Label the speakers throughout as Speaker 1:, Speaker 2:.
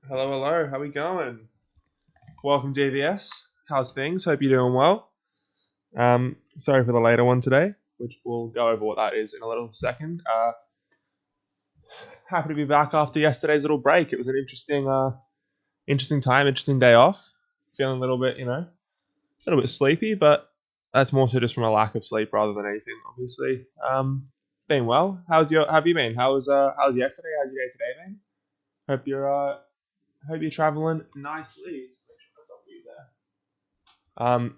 Speaker 1: Hello, hello. How we going? Welcome, DVS. How's things? Hope you're doing well. Sorry for the later one today, which we'll go over what that is in a little second. Happy to be back after yesterday's little break. It was an interesting time, interesting day off. Feeling a little bit, a little bit sleepy, but that's more so just from a lack of sleep rather than anything, obviously. Been well. Have you been? How's yesterday? How's your day today, man? Hope you're traveling nicely. Make sure that's up for you there.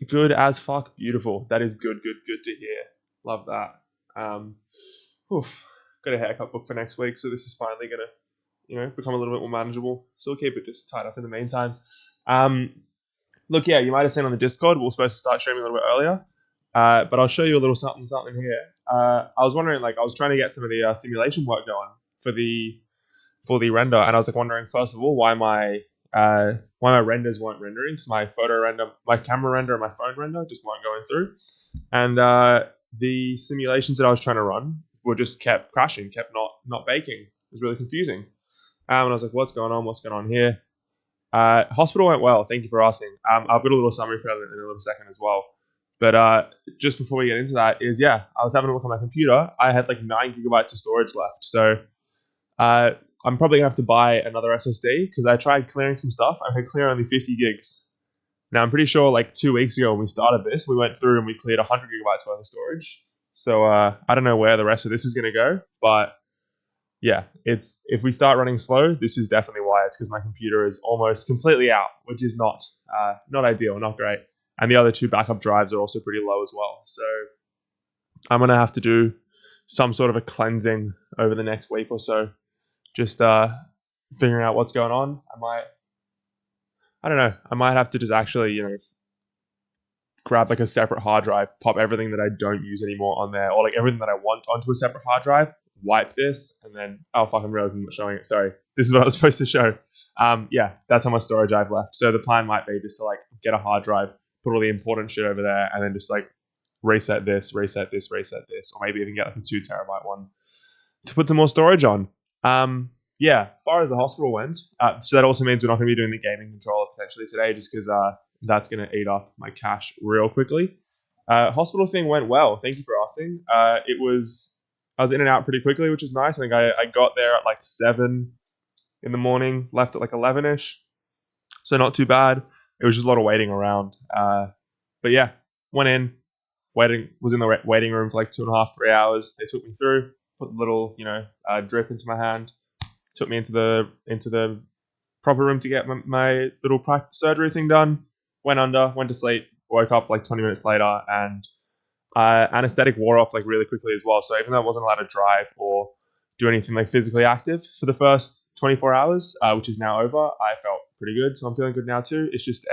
Speaker 1: Good as fuck. Beautiful. That is good to hear. Love that. Um, oof. Got a haircut booked for next week, so this is finally gonna, become a little bit more manageable. Still keep it just tied up in the meantime. Um, Look, yeah, you might have seen on the Discord, we were supposed to start streaming a little bit earlier, but I'll show you a little something here. I was wondering, I was trying to get some of the simulation work going for the render, and I was wondering first of all why my renders weren't rendering because my photo render, my camera render, and my phone render just weren't going through, and the simulations that I was trying to run were just kept crashing, kept not baking. It was really confusing, and I was like, "What's going on? What's going on here?" Hospital went well. Thank you for asking. I've got a little summary for that in a little second as well. But just before we get into that, I was having a look on my computer. I had 9 gigabytes of storage left, so uh, I'm probably gonna have to buy another SSD because I tried clearing some stuff. I could clear only 50 gigs. Now I'm pretty sure 2 weeks ago when we started this, we went through and we cleared 100 gigabytes worth of storage. So I don't know where the rest of this is gonna go, but yeah, it's if we start running slow, this is definitely why. It's because my computer is almost completely out, which is not ideal, not great. And the other two backup drives are also pretty low as well. So I'm gonna have to do some sort of a cleansing over the next week or so, just figuring out what's going on. I don't know, I might have to just actually grab a separate hard drive, pop everything that I don't use anymore on there, or everything that I want onto a separate hard drive, wipe this, and then oh fuck, I'm realizing I'm not showing it. Sorry, this is what I was supposed to show. Yeah, that's how much storage I've left. So the plan might be just to get a hard drive, put all the important shit over there, and then just reset this, or maybe even get a 2 terabyte one to put some more storage on. Yeah, as far as the hospital went, so that also means we're not going to be doing the gaming controller potentially today, just because that's going to eat up my cache real quickly. Hospital thing went well. Thank you for asking. I was in and out pretty quickly, which is nice. I think I got there at 7 in the morning, left at 11ish, so not too bad. It was just a lot of waiting around. But yeah, went in, was in the waiting room for 2.5, 3 hours. They took me through, put a little drip into my hand, took me into the proper room to get my little surgery thing done. Went to sleep, woke up 20 minutes later, and anesthetic wore off really quickly as well. So even though I wasn't allowed to drive or do anything physically active for the first 24 hours, which is now over, I felt pretty good. So I'm feeling good now too. It's just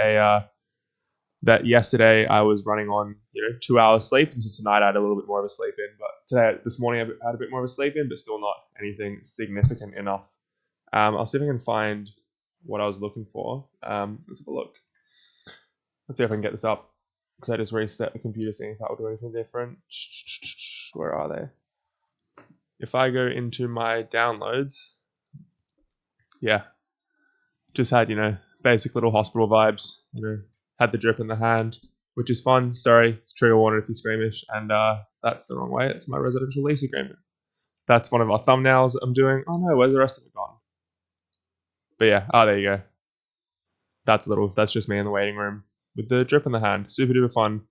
Speaker 1: that yesterday I was running on 2 hours sleep, and so tonight I had a little bit more of a sleep in. But this morning I had a bit more of a sleep in, but still not anything significant enough. I'll see if I can find what I was looking for. Let's have a look. Let's see if I can get this up because I just reset the computer, seeing if that will do anything different. Where are they? If I go into my downloads, yeah, just had basic little hospital vibes. Had the drip in the hand, which is fun. Sorry, it's trigger warning if you're squeamish, and that's the wrong way. It's my residential lease agreement. That's one of our thumbnails that I'm doing. Oh no, where's the rest of it gone? But yeah, there you go. That's just me in the waiting room with the drip in the hand. Super duper fun.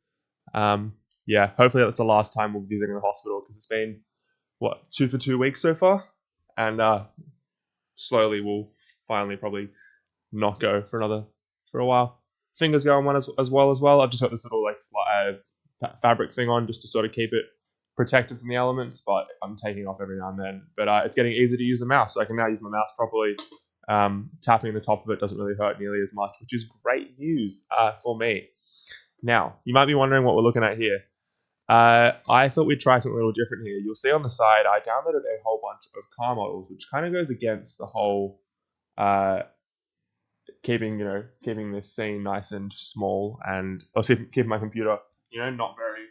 Speaker 1: Yeah, hopefully that's the last time we'll be visiting the hospital because it's been 2 for 2 weeks so far, and slowly we'll finally probably not go for a while. Fingers going one as well. I've just got this little fabric thing on just to sort of keep it protected from the elements, but I'm taking off every now and then. But it's getting easier to use the mouse, so I can now use my mouse properly. Tapping the top of it doesn't really hurt nearly as much, which is great news for me. Now, you might be wondering what we're looking at here. I thought we'd try something a little different here. You'll see on the side, I downloaded a whole bunch of car models, which kind of goes against the whole keeping this scene nice and small, and also keeping my computer not very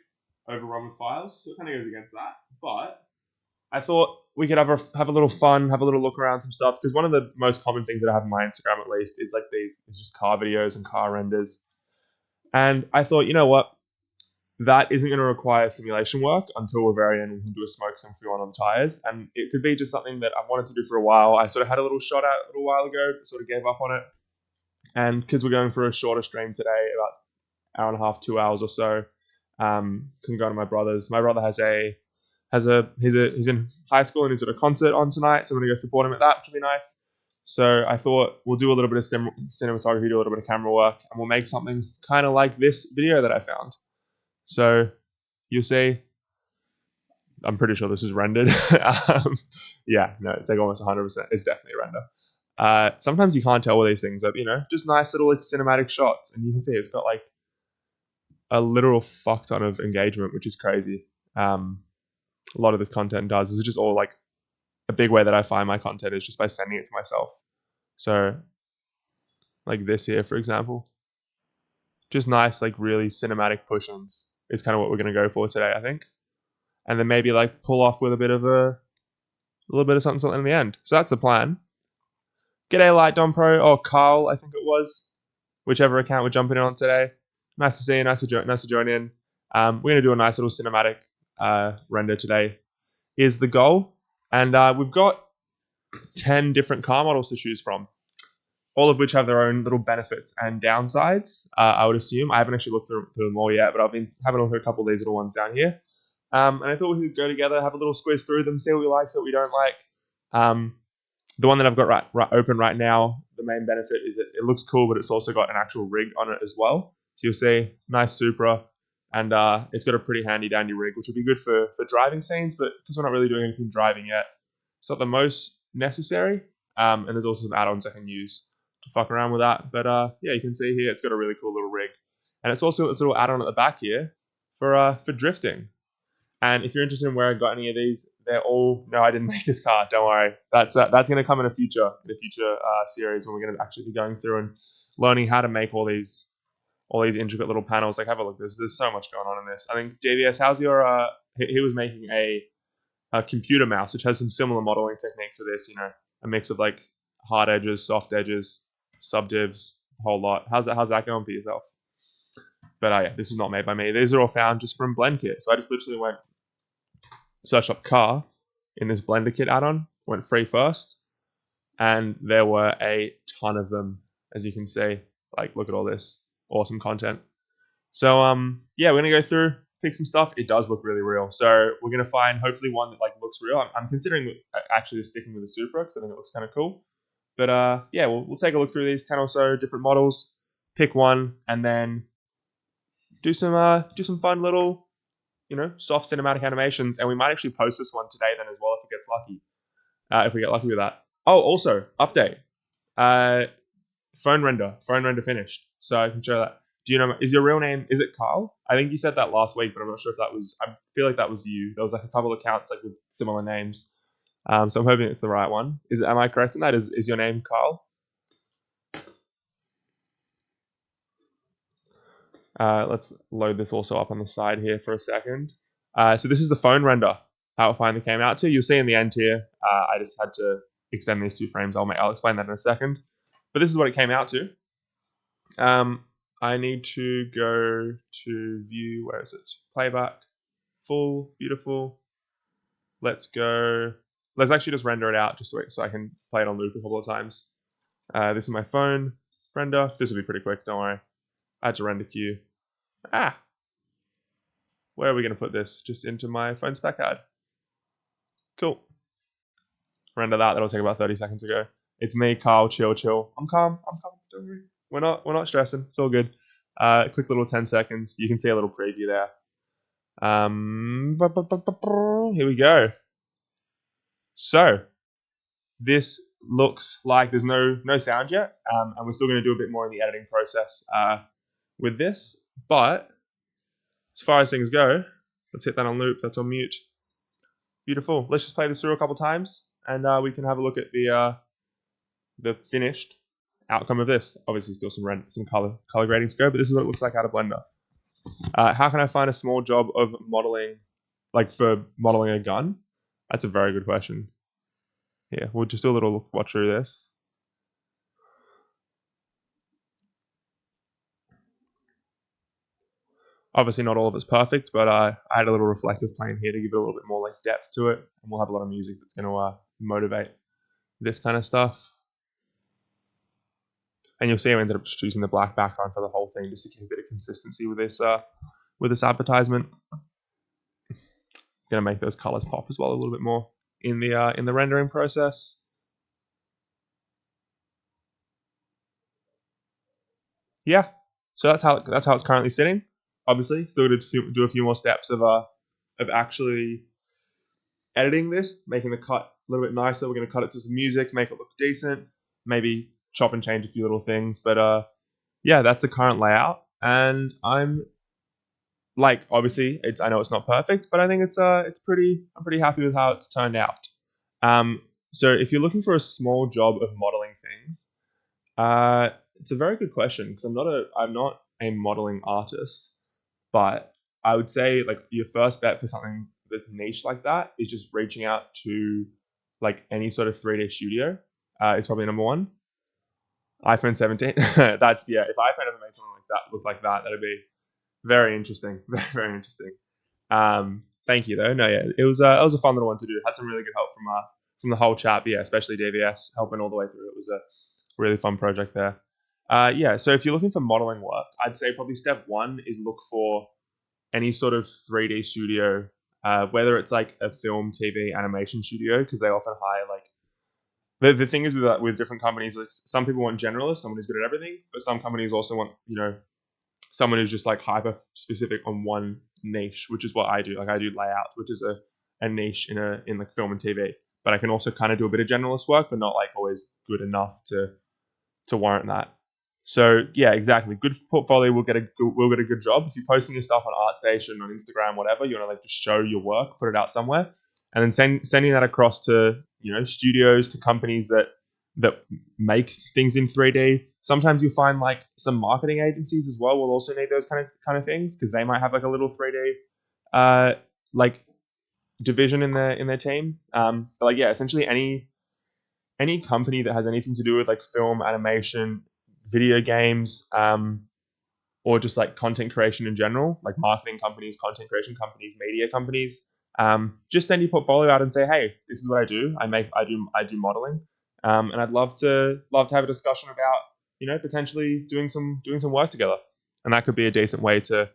Speaker 1: overrun with files. So it kind of goes against that. But I thought we could have a little fun, have a little look around some stuff. Because one of the most common things that I have on my Instagram, at least, is like these, it's just car videos and car renders. And I thought, you know what, that isn't going to require simulation work until we're very end. We can do a smoke sim if we want on the tires, and it could be just something that I've wanted to do for a while. I sort of had a little shot at a little while ago, but sort of gave up on it. And because we're going for a shorter stream today, about hour and a half, 2 hours or so, can go to my brother's. My brother he's in high school and he's at a concert on tonight, so I'm gonna go support him at that, which will be nice. So I thought we'll do a little bit of cinematography, do a little bit of camera work, and we'll make something kind of like this video that I found. So you'll see. I'm pretty sure this is rendered. Yeah, no, it's like almost 100%. It's definitely a render. Sometimes you can't tell all these things, but just nice little like cinematic shots, and you can see it's got like a literal fuck ton of engagement, which is crazy. A lot of this content does. This is just all like a big way that I find my content is just by sending it to myself. So like this here, for example, just nice, like really cinematic push-ins is kind of what we're going to go for today, I think. And then maybe like pull off with a little bit of something in the end. So that's the plan. G'day Light Don Pro, or Carl, I think it was, whichever account we're jumping in on today. Nice to see you, nice to join in. We're going to do a nice little cinematic render today is the goal. And we've got 10 different car models to choose from, all of which have their own little benefits and downsides, I would assume. I haven't actually looked through them all yet, but I've been having a look at a couple of these little ones down here. And I thought we could go together, have a little squeeze through them, see what we like, see what we don't like. The one that I've got right open right now, the main benefit is it looks cool, but it's also got an actual rig on it as well. So you'll see, nice Supra, and it's got a pretty handy dandy rig, which would be good for driving scenes, but because we're not really doing anything driving yet, it's not the most necessary. And there's also some add-ons I can use to fuck around with that. But yeah, you can see here, it's got a really cool little rig. And it's also this little add-on at the back here for drifting. And if you're interested in where I got any of these, they're all, no, I didn't make this car, don't worry. That's going to come in a future series when we're going to actually be going through and learning how to make all these intricate little panels. Like, have a look, there's so much going on in this. I think DVS, how's your, he was making a computer mouse, which has some similar modeling techniques to this, a mix of like hard edges, soft edges, subdivs, a whole lot. How's that going for yourself? But yeah, this is not made by me. These are all found just from Blendkit. So I just literally went, searched up car in this Blender Kit add-on, went free first, and there were a ton of them, as you can see. Like, look at all this awesome content. So yeah, we're gonna go through, pick some stuff. It does look really real. So we're gonna find hopefully one that like looks real. I'm considering actually sticking with the Supra because I think it looks kind of cool. But yeah, we'll take a look through these 10 or so different models, pick one, and then do some fun little, soft cinematic animations, and we might actually post this one today then as well if it gets lucky. If we get lucky with that. Oh, also update. Phone render finished, so I can show that. Do you know? Is your real name? Is it Carl? I think you said that last week, but I'm not sure if that was. I feel like that was you. There was like a couple of accounts like with similar names. So I'm hoping it's the right one. Am I correct in that? Is your name Carl? Let's load this also up on the side here for a second. So this is the phone render, how it finally came out to. You'll see in the end here, I just had to extend these 2 frames. I'll explain that in a second. But this is what it came out to. I need to go to view, where is it? Playback, full, beautiful. Let's go. Let's actually just render it out just so I can play it on loop a couple of times. This is my phone render. This will be pretty quick, don't worry. Add to render queue. Where are we going to put this? Just into my phone spec card. Cool. Render that. That'll take about 30 seconds to go. It's me, Carl. Chill. I'm calm. Don't worry. We're not stressing. It's all good. Quick little 10 seconds. You can see a little preview there. Here we go. So this looks like there's no sound yet, and we're still going to do a bit more in the editing process with this. But as far as things go, let's hit that on loop. That's on mute. Beautiful. Let's just play this through a couple times, and we can have a look at the finished outcome of this. Obviously, still some color grading to go, but this is what it looks like out of Blender. How can I find a small job of modeling, like for modeling a gun? That's a very good question. Yeah, we'll just do a little watch through this. Obviously, not all of it's perfect, but I had a little reflective plane here to give it a little bit more like depth to it, and we'll have a lot of music that's going to motivate this kind of stuff. And you'll see I ended up just choosing the black background for the whole thing just to keep a bit of consistency with this advertisement. Going to make those colors pop as well a little bit more in the rendering process. Yeah, so that's how it's currently sitting. Obviously, still to do a few more steps of actually editing this, making the cut a little bit nicer. We're going to cut it to some music, make it look decent, maybe chop and change a few little things. But yeah, that's the current layout, and I'm like, obviously, I know it's not perfect, but I think I'm pretty happy with how it's turned out. So if you're looking for a small job of modeling things, it's a very good question because I'm not a modeling artist, but I would say like your first bet for something that's niche like that is just reaching out to like any sort of 3D studio. Is probably number one. iPhone 17. That's yeah. If iPhone ever made something like that look like that, that'd be very interesting. Very very interesting. Thank you though. No, yeah, it was a fun little one to do. Had some really good help from the whole chat. But yeah, especially DVS helping all the way through. It was a really fun project there. Yeah, so if you're looking for modeling work, I'd say probably step one is look for any sort of 3D studio, whether it's like a film, TV, animation studio, because they often hire like the thing is with different companies, like some people want generalists, someone who's good at everything, but some companies also want someone who's just like hyper specific on one niche, which is what I do. Like I do layout, which is a niche in like film and TV, but I can also kind of do a bit of generalist work, but not like always good enough to warrant that. So yeah, exactly. Good portfolio will get a good job. If you're posting your stuff on ArtStation, on Instagram, whatever, you want to like just show your work, put it out somewhere, and then sending that across to studios, to companies that make things in 3D. Sometimes you'll find like some marketing agencies as well will also need those kind of things because they might have like a little 3D like division in their team. But like yeah, essentially any company that has anything to do with like film, animation, video games, or just like content creation in general, like marketing companies, content creation companies, media companies, just send your portfolio out and say, hey, this is what I do. I do modeling, and I'd love to have a discussion about potentially doing some work together, and that could be a decent way to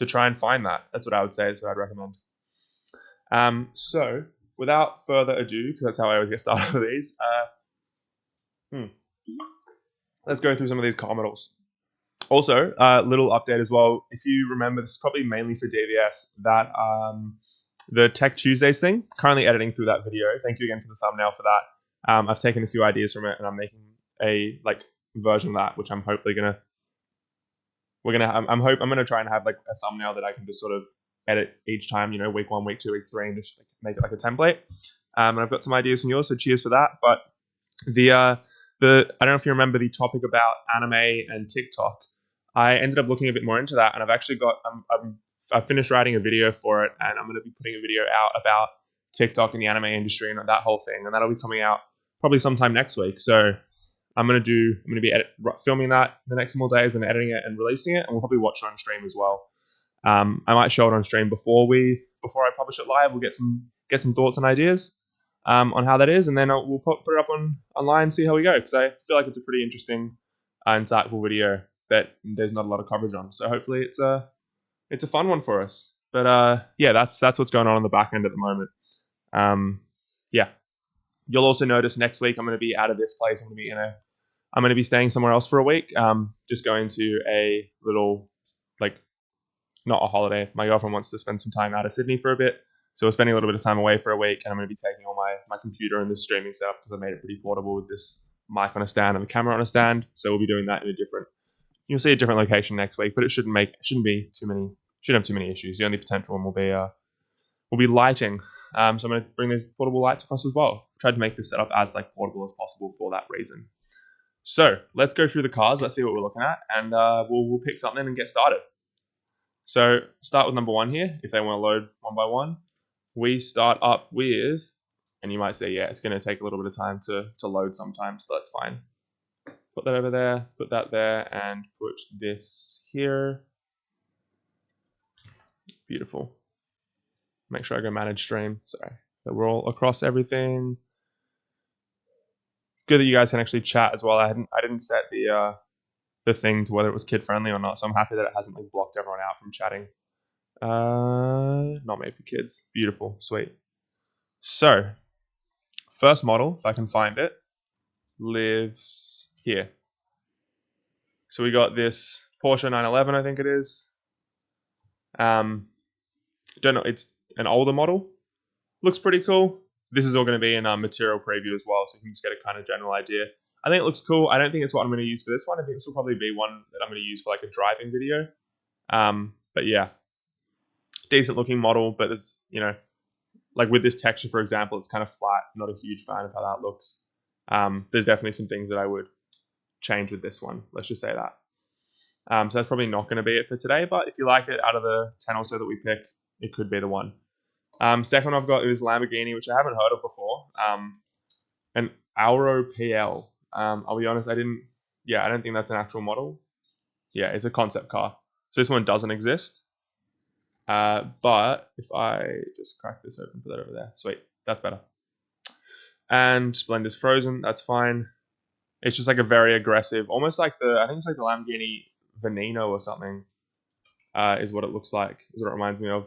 Speaker 1: try and find that. That's what I would say. Is what I'd recommend. So without further ado, because that's how I always get started with these. Let's go through some of these car models. Also, little update as well. If you remember, this is probably mainly for DVS, that the Tech Tuesdays thing, currently editing through that video. Thank you again for the thumbnail for that. I've taken a few ideas from it and I'm making a like version of that, which I'm hopefully I'm gonna try and have like a thumbnail that I can just sort of edit each time, week 1, week 2, week 3, and just make it like a template. And I've got some ideas from yours, so cheers for that. But I don't know if you remember the topic about anime and TikTok. I ended up looking a bit more into that, and I've actually got I've finished writing a video for it, and I'm going to be putting a video out about TikTok and the anime industry and that whole thing, and that'll be coming out probably sometime next week. So I'm going to be filming that the next couple days and editing it and releasing it, and we'll probably watch it on stream as well. I might show it on stream before I publish it live. We'll get some thoughts and ideas on how that is, and then we'll put it up online and see how we go, because I feel like it's a pretty interesting, insightful video that there's not a lot of coverage on. So hopefully it's a fun one for us. But yeah, that's what's going on the back end at the moment. Yeah, you'll also notice next week I'm going to be out of this place. I'm going to be staying somewhere else for a week. Just going to a little, like, not a holiday. My girlfriend wants to spend some time out of Sydney for a bit. So we're spending a little bit of time away for a week, and I'm going to be taking all my computer and the streaming setup because I made it pretty portable with this mic on a stand and the camera on a stand. So we'll be doing that you'll see a different location next week, but shouldn't have too many issues. The only potential one will be lighting. So I'm going to bring these portable lights across as well. Tried to make this setup as like portable as possible for that reason. So let's go through the cars. Let's see what we're looking at, and we'll pick something and get started. So start with number 1 here, if they want to load one by one. we start up with, and you might say, yeah, it's going to take a little bit of time to load sometimes, but that's fine. Put that over there, put that there, and put this here. Beautiful. Make sure I go manage stream. Sorry. So we're all across everything. Good that you guys can actually chat as well. I didn't set the thing to whether it was kid friendly or not, so I'm happy that it hasn't like blocked everyone out from chatting. Not made for kids. Beautiful, sweet. So, first model, if I can find it, lives here. So we got this Porsche 911, I think it is. Don't know, it's an older model. Looks pretty cool. This is all going to be in material preview as well, so you can just get a kind of general idea. I think it looks cool. I don't think it's what I'm going to use for this one. I think this will probably be one that I'm going to use for like a driving video. But yeah, decent looking model, but there's, you know, like with this texture, for example, it's kind of flat. Not a huge fan of how that looks. There's definitely some things that I would change with this one. Let's just say that. So that's probably not going to be it for today, but if you like it, out of the 10 or so that we pick, it could be the one. Second one I've got is Lamborghini, which I haven't heard of before. An Auro PL. I'll be honest, I don't think that's an actual model. Yeah, it's a concept car. So this one doesn't exist. But if I just crack this open, put that over there. Sweet, that's better. And blend is frozen, that's fine. It's just like a very aggressive, almost like I think it's like the Lamborghini Veneno or something, is what it looks like, is what it reminds me of.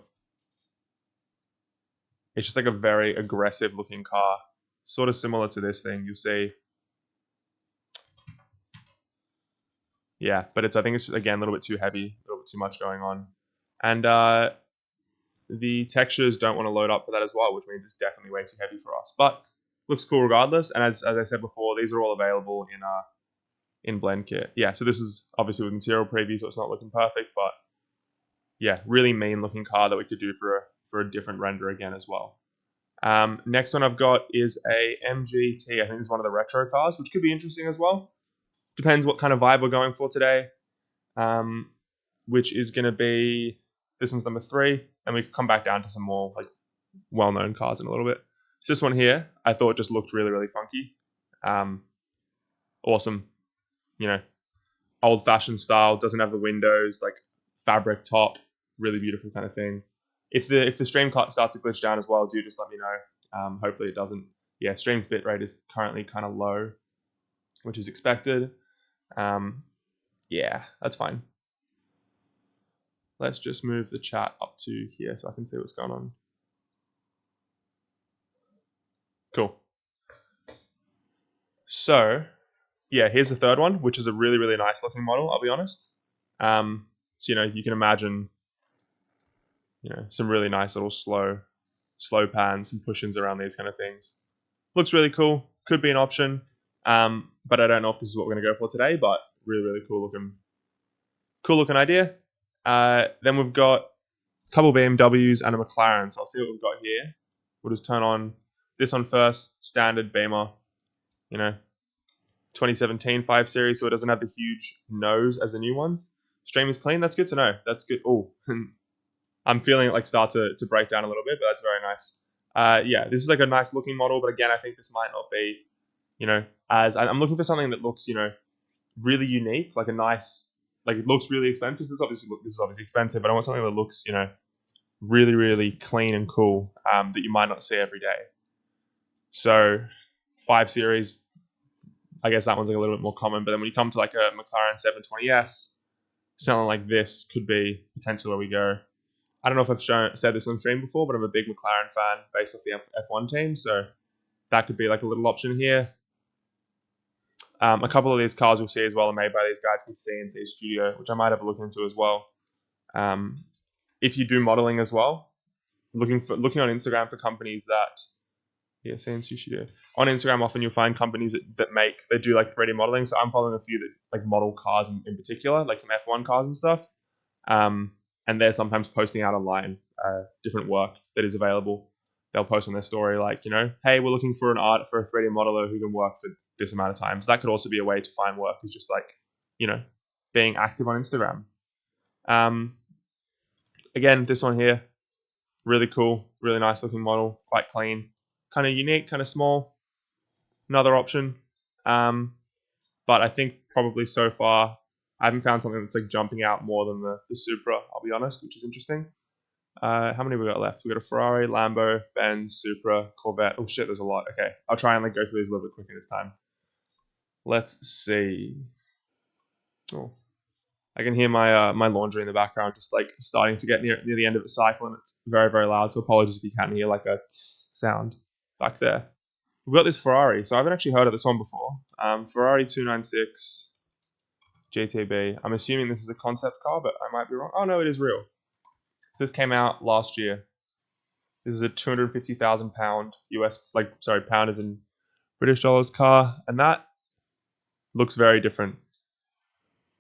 Speaker 1: It's just like a very aggressive looking car, sort of similar to this thing, you'll see. Yeah, but I think it's just, again, a little bit too heavy, a little bit too much going on. And the textures don't want to load up for that as well, which means it's definitely way too heavy for us. But looks cool regardless. And as I said before, these are all available in BlendKit. Yeah, so this is obviously with material preview, so it's not looking perfect, but yeah, really mean looking car that we could do for a different render again as well. Next one I've got is a MGT. I think it's one of the retro cars, which could be interesting as well. Depends what kind of vibe we're going for today. Which is going to be, this one's number 3, and we come back down to some more like well-known cars in a little bit. So this one here, I thought just looked really, really funky. Awesome, you know, old-fashioned style, doesn't have the windows, like fabric top, really beautiful kind of thing. If the stream starts to glitch down as well, do just let me know. Hopefully it doesn't. Yeah, stream's bitrate is currently kind of low, which is expected. Yeah, that's fine. Let's just move the chat up to here so I can see what's going on. Cool. So, yeah, here's the third one, which is a really, really nice looking model, I'll be honest. So, you know, you can imagine, you know, some really nice little slow pans and push-ins around these kind of things. Looks really cool. Could be an option. But I don't know if this is what we're going to go for today, but really, really cool looking idea. Then we've got a couple BMWs and a McLaren. So I'll see what we've got here. We'll just turn on this one first, standard Beamer, you know, 2017 5 Series, so it doesn't have the huge nose as the new ones. Stream is clean, that's good to know. That's good. Oh, I'm feeling it like start to break down a little bit, but that's very nice. Yeah, this is like a nice looking model, but again, I think this might not be, you know, as I'm looking for something that looks, you know, really unique, like a nice, like it looks really expensive. This is obviously expensive, but I want something that looks, you know, really, really clean and cool, that you might not see every day. So 5 Series, I guess that one's like a little bit more common, but then when you come to like a McLaren 720S, something like this could be potentially where we go. I don't know if I've said this on stream before, but I'm a big McLaren fan based off the F1 team, so that could be like a little option here. A couple of these cars you'll see as well are made by these guys called CNC Studio, which I might have a look into as well. If you do modeling as well, looking on Instagram for companies that, yeah, CNC Studio. On Instagram, often you'll find companies that do like 3D modeling. So I'm following a few that like model cars in particular, like some F1 cars and stuff. And they're sometimes posting out online different work that is available. They'll post on their story like, you know, hey, we're looking for a 3D modeler who can work for this amount of time. So that could also be a way to find work, is just like, you know, being active on Instagram. Again, this one here, Really cool, really nice looking model, quite clean, kind of unique, kind of small. Another option. But I think probably so far I haven't found something that's like jumping out more than the Supra, I'll be honest, which is interesting. How many we got left? We got a Ferrari, Lambo, Benz, Supra, Corvette. Oh shit, there's a lot. Okay, I'll try and like go through these a little bit quicker this time. Let's see. Oh, I can hear my my laundry in the background, just like starting to get near the end of the cycle, and it's very very loud. So apologies if you can't hear like a sound back there. We've got this Ferrari, so I haven't actually heard of this one before. Ferrari 296 GTB. I'm assuming this is a concept car, but I might be wrong. Oh no, it is real. This came out last year. This is a 250,000 pound US, like sorry, pound is in British dollars car, and that looks very different.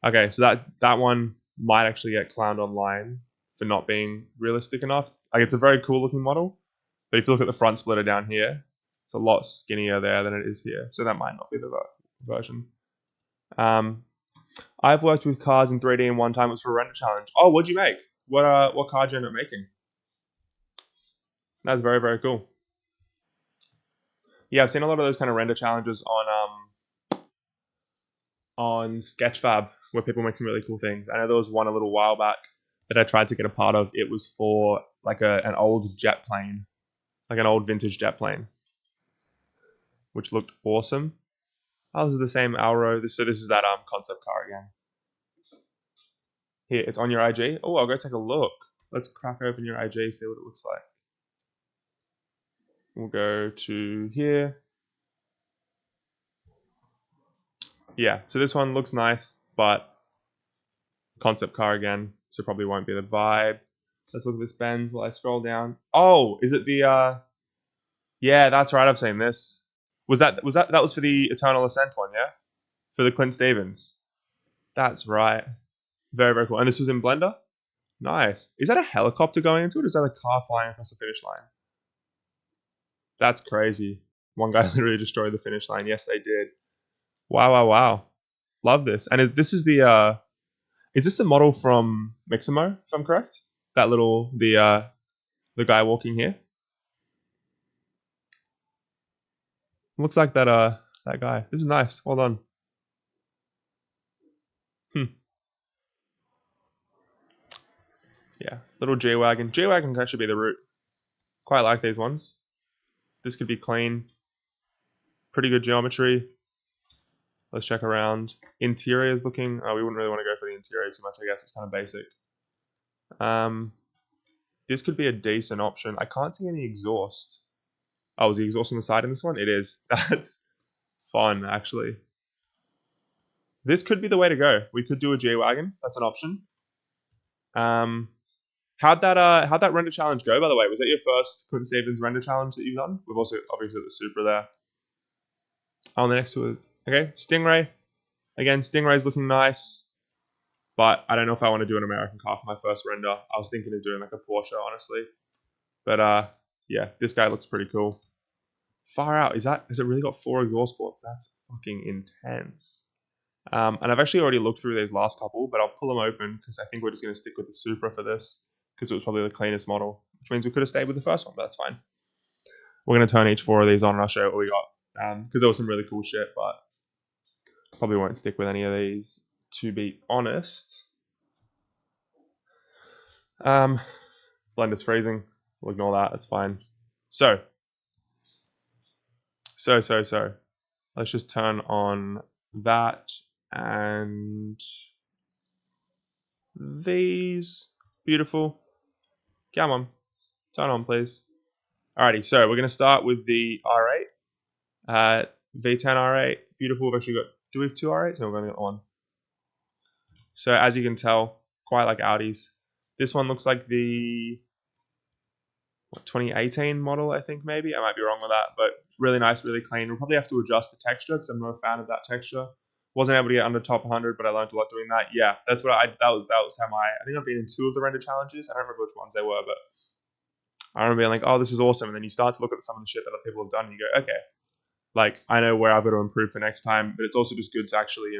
Speaker 1: Okay, so that one might actually get clowned online for not being realistic enough. Like it's a very cool looking model, but if you look at the front splitter down here, it's a lot skinnier there than it is here. So that might not be the version. I've worked with cars in 3D and one time it was for a render challenge. Oh, what'd you make? What car did you end up making? That's very, very cool. Yeah, I've seen a lot of those kind of render challenges on Sketchfab where people make some really cool things. I know there was one a little while back that I tried to get a part of. It was for like an old jet plane, like an old vintage jet plane, which looked awesome. Oh, this is the same Alro. So this is that concept car again. Here, it's on your IG. Oh, I'll go take a look. Let's crack open your IG, see what it looks like. We'll go to here. Yeah, so this one looks nice, but concept car again, so probably won't be the vibe. Let's look at this Benz while I scroll down. Oh, is it the yeah, that's right, I've seen this. That was for the Eternal Ascent one, yeah? For the Clint Stevens. That's right. Very, very cool. And this was in Blender? Nice. Is that a helicopter going into it, or is that a car flying across the finish line? That's crazy. One guy literally destroyed the finish line. Yes, they did. Wow, wow, wow. Love this. And this is is this the model from Mixamo, if I'm correct? That little the guy walking here? Looks like that guy. This is nice. Well done. Yeah. Little G-Wagon. G-Wagon can actually be the route. Quite like these ones. This could be clean. Pretty good geometry. Let's check around. Interior is looking... Oh, we wouldn't really want to go for the interior too much, I guess. It's kind of basic. This could be a decent option. I can't see any exhaust. Oh, is the exhaust on the side in this one? It is. That's fun, actually. This could be the way to go. We could do a G-Wagon. That's an option. How'd that render challenge go, by the way? Was that your first Clint Stevens render challenge that you've done? We've also obviously got the Supra there. Oh, the next to it. Okay, Stingray. Again, Stingray's looking nice, but I don't know if I want to do an American car for my first render. I was thinking of doing like a Porsche, honestly. But yeah, this guy looks pretty cool. Far out. Has it really got 4 exhaust ports? That's fucking intense. And I've actually already looked through these last couple, but I'll pull them open because I think we're just going to stick with the Supra for this because it was probably the cleanest model, which means we could have stayed with the first one, but that's fine. We're going to turn each 4 of these on and I'll show you what we got because there was some really cool shit, but probably won't stick with any of these, to be honest. Blender's freezing. We'll ignore that. It's fine. So. Let's just turn on that and these. Beautiful. Come on. Turn on, please. Alrighty, so we're going to start with the R8. V10 R8. Beautiful. We've actually got... Do we have 2 R8s? No, we've only got 1. So as you can tell, quite like Audis. This one looks like the 2018 model, I think, maybe. I might be wrong with that, but really nice, really clean. We'll probably have to adjust the texture because I'm not a fan of that texture. Wasn't able to get under top 100, but I learned a lot doing that. Yeah, that's what that was how I think I've been in 2 of the render challenges. I don't remember which ones they were, but I remember being like, oh, this is awesome. And then you start to look at some of the shit that other people have done and you go, okay, like I know where I've got to improve for next time, but it's also just good to actually,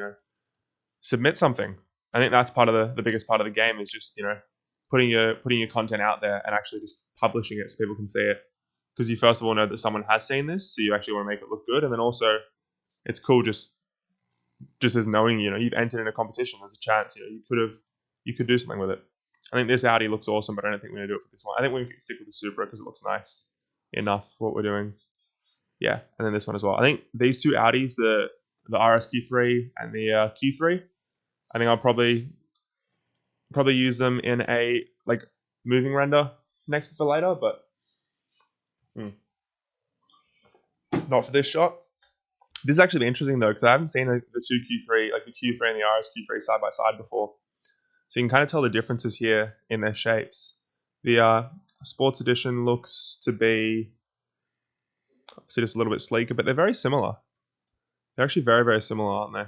Speaker 1: submit something. I think that's part of the biggest part of the game is just, putting your content out there and actually just publishing it so people can see it. Because you first of all know that someone has seen this, so you actually want to make it look good, and then also it's cool just as knowing, you've entered in a competition. There's a chance, you could do something with it. I think this Audi looks awesome, but I don't think we're gonna do it for this one. I think we can stick with the Supra because it looks nice enough for what we're doing. Yeah, and then this one as well. I think these two Audis, the RSQ3 and the Q3, I think I'll probably use them in a like moving render next to later, but not for this shot. This is actually interesting though, because I haven't seen the two Q3, like the Q3 and the RSQ3 side by side before. So you can kind of tell the differences here in their shapes. The Sports Edition looks to be obviously just a little bit sleeker, but they're very similar. They're actually very, very similar, aren't they?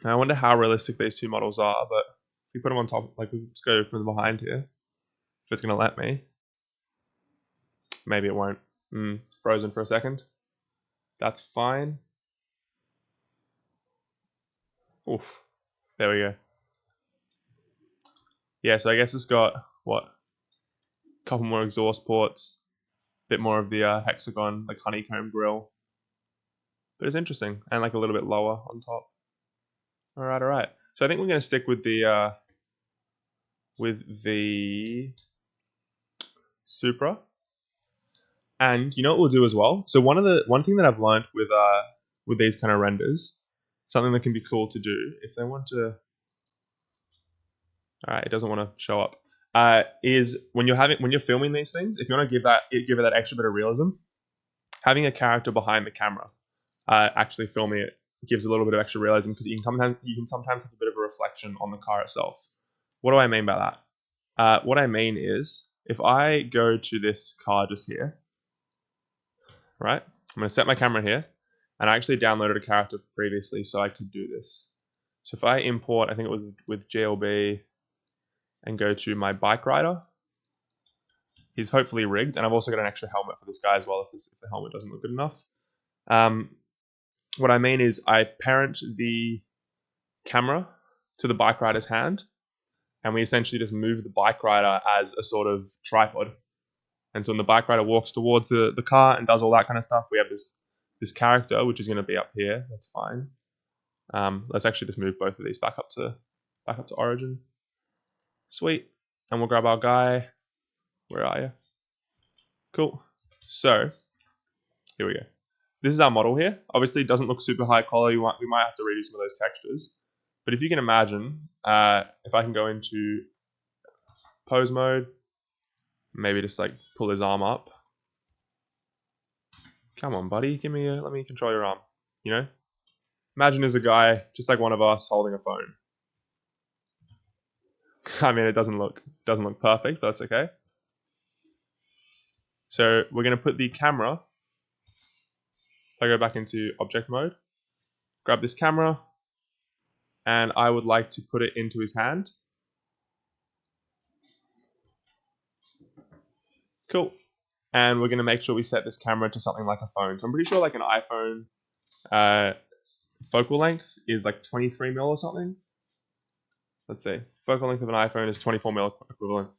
Speaker 1: And I wonder how realistic these two models are, but if we put them on top, like we just go from behind here, if it's going to let me. Maybe it won't. Frozen for a second. That's fine. Oof. There we go. Yeah, so I guess it's got, what? A couple more exhaust ports. A bit more of the hexagon, like honeycomb grill. But it's interesting. And like a little bit lower on top. Alright. So I think we're going to stick with the Supra. And you know what we'll do as well? So one thing that I've learned with these kind of renders, something that can be cool to do if they want to. Alright, it doesn't want to show up. Is when you're filming these things, if you want to give it that extra bit of realism, having a character behind the camera, actually filming it gives a little bit of extra realism because you can sometimes have a bit of a reflection on the car itself. What do I mean by that? What I mean is if I go to this car just here, right? I'm going to set my camera here, and I actually downloaded a character previously so I could do this. So if I import, I think it was with GLB, and go to my bike rider, he's hopefully rigged, and I've also got an extra helmet for this guy as well if the helmet doesn't look good enough. What I mean is I parent the camera to the bike rider's hand, and we essentially just move the bike rider as a sort of tripod. And so when the bike rider walks towards the car and does all that kind of stuff, we have this character, which is going to be up here. That's fine. Let's actually just move both of these back up to origin. Sweet. And we'll grab our guy. Where are you? Cool. So here we go. This is our model here. Obviously, it doesn't look super high quality. We might have to redo some of those textures. But if you can imagine, if I can go into pose mode, maybe just like pull his arm up. Come on, buddy. Let me control your arm. Imagine there's a guy just like one of us holding a phone. I mean, it doesn't look perfect, but that's okay. So we're going to put the camera. If I go back into object mode, grab this camera, and I would like to put it into his hand. Cool. And we're going to make sure we set this camera to something like a phone. So I'm pretty sure like an iPhone focal length is like 23 mil or something. Let's see. Focal length of an iPhone is 24 mil equivalent.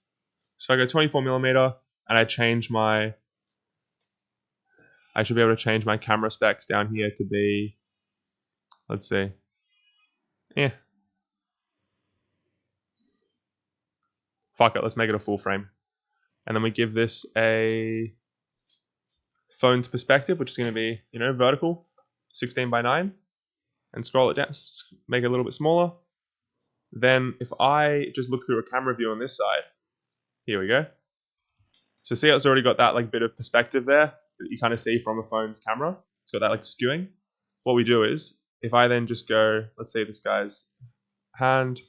Speaker 1: So if I go 24 millimeter and I should be able to change my camera specs down here to be, let's see. Yeah. Fuck it, let's make it a full frame. And then we give this a phone's perspective, which is going to be, vertical, 16 by 9. And scroll it down, make it a little bit smaller. Then if I just look through a camera view on this side, here we go. So see how it's already got that like bit of perspective there that you kind of see from a phone's camera. It's got that like skewing. What we do is, if I then just go, let's say this guy's hand,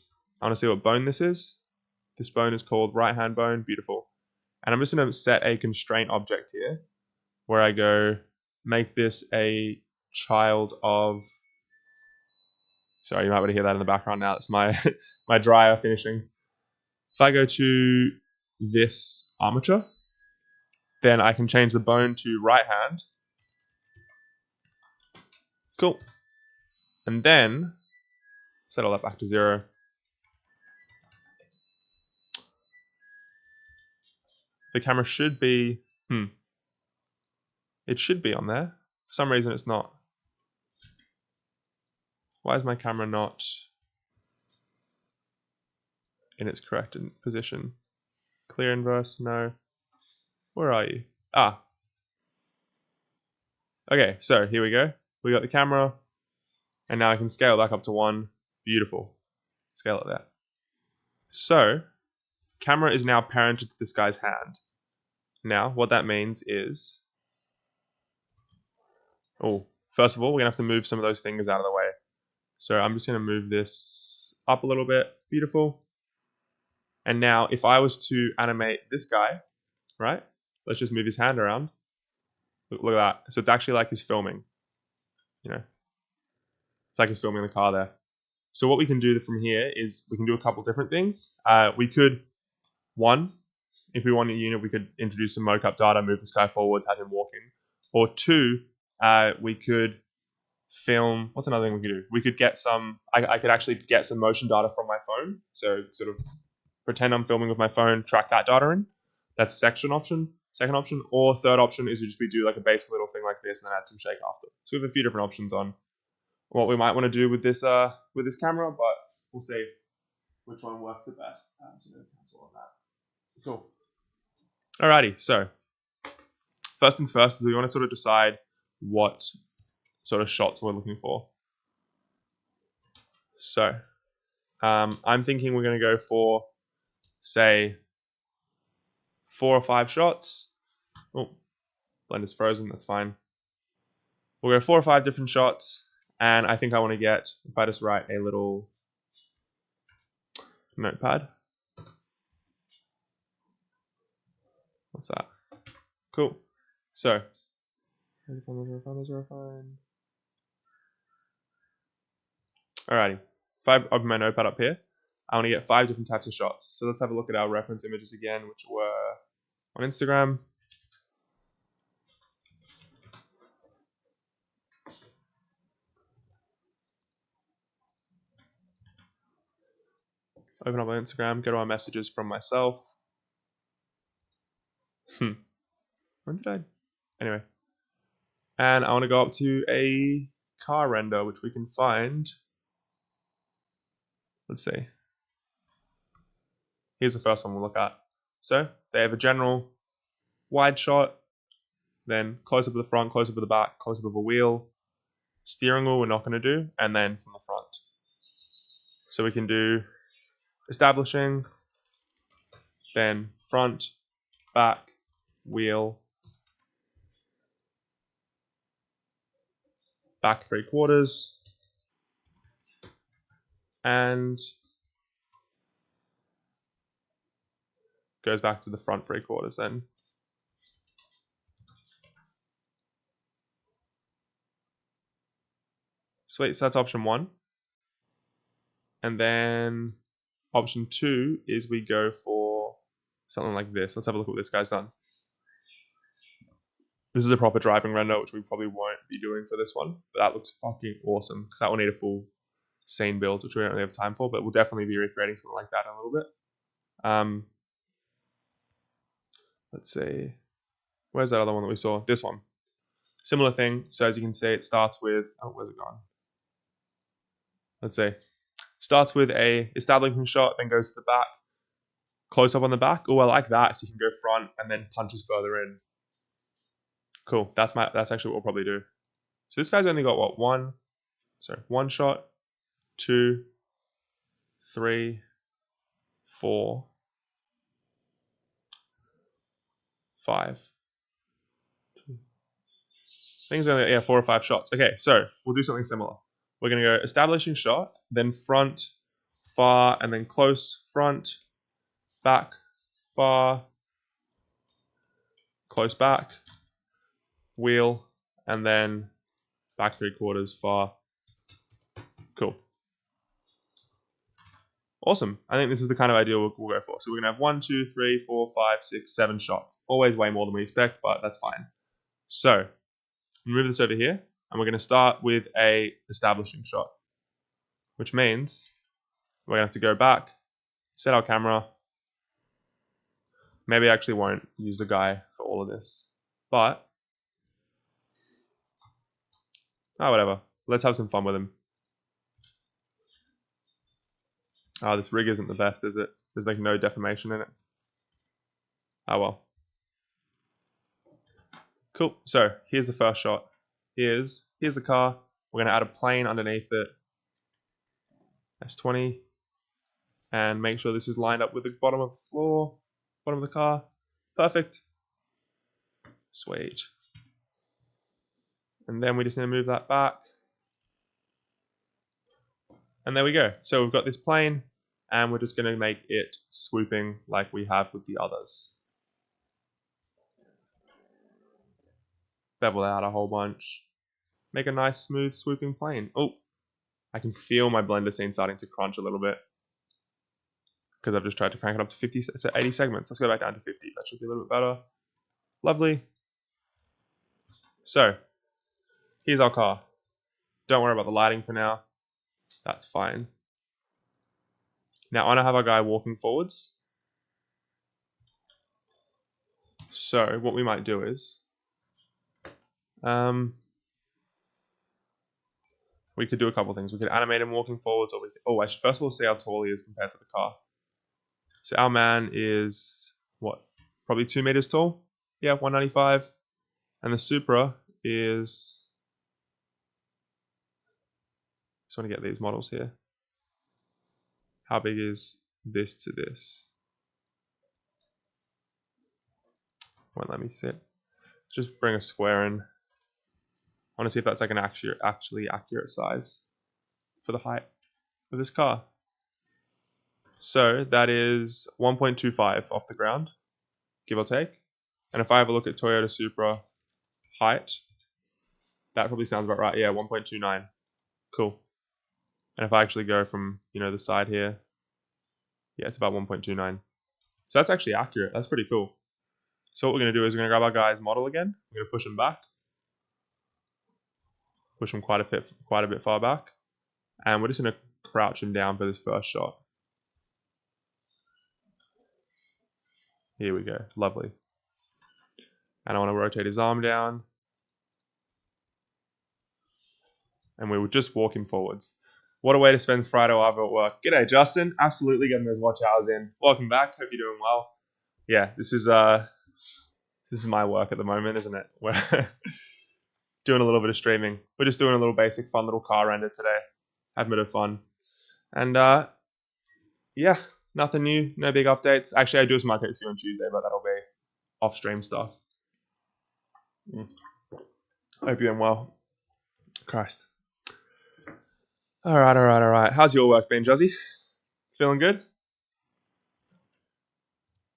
Speaker 1: I want to see what bone this is. This bone is called right hand bone, beautiful. And I'm just going to set a constraint object here where I go, make this a child of, sorry, you might be able to hear that in the background now. It's my my dryer finishing. If I go to this armature, then I can change the bone to right hand. Cool. And then set all that back to 0. The camera should be, it should be on there. For some reason it's not. Why is my camera not in its correct position? Clear inverse, no. Where are you? Ah. Okay, so here we go. We got the camera, and now I can scale back up to 1. Beautiful. Scale it there. So, camera is now parented to this guy's hand. Now, what that means is, first of all, we're going to have to move some of those fingers out of the way. So I'm just going to move this up a little bit. Beautiful. And now, if I was to animate this guy, right? Let's just move his hand around. Look at that. So it's actually like he's filming. You know, it's like he's filming the car there. So what we can do from here is we can do a couple different things. We could, one, if we want a unit, we could introduce some mocap data, move this guy forward, have him walking. Or two, we could film. What's another thing we could do? We could get some. I could actually get some motion data from my phone. So sort of pretend I'm filming with my phone, track that data in. That's second option. Or third option is we do like a basic little thing like this and then add some shake after. So we have a few different options on what we might want to do with this camera, but we'll see which one works the best. So cancel on that. Cool. Alrighty. So first things first is we want to sort of decide what sort of shots we're looking for. So I'm thinking we're going to go for, say, 4 or 5 shots. Oh, Blender's frozen, that's fine. We'll go 4 or 5 different shots, and I think I want to get, if I just write a little notepad. What's that? Cool. So, alrighty. If I open my notepad up here, I want to get 5 different types of shots. So let's have a look at our reference images again, which were on Instagram. Open up my Instagram, go to our messages from myself. When did I? Anyway. And I want to go up to a car render, which we can find. Let's see. Here's the first one we'll look at. So they have a general wide shot, then close up of the front, close up of the back, close up of a wheel. Steering wheel we're not going to do, and then from the front. So we can do establishing, then front, back, wheel, back 3/4, and goes back to the front 3/4 then. Sweet, so that's option 1. And then option 2 is we go for something like this. Let's have a look at what this guy's done. This is a proper driving render, which we probably won't be doing for this one. But that looks fucking awesome, because that will need a full scene build, which we don't really have time for, but we'll definitely be recreating something like that in a little bit. Let's see. Where's that other one that we saw? This one. Similar thing. So as you can see, it starts with, where's it gone? Let's see. Starts with a establishing shot, then goes to the back. Close up on the back. Oh, I like that. So you can go front and then punches further in. Cool. That's actually what we'll probably do. So this guy's only got what? 1 shot, 2, 3, 4, 5. I think it's only 4 or 5 shots. Okay, so we'll do something similar. We're going to go establishing shot, then front, far, and then close, front, back, far, close back, wheel, and then back 3/4, far. Cool. Awesome. I think this is the kind of idea we'll go for. So we're going to have 1, 2, 3, 4, 5, 6, 7 shots. Always way more than we expect, but that's fine. So move this over here, and we're going to start with a establishing shot, which means we're going to have to go back, set our camera, Maybe I actually won't use the guy for all of this. But, whatever. Let's have some fun with him. Oh, this rig isn't the best, is it? There's like no deformation in it. Oh well. Cool. So here's the first shot. Here's the car. We're going to add a plane underneath it. S20. And make sure this is lined up with the bottom of the floor, bottom of the car. Perfect. Sweet. And then we just need to move that back. And there we go. So we've got this plane, and we're just going to make it swooping like we have with the others. Bevel out a whole bunch. Make a nice, smooth, swooping plane. Oh, I can feel my Blender scene starting to crunch a little bit, because I've just tried to crank it up to 80 segments. Let's go back down to 50. That should be a little bit better. Lovely. So, here's our car. Don't worry about the lighting for now. That's fine. Now, I want to have our guy walking forwards. So, what we might do is, we could do a couple things. We could animate him walking forwards, or we could, I should first of all see how tall he is compared to the car. So our man is, what, probably 2 meters tall? Yeah, 195. And the Supra is, just want to get these models here. How big is this to this? Won't let me sit. Just bring a square in. I want to see if that's like an actually accurate size for the height of this car. So that is 1.25 off the ground, give or take. And if I have a look at Toyota Supra height, that probably sounds about right. Yeah, 1.29. Cool. And if I actually go from, the side here, yeah, it's about 1.29. So that's actually accurate. That's pretty cool. So what we're going to do is we're going to grab our guy's model again. We're going to push him back. Push him quite a bit far back. And we're just going to crouch him down for this first shot. Here we go. Lovely. And I want to rotate his arm down. And we will just walk him forwards. What a way to spend Friday while I'm at work. G'day, Justin. Absolutely getting those watch hours in. Welcome back. Hope you're doing well. Yeah, this is my work at the moment, isn't it? We're doing a little bit of streaming. We're just doing a little basic fun little car render today. Having a bit of fun. And yeah, nothing new, no big updates. Actually, I do some updates for you on Tuesday, but that'll be off-stream stuff. Hope you're doing well. Christ. All right. How's your work been, Juzzy? Feeling good?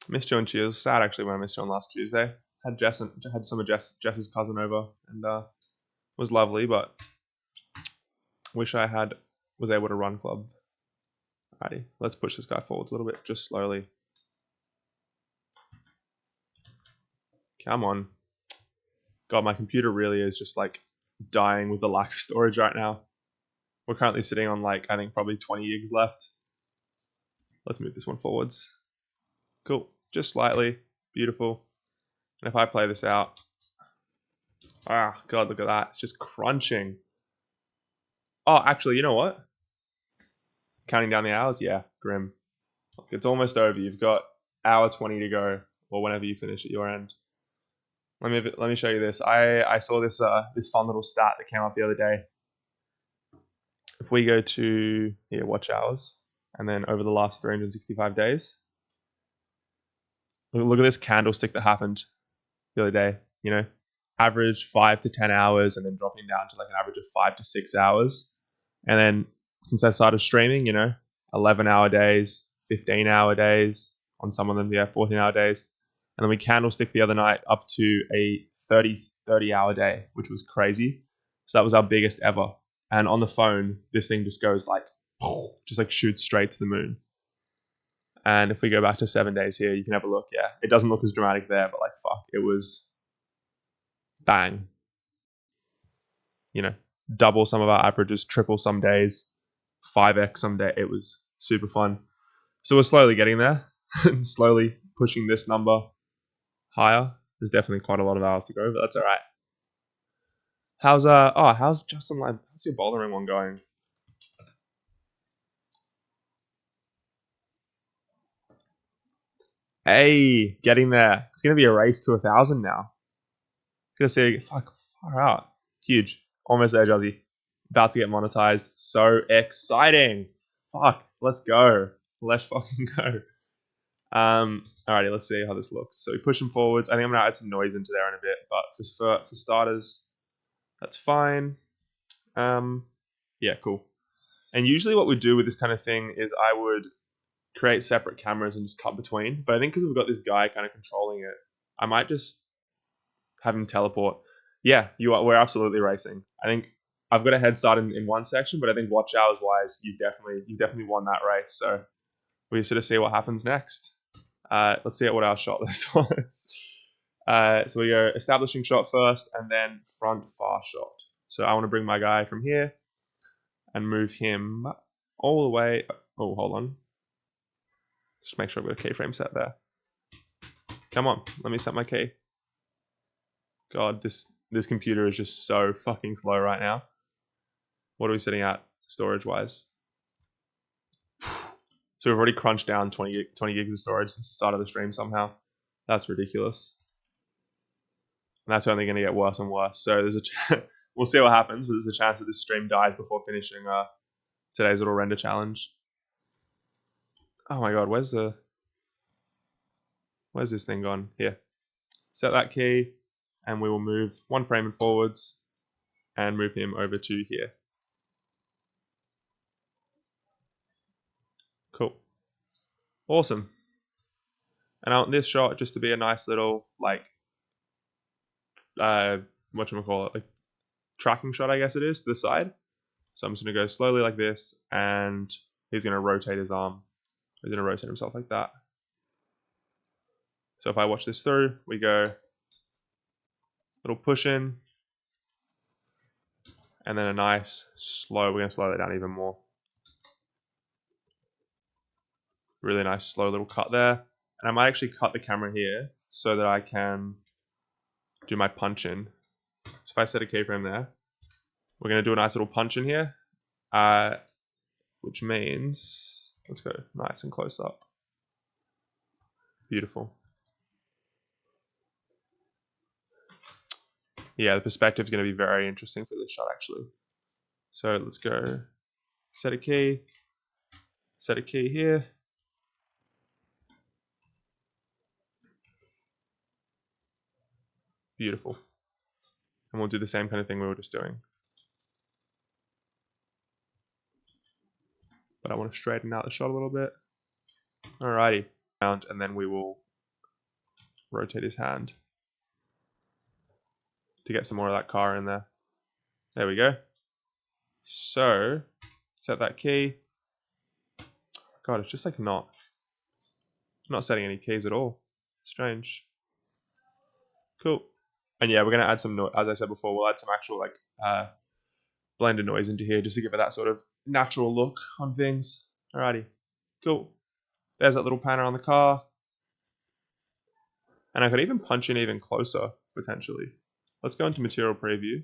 Speaker 1: Missed you on Tuesday. It was sad actually when I missed you on last Tuesday. Had some of Jess's cousin over, and it was lovely, but wish I was able to run club. Alrighty, let's push this guy forwards a little bit, just slowly. Come on. God, my computer really is just like dying with the lack of storage right now. We're currently sitting on like, I think probably 20 gigs left. Let's move this one forwards. Cool, just slightly, beautiful. And if I play this out, God, look at that. It's just crunching. Oh, actually, you know what? Counting down the hours, yeah, grim. Look, it's almost over. You've got hour 20 to go, or whenever you finish at your end. Let me show you this. I saw this this fun little stat that came up the other day. If we go to here, watch hours, and then over the last 365 days, look at this candlestick that happened the other day. Average 5 to 10 hours, and then dropping down to like an average of 5 to 6 hours. And then since I started streaming, 11-hour days, 15-hour days, on some of them, 14-hour days. And then we candlestick the other night up to a 30-hour day, which was crazy. So that was our biggest ever. And on the phone, this thing just goes like, just like shoots straight to the moon. And if we go back to 7 days here, you can have a look. Yeah, it doesn't look as dramatic there, but like, fuck, it was bang. Double some of our averages, triple some days, 5x some day. It was super fun. So we're slowly getting there, slowly pushing this number higher. There's definitely quite a lot of hours to go, but that's all right. How's Justin Line? How's your bouldering one going? Hey, getting there. It's gonna be a race to 1,000 now. Gonna see, far out. Huge. Almost there, Juzzy. About to get monetized. So exciting. Fuck, let's go. Let's fucking go. Alrighty, let's see how this looks. So we push him forwards. I think I'm gonna add some noise into there in a bit, but for starters, that's fine. Yeah, cool. And usually what we do with this kind of thing is I would create separate cameras and just cut between. But I think because we've got this guy kind of controlling it, I might just have him teleport. Yeah, we're absolutely racing. I think I've got a head start in one section, but I think watch hours wise, you definitely won that race. So we sort of see what happens next. Let's see what our shot this was. So we go establishing shot first and then front far shot. So I want to bring my guy from here and move him all the way. Oh, hold on. Just make sure I've got a keyframe set there. Come on, let me set my key. God, this computer is just so fucking slow right now. What are we sitting at storage-wise? So we've already crunched down 20 gigs of storage since the start of the stream somehow. That's ridiculous. And that's only going to get worse and worse. So there's we'll see what happens, but there's a chance that this stream dies before finishing today's little render challenge. Oh my god, where's this thing gone? Here. Set that key, and we will move one frame in forwards and move him over to here. Cool. Awesome. And I want this shot just to be a nice little, like, whatchamacallit, like, tracking shot, I guess it is, to the side. So I'm just going to go slowly like this, and he's going to rotate his arm. He's going to rotate himself like that. So if I watch this through, we go little push in, and then a nice slow, we're going to slow that down even more. Really nice slow little cut there. And I might actually cut the camera here so that I can do my punch in. So if I set a keyframe there, we're going to do a nice little punch in here, which means, let's go nice and close up. Beautiful. Yeah, the perspective is going to be very interesting for this shot actually. So let's go set a key here. Beautiful. And we'll do the same kind of thing we were just doing. But I want to straighten out the shot a little bit. Alrighty. And then we will rotate his hand to get some more of that car in there. There we go. So, set that key. God, it's just like not setting any keys at all. Strange. Cool. And yeah, we're going to add some, as I said before, we'll add some actual like blended noise into here just to give it that sort of natural look on things. Alrighty. Cool. There's that little panner on the car. And I could even punch in even closer, potentially. Let's go into material preview.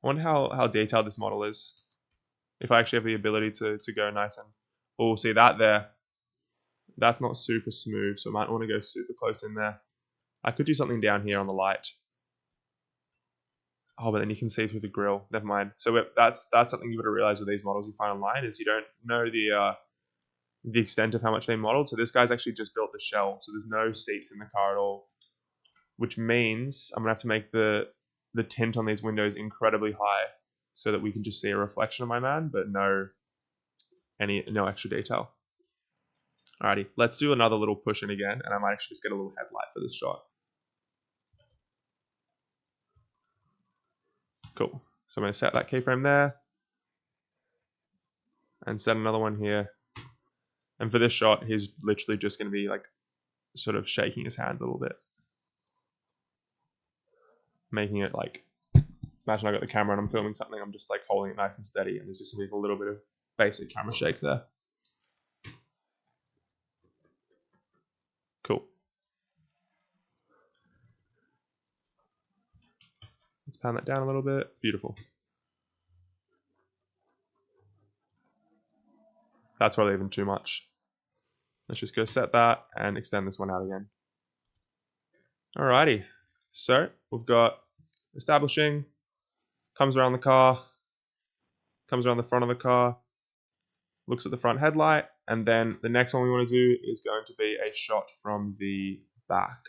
Speaker 1: I wonder how detailed this model is. If I actually have the ability to go nice and... Oh, see that there? That's not super smooth, so I might want to go super close in there. I could do something down here on the light. Oh, but then you can see through the grill. Never mind. So that's something you've got to realize with these models you find online is you don't know the extent of how much they modeled. So this guy's actually just built the shell, so there's no seats in the car at all, which means I'm gonna have to make the tint on these windows incredibly high so that we can just see a reflection of my man, but no extra detail. Alrighty, let's do another little push in again, and I might actually just get a little headlight for this shot. Cool. So I'm going to set that keyframe there and set another one here. And for this shot, he's literally just going to be like sort of shaking his hand a little bit. Making it like, imagine I got the camera and I'm filming something, I'm just like holding it nice and steady, and there's just going to be a little bit of basic camera shake there. Let's pan that down a little bit. Beautiful. That's probably even too much. Let's just go set that and extend this one out again. Alrighty. So we've got establishing, comes around the car, comes around the front of the car, looks at the front headlight, and then the next one we want to do is going to be a shot from the back,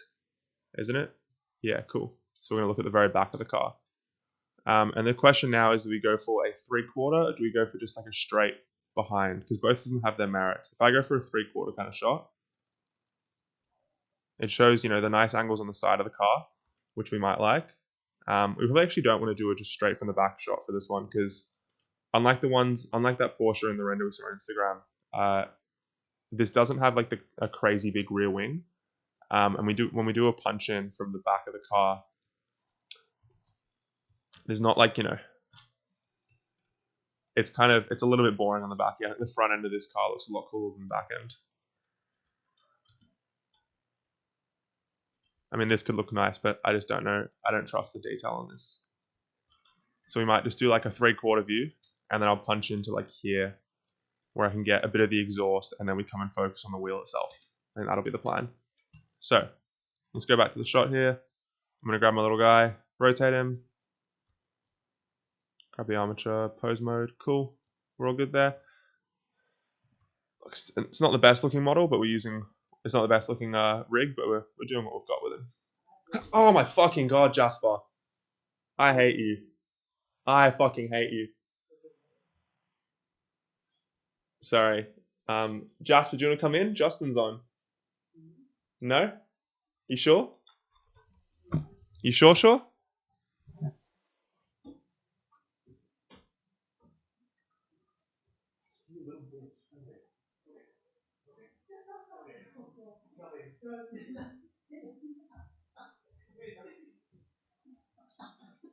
Speaker 1: isn't it? Yeah, cool. So we're going to look at the very back of the car. And the question now is, do we go for a 3/4 or do we go for just like a straight behind? Because both of them have their merits. If I go for a 3/4 kind of shot, it shows, you know, the nice angles on the side of the car, which we might like. We probably actually don't want to do it just straight from the back shot for this one, because unlike that Porsche in the render we saw on Instagram, this doesn't have like a crazy big rear wing. And when we do a punch in from the back of the car, there's not like, you know, it's a little bit boring on the back end. The front end of this car looks a lot cooler than the back end. I mean, this could look nice, but I just don't know. I don't trust the detail on this. So we might just do like a 3/4 view, and then I'll punch into like here, where I can get a bit of the exhaust, and then we come and focus on the wheel itself. And that'll be the plan. So let's go back to the shot here. I'm going to grab my little guy, rotate him, grab the armature, pose mode. Cool. We're all good there. It's not the best looking model, but it's not the best looking rig, but we're doing what we've got with it. Oh my fucking god, Jasper. I hate you. I fucking hate you. Sorry. Jasper, do you want to come in? Justin's on. No? You sure? You sure?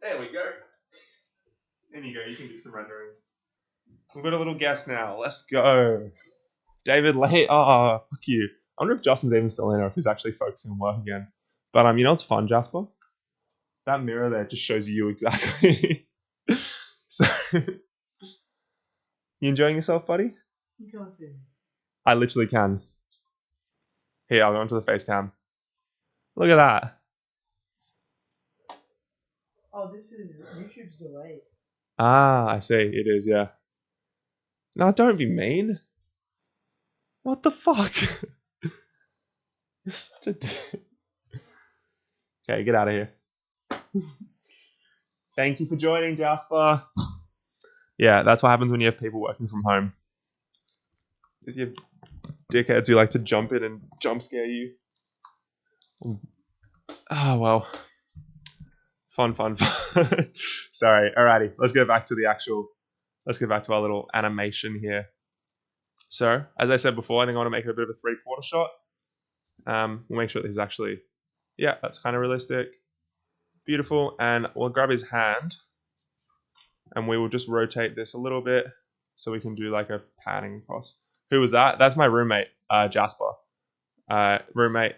Speaker 1: There we go. In you go, you can do some rendering. We've got a little guest now. Let's go. David Lay. Oh, fuck you. I wonder if Justin's even still in or if he's actually focusing on work again. But you know what's fun, Jasper? That mirror there just shows you exactly. So, you enjoying yourself, buddy?
Speaker 2: You can't see me.
Speaker 1: I literally can. Here, I'll go onto the face cam. Look at that.
Speaker 2: Oh, this is YouTube's delay.
Speaker 1: Ah, I see. It is, yeah. No, don't be mean. What the fuck? You're such a dick. Okay, get out of here. Thank you for joining, Jasper. Yeah, that's what happens when you have people working from home. Is you dickheads who like to jump in and jump scare you. Oh, well. Fun. Sorry. Alrighty, let's go back to our little animation here. So, as I said before, I think I want to make it a bit of a 3/4 shot. We'll make sure that he's actually, yeah, that's kind of realistic. Beautiful. And we'll grab his hand and we will just rotate this a little bit so we can do like a panning across. Who was that? That's my roommate, Jasper. Roommate,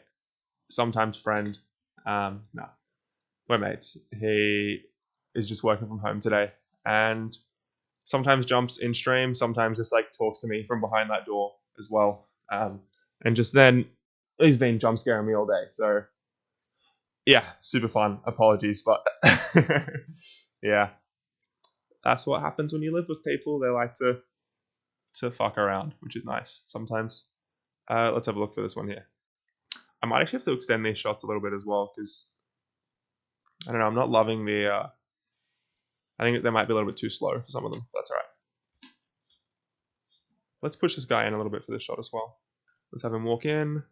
Speaker 1: sometimes friend. No, we're mates. He is just working from home today and sometimes jumps in stream, sometimes just like talks to me from behind that door as well. And just then he's been jump scaring me all day. So yeah, super fun. Apologies, but yeah, that's what happens when you live with people. They like to fuck around, which is nice sometimes. Let's have a look for this one here. I might actually have to extend these shots a little bit as well because I don't know. I'm not loving the. I think they might be a little bit too slow for some of them. That's all right. Let's push this guy in a little bit for this shot as well. Let's have him walk in.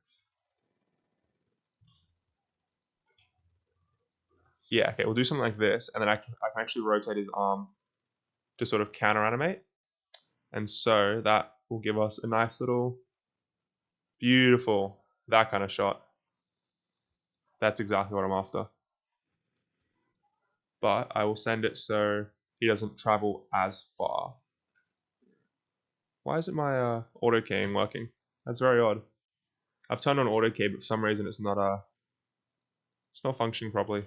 Speaker 1: Yeah, okay, we'll do something like this, and then I can actually rotate his arm to sort of counter animate. And so that will give us a nice little, beautiful, that kind of shot. That's exactly what I'm after. But I will send it so he doesn't travel as far. Why isn't my auto keying working? That's very odd. I've turned on auto key, but for some reason it's not functioning properly.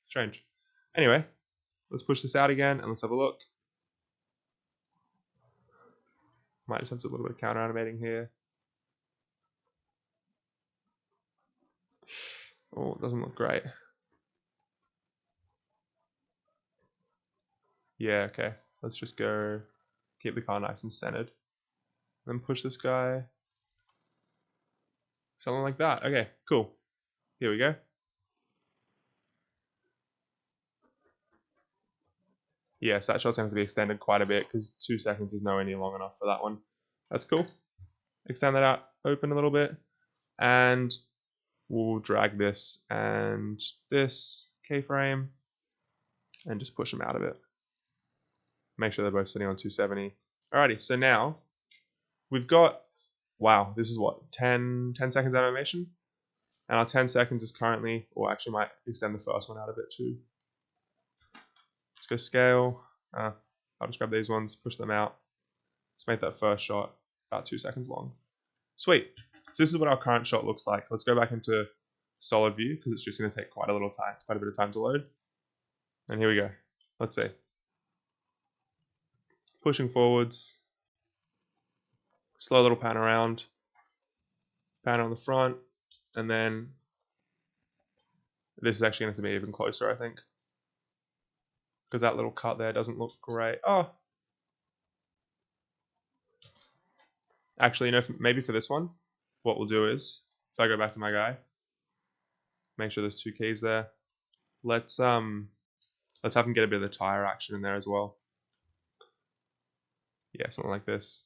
Speaker 1: Strange. Anyway, let's push this out again and let's have a look. Might just have to do a little bit of counter animating here. Oh, it doesn't look great. Yeah, okay. Let's just go keep the car nice and centered. Then push this guy. Something like that. Okay, cool. Here we go. Yes, that shot's going to be extended quite a bit because 2 seconds is nowhere near long enough for that one. That's cool. Extend that out, open a little bit, and we'll drag this and this keyframe and just push them out a bit. Make sure they're both sitting on 270. Alrighty, so now we've got, wow, this is what, 10 seconds animation? And our 10 seconds is currently, or actually might extend the first one out a bit too. Let's go scale. I'll just grab these ones, push them out. Let's make that first shot about 2 seconds long. Sweet. So this is what our current shot looks like. Let's go back into solid view because it's just going to take quite a bit of time to load. And here we go. Let's see. Pushing forwards. Slow little pan around. Pan on the front. And then this is actually going to be even closer, I think. Because that little cut there doesn't look great. Oh. Actually, maybe for this one, what we'll do is, if I go back to my guy, make sure there's 2 keys there. Let's have him get a bit of the tire action in there as well. Yeah, something like this.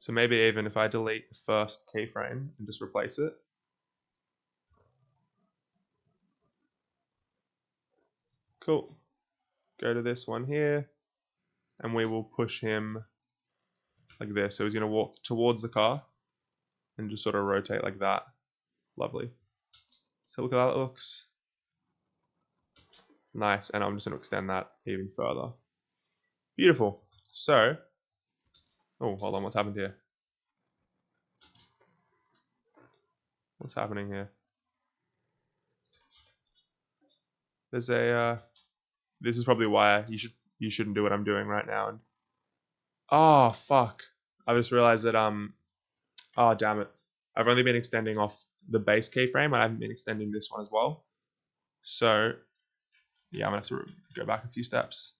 Speaker 1: So maybe even if I delete the first keyframe and just replace it. Cool. Go to this one here, and we will push him like this. So he's going to walk towards the car and just sort of rotate like that. Lovely. So look at how that looks. Nice, and I'm just going to extend that even further. Beautiful. So, oh, hold on, what's happened here? What's happening here? There's a, this is probably why you shouldn't do what I'm doing right now. And oh, fuck. I just realized that, oh, damn it. I've only been extending off the base keyframe. I haven't been extending this one as well. So, yeah, I'm going to have to go back a few steps.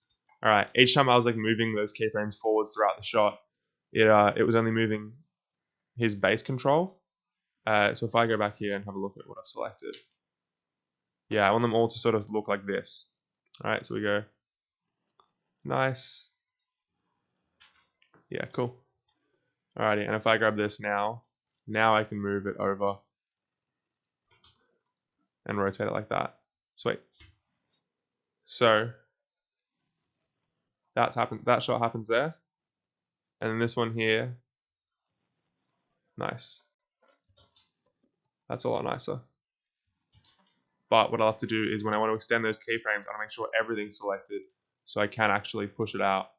Speaker 1: All right, each time I was like moving those keyframes forwards throughout the shot, it was only moving his base control. So if I go back here and have a look at what I've selected, yeah, I want them all to sort of look like this. All right, so we go, nice. Yeah, cool. Alrighty, and if I grab this now I can move it over and rotate it like that. Sweet. So that shot happens there. And then this one here, nice. That's a lot nicer. But what I'll have to do is when I want to extend those keyframes, I want to make sure everything's selected so I can actually push it out.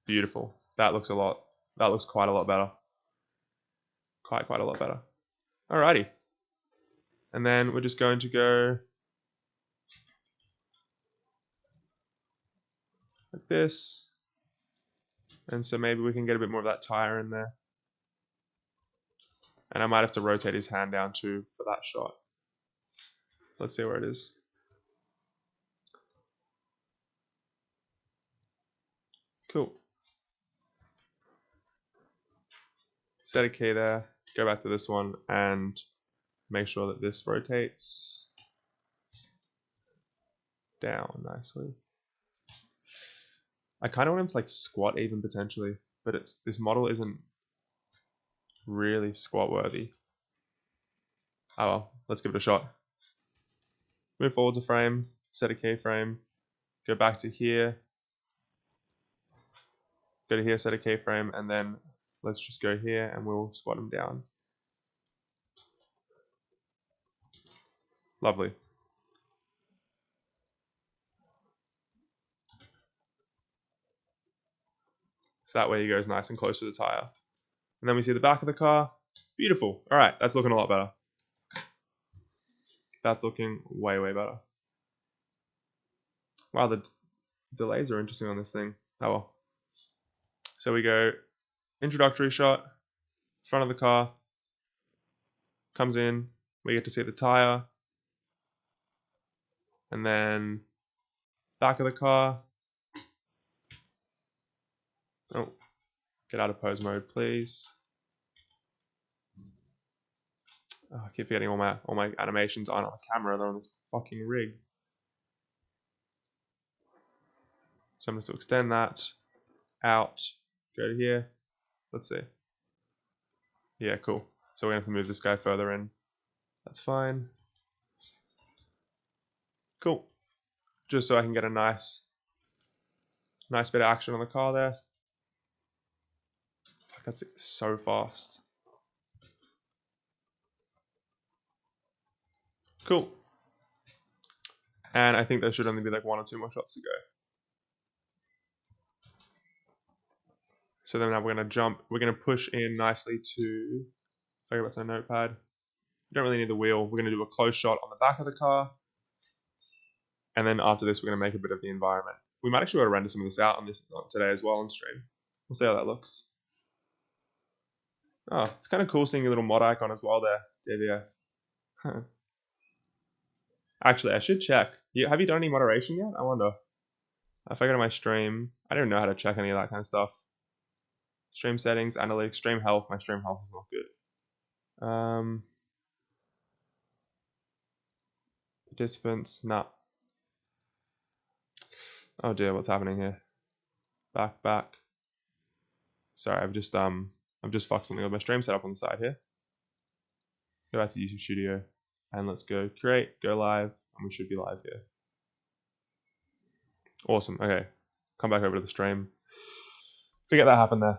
Speaker 1: Beautiful. That looks quite a lot better. Quite a lot better. Alrighty. And then we're just going to go like this. And so maybe we can get a bit more of that tire in there. And I might have to rotate his hand down too for that shot. Let's see where it is. Cool. Set a key there, go back to this one and make sure that this rotates down nicely. I kind of want him to like squat even potentially, but this model isn't really squat worthy. Oh well, let's give it a shot. Move forward to frame, set a keyframe, go back to here, go to here, set a keyframe, and then let's just go here and we'll squat him down. Lovely. So that way he goes nice and close to the tire. And then we see the back of the car. Beautiful. All right, that's looking a lot better. That's looking way, way better. Wow, the delays are interesting on this thing. Oh well. So we go introductory shot, front of the car, comes in, we get to see the tire, and then back of the car. Oh, get out of pose mode, please. Oh, I keep forgetting all my animations aren't on the camera, they're on this fucking rig. So I'm going to extend that out, go to here. Let's see. Yeah, cool. So we're going to have to move this guy further in. That's fine. Cool. Just so I can get a nice bit of action on the car there. That's so fast. Cool. And I think there should only be like 1 or 2 more shots to go. So then now we're going to jump. We're going to push in nicely to... If I go back to my notepad. You don't really need the wheel. We're going to do a close shot on the back of the car. And then after this, we're going to make a bit of the environment. We might actually be able to render some of this out on this today as well on stream. We'll see how that looks. Oh, it's kind of cool seeing a little mod icon as well there, DVS. Actually, I should check. Have you done any moderation yet? I wonder. If I go to my stream, I don't know how to check any of that kind of stuff. Stream settings, analytics, stream health. My stream health is not good. Participants, nah. Oh dear, what's happening here? Back. Sorry, I've just fucked something with my stream setup on the side here. Go back to YouTube Studio, and let's go create, go live, and we should be live here. Awesome. Okay, come back over to the stream. Forget that happened there.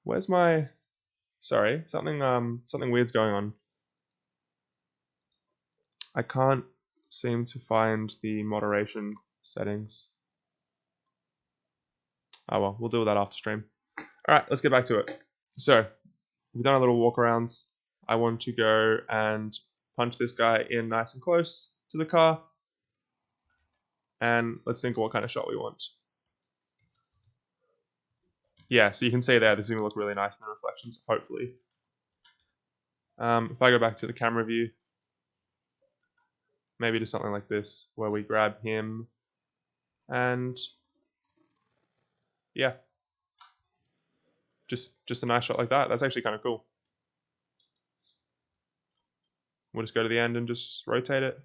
Speaker 1: Where's my? Sorry, something weird's going on. I can't seem to find the moderation settings. Oh well, we'll deal with that after stream. All right, let's get back to it. So we've done a little walk arounds. I want to go and punch this guy in nice and close to the car. And let's think of what kind of shot we want. Yeah, so you can see there, this is going to look really nice in the reflections, hopefully. If I go back to the camera view, maybe do something like this, where we grab him, and yeah, just a nice shot like that. That's actually kind of cool. We'll just go to the end and just rotate it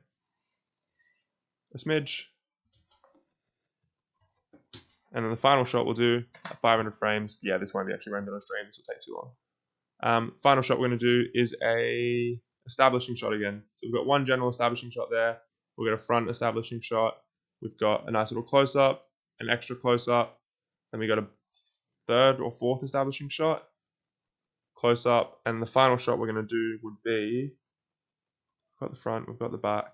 Speaker 1: a smidge. And then the final shot we'll do at 500 frames. Yeah, this won't be actually rendered on stream, this will take too long. Final shot we're going to do is a establishing shot again. So we've got one general establishing shot there. We've got a front establishing shot. We've got a nice little close-up, an extra close-up. Then we got a third or fourth establishing shot, close-up. And the final shot we're going to do would be, we've got the front, we've got the back.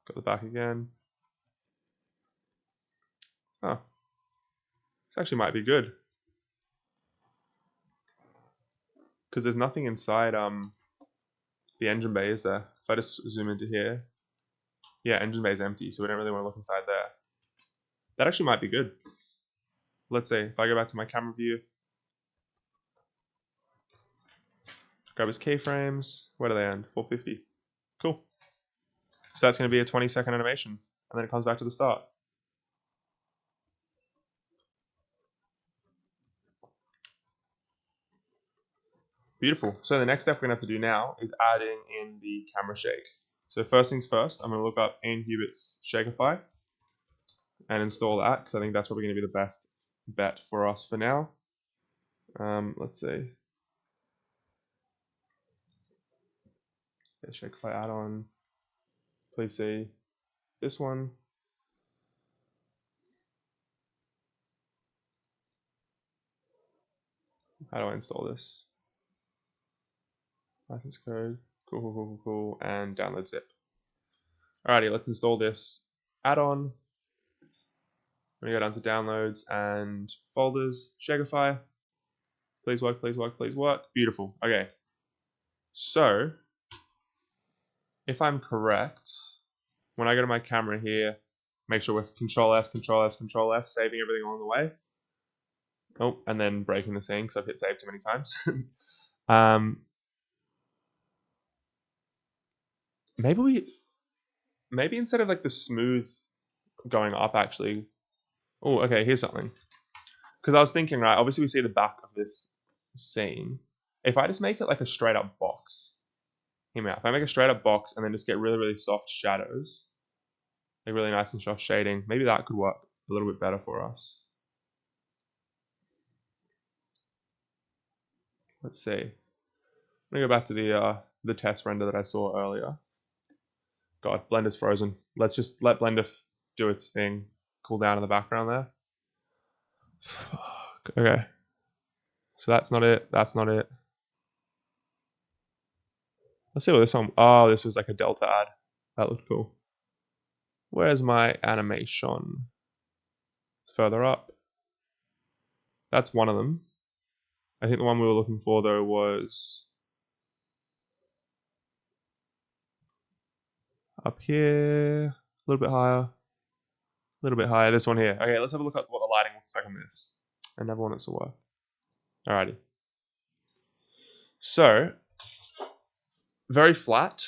Speaker 1: Got the back again. Oh, this actually might be good. Because there's nothing inside the engine bay, is there? If I just zoom into here, yeah, engine bay is empty, so we don't really want to look inside there. That actually might be good. Let's see, if I go back to my camera view, grab his keyframes, where do they end? 450. Cool. So that's going to be a 20-second animation, and then it comes back to the start. Beautiful. So the next step we're going to have to do now is adding in the camera shake. So first things first, I'm going to look up Ian Hubert's Shakeify and install that, because I think that's probably going to be the best bet for us for now. Let's see. Shakeify add-on. Please see this one. How do I install this? License code. Cool. And download zip. Alrighty, let's install this add-on. I'm gonna go down to downloads and folders. Shagify. Please work, please work, please work. Beautiful. Okay. So, if I'm correct, when I go to my camera here, make sure with Control S, Control S, Control S, saving everything along the way. Oh, and then breaking the scene because I've hit save too many times. Maybe instead of like the smooth going up, actually. Oh, okay. Here's something. Because I was thinking, right? Obviously, we see the back of this scene. If I just make it like a straight up box, hear me out. If I make a straight up box and then just get really, really soft shadows, like really nice and soft shading, maybe that could work a little bit better for us. Let's see. I'm gonna go back to the test render that I saw earlier. God, Blender's frozen. Let's just let Blender do its thing. Cool down in the background there. Okay. So that's not it. That's not it. Let's see what this one. Oh, this was like a Delta ad. That looked cool. Where's my animation? Further up. That's one of them. I think the one we were looking for though was up here, a little bit higher, a little bit higher. This one here. Okay, let's have a look at what the lighting looks like on this. I never want it to work. Alrighty. So, very flat.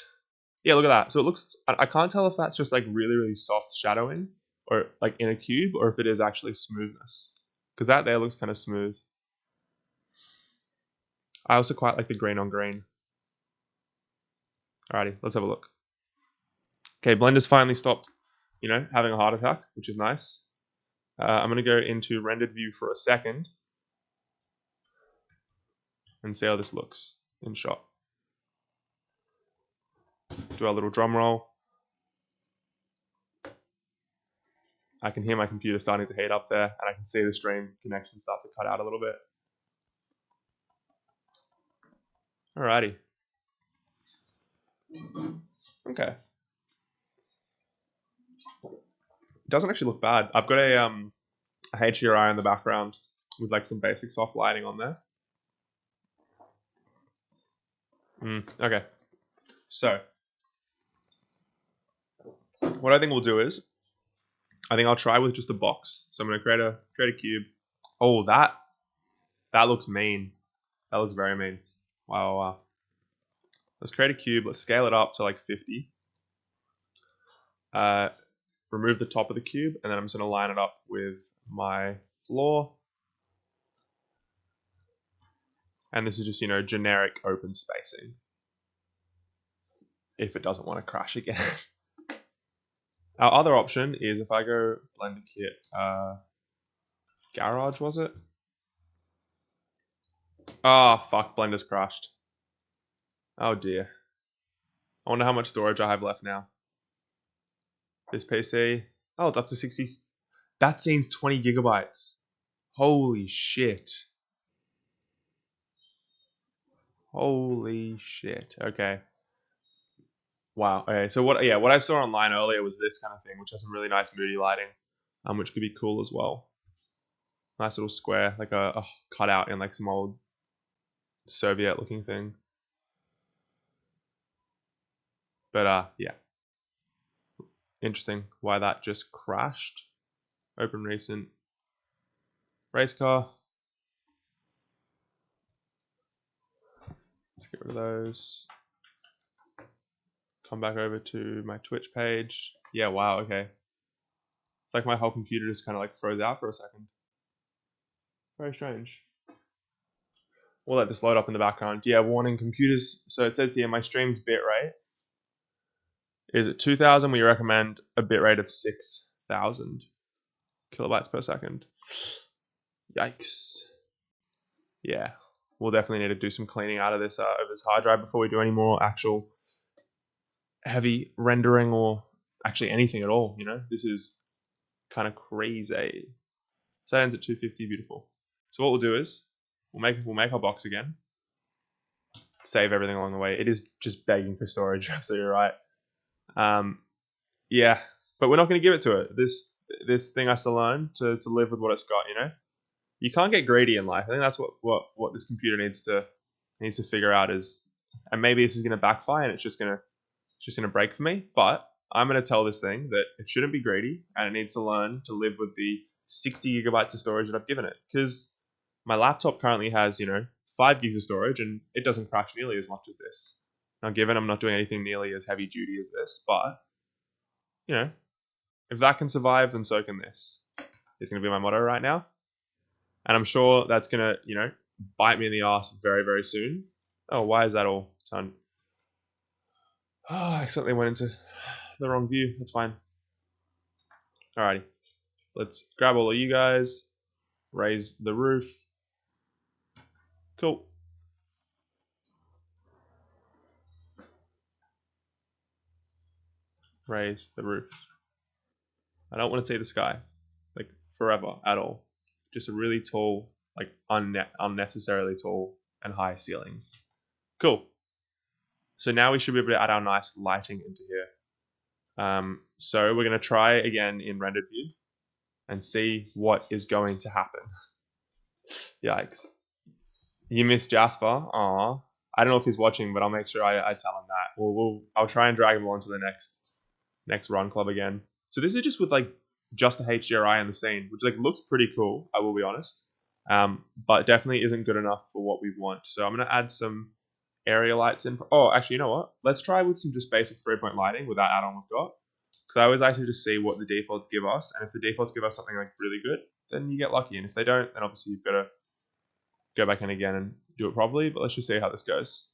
Speaker 1: Yeah, look at that. So it looks, I can't tell if that's just like really, really soft shadowing or like in a cube or if it is actually smoothness. Because that there looks kind of smooth. I also quite like the green on green. Alrighty, let's have a look. Okay, Blender's finally stopped, having a heart attack, which is nice. I'm going to go into rendered view for a second and see how this looks in shot. Do our little drum roll. I can hear my computer starting to heat up there, and I can see the stream connection start to cut out a little bit. Alrighty. Okay. It doesn't actually look bad. I've got a HDRI in the background with like some basic soft lighting on there. Okay. So, what I think we'll do is, I think I'll try with just a box. So I'm going to create a cube. Oh, that looks mean. That looks very mean. Wow. Let's create a cube. Let's scale it up to like 50. Remove the top of the cube, and then I'm just going to line it up with my floor. And this is just, generic open spacing. If it doesn't want to crash again. Our other option is if I go Blender Kit, Garage, was it? Oh, fuck, Blender's crashed. Oh dear. I wonder how much storage I have left now. This PC, oh, it's up to 60. That scene's 20 gigabytes. Holy shit. Holy shit. Okay. Wow. Okay. So what I saw online earlier was this kind of thing, which has some really nice moody lighting, which could be cool as well. Nice little square, like a cutout in like some old Soviet looking thing. But yeah. Interesting why that just crashed. Open recent. Race car. Let's get rid of those. Come back over to my Twitch page. Yeah, wow, okay. It's like my whole computer just kind of like froze out for a second. Very strange. We'll let this load up in the background. Yeah, warning computers. So it says here my stream's bitrate is at 2000. We recommend a bitrate of 6000 kilobytes per second. Yikes. Yeah, we'll definitely need to do some cleaning out of this hard drive before we do any more actual heavy rendering or actually anything at all. This is kind of crazy. So that ends at 250. Beautiful. So what we'll do is we'll make our box again. Save everything along the way. It is just begging for storage. So you're right. Yeah, but we're not going to give it to it. this thing has to learn to live with what it's got. You know, you can't get greedy in life. I think that's what this computer needs to figure out is, and maybe this is going to backfire and it's just gonna break for me. But I'm gonna tell this thing that it shouldn't be greedy and it needs to learn to live with the 60 gigabytes of storage that I've given it. Because my laptop currently has 5 gigs of storage and it doesn't crash nearly as much as this. Now, given I'm not doing anything nearly as heavy duty as this, but if that can survive, then so can this. Is going to be my motto right now. And I'm sure that's going to, bite me in the ass very, very soon. Oh, why is that all done? Oh, I accidentally went into the wrong view. That's fine. Alrighty. Let's grab all of you guys. Raise the roof. Cool. Raise the roof. I don't want to see the sky. Like, forever at all. Just a really tall, like, unnecessarily tall and high ceilings. Cool. So now we should be able to add our nice lighting into here. So we're going to try again in rendered view and see what is going to happen. Yikes. You missed Jasper. Aw. I don't know if he's watching, but I'll make sure I tell him that. I'll try and drag him on to the next run club again. So this is just with like just the HDRI in the scene, which like looks pretty cool, I will be honest. But definitely isn't good enough for what we want. So I'm gonna add some area lights in. Oh, actually, you know what? Let's try with some just basic 3-point lighting with that add-on we've got. Because I always like to just see what the defaults give us, and if the defaults give us something like really good, then you get lucky. And if they don't, then obviously you've got to go back in again and do it properly. But let's just see how this goes.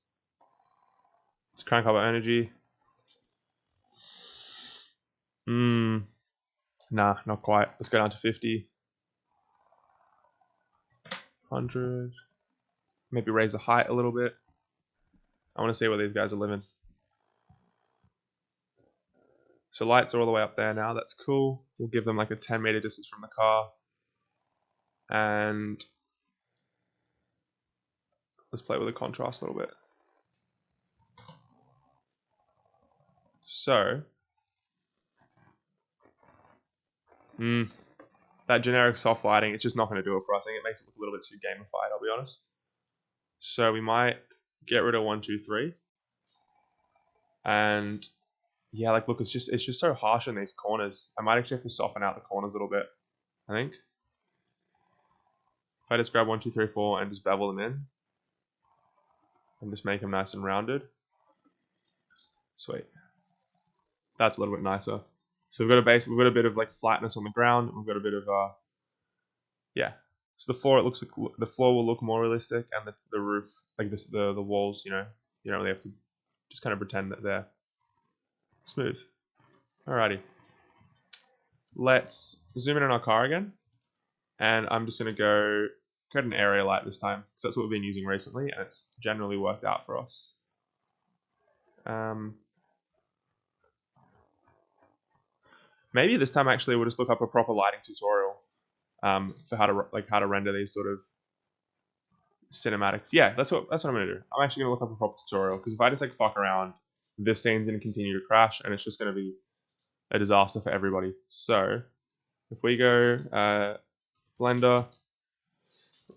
Speaker 1: Let's crank up our energy. Nah, not quite. Let's go down to 50. 100. Maybe raise the height a little bit. I want to see where these guys are living. So lights are all the way up there now. That's cool. We'll give them like a 10-meter distance from the car. And let's play with the contrast a little bit. So, that generic soft lighting, it's just not going to do it for us. I think it makes it look a little bit too gamified, I'll be honest. So we might get rid of 1, 2, 3. And yeah, like look, it's just so harsh in these corners. I might actually have to soften out the corners a little bit, I think. If I just grab 1, 2, 3, 4 and just bevel them in. And just make them nice and rounded. Sweet. That's a little bit nicer. So we've got a bit of like flatness on the ground. We've got a bit of yeah. So the floor, it looks like the floor will look more realistic, and the roof, like this, the walls, you don't really have to just kind of pretend that they're smooth. Alrighty. Let's zoom in on our car again, and I'm just gonna go get an area light this time because that's what we've been using recently, and it's generally worked out for us. Maybe this time actually we'll just look up a proper lighting tutorial for how to render these sort of cinematics. Yeah, that's what I'm gonna do. I'm actually gonna look up a proper tutorial because if I just like fuck around, this scene's gonna continue to crash and it's just gonna be a disaster for everybody. So if we go Blender,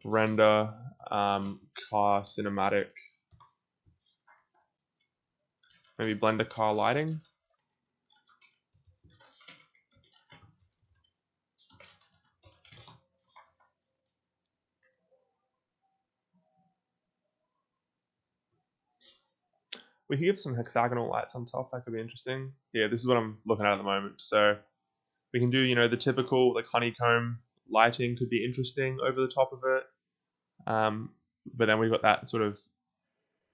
Speaker 1: render, car cinematic, maybe Blender car lighting. We could give some hexagonal lights on top. That could be interesting. Yeah, this is what I'm looking at the moment. So we can do, the typical like honeycomb lighting could be interesting over the top of it. But then we've got that sort of,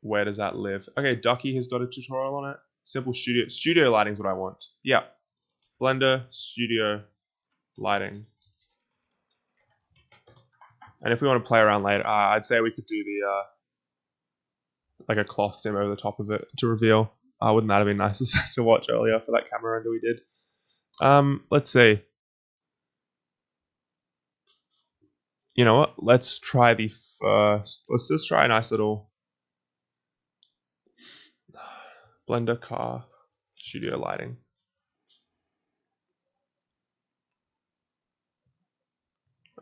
Speaker 1: where does that live? Okay, Ducky has got a tutorial on it. Simple studio lighting is what I want. Yeah, Blender studio lighting. And if we want to play around later, I'd say we could do the like a cloth sim over the top of it to reveal. Wouldn't that have been nice to watch earlier for that camera render we did? Let's see. You know what? Let's try the first. Let's just try a nice little Blender car studio lighting.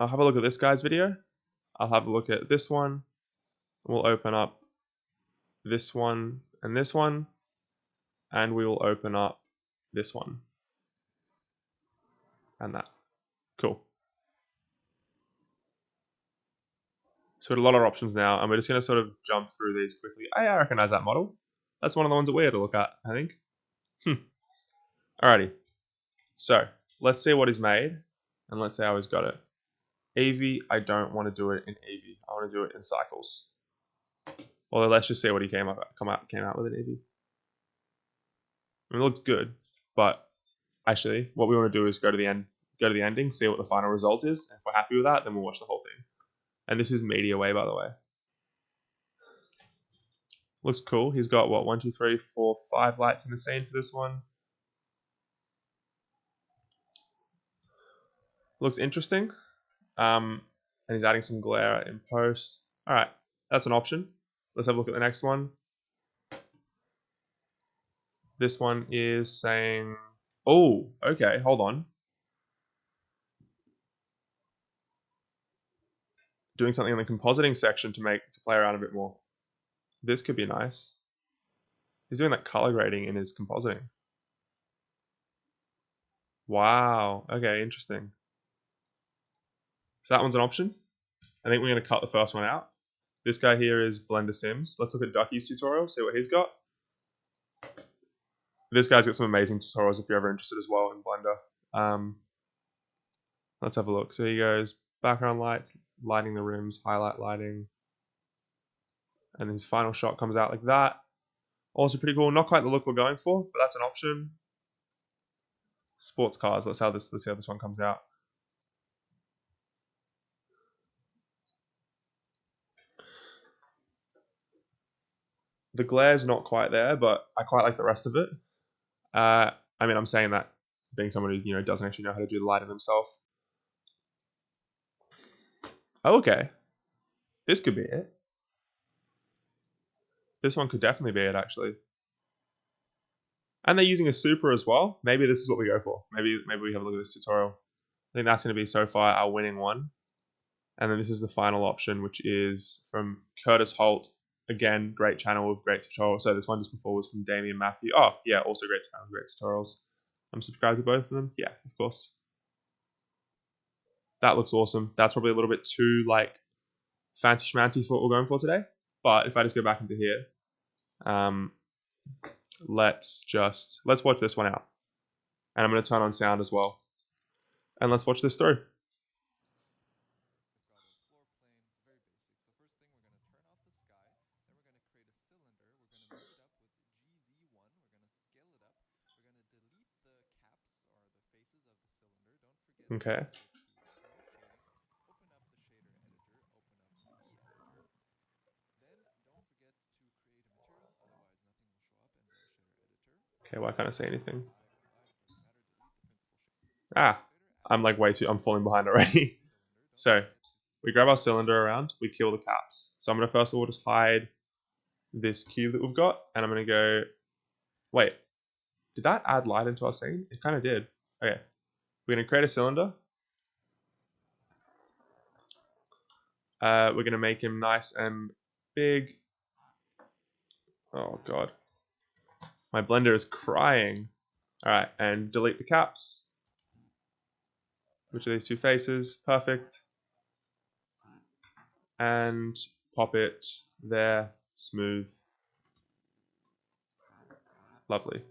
Speaker 1: I'll have a look at this guy's video. I'll have a look at this one. We'll open up this one, and we will open up this one and that. Cool. So we have a lot of options now, and we're just going to sort of jump through these quickly. I recognize that model. That's one of the ones that we had to look at, I think. Alrighty. So let's see what he's made, and let's see how he's got it. Eevee, I don't want to do it in Eevee. I want to do it in Cycles. Well, let's just see what he came out with in Eevee. I mean, it looks good, but actually, what we want to do is go to the ending, see what the final result is. And if we're happy with that, then we'll watch the whole thing. And this is Media Way, by the way. Looks cool. He's got what, 1, 2, 3, 4, 5 lights in the scene for this one. Looks interesting. And he's adding some glare in post. All right, that's an option. Let's have a look at the next one. This one is saying, oh, okay, hold on. Doing something in the compositing section to play around a bit more. This could be nice. He's doing that color grading in his compositing. Wow. Okay, interesting. So that one's an option. I think we're going to cut the first one out. This guy here is Blender Sims. Let's look at Ducky's tutorial, see what he's got. This guy's got some amazing tutorials if you're ever interested as well in Blender. Let's have a look. So he goes background lights, lighting the rims, highlight lighting. And his final shot comes out like that. Also pretty cool. Not quite the look we're going for, but that's an option. Sports cars. Let's see how this one comes out. The glare's not quite there, but I quite like the rest of it. I mean, I'm saying that being someone who doesn't actually know how to do the lighting himself. Oh, okay. This could be it. This one could definitely be it, actually. And they're using a super as well. Maybe this is what we go for. Maybe we have a look at this tutorial. I think that's going to be so far our winning one. And then this is the final option, which is from Curtis Holt. Again, great channel with great tutorials. So this one just before was from Damien Matthew. Oh, yeah, also great channel, great tutorials. I'm subscribed to both of them. Yeah, of course. That looks awesome. That's probably a little bit too fancy schmancy for what we're going for today. But if I just go back into here, let's watch this one out. And I'm going to turn on sound as well. And let's watch this through. Okay. Okay, why can't I say anything? I'm I'm falling behind already. So we grab our cylinder around, we kill the caps. So I'm going to first of all just hide this cube that we've got, and I'm going to go, wait, did that add light into our scene? It kind of did. Okay, we're going to create a cylinder. We're going to make him nice and big. Oh god, my Blender is crying. All right, and delete the caps. Which are these two faces? Perfect. And pop it there, smooth. Lovely.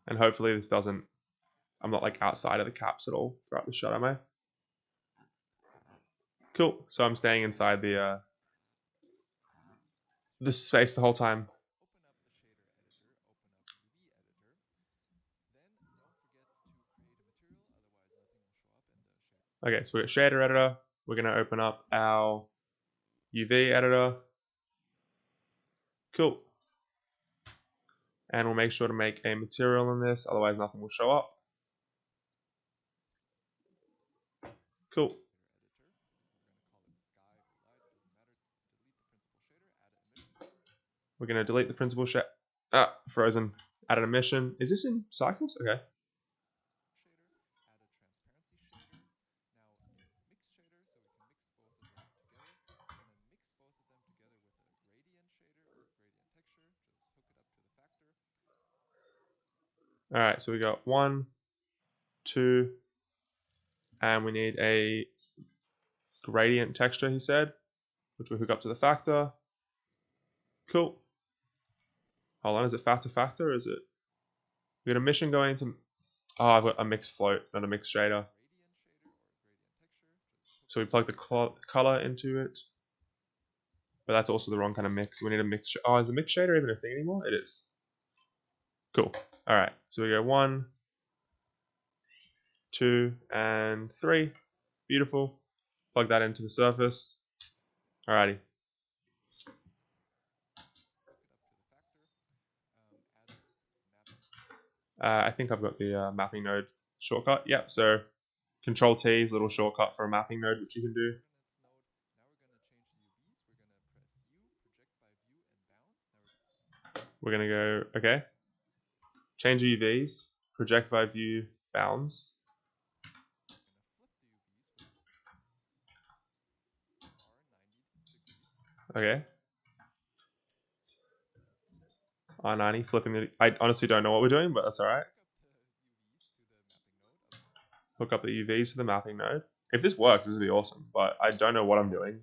Speaker 1: And hopefully this doesn't, I'm not outside of the caps at all throughout the shot, am I? Cool. So I'm staying inside the space the whole time. Okay, so we've got shader editor. We're going to open up our UV editor. Cool. And we'll make sure to make a material in this, otherwise nothing will show up. Cool. We're going to delete the principal shader. Frozen. Add an emission. Is this in Cycles? Okay. All right, so we got 1, 2, and we need a gradient texture, he said, which we hook up to the factor. Cool. Hold on, is it factor factor, or is it? We got a mission going to. Oh, I've got a mixed float, not a mixed shader. So we plug the color into it, but that's also the wrong kind of mix. We need a mix. Oh, is a mix shader even a thing anymore? It is. Cool. All right. So we go 1, 2, and 3. Beautiful. Plug that into the surface. Alrighty. I think I've got the mapping node shortcut. Yep. So Control T is a little shortcut for a mapping node, which you can do. We're gonna go, okay. Change UVs, project by view bounds. Okay. R90, flipping the, I honestly don't know what we're doing, but that's alright. Hook up the UVs to the mapping node. If this works, this would be awesome, but I don't know what I'm doing.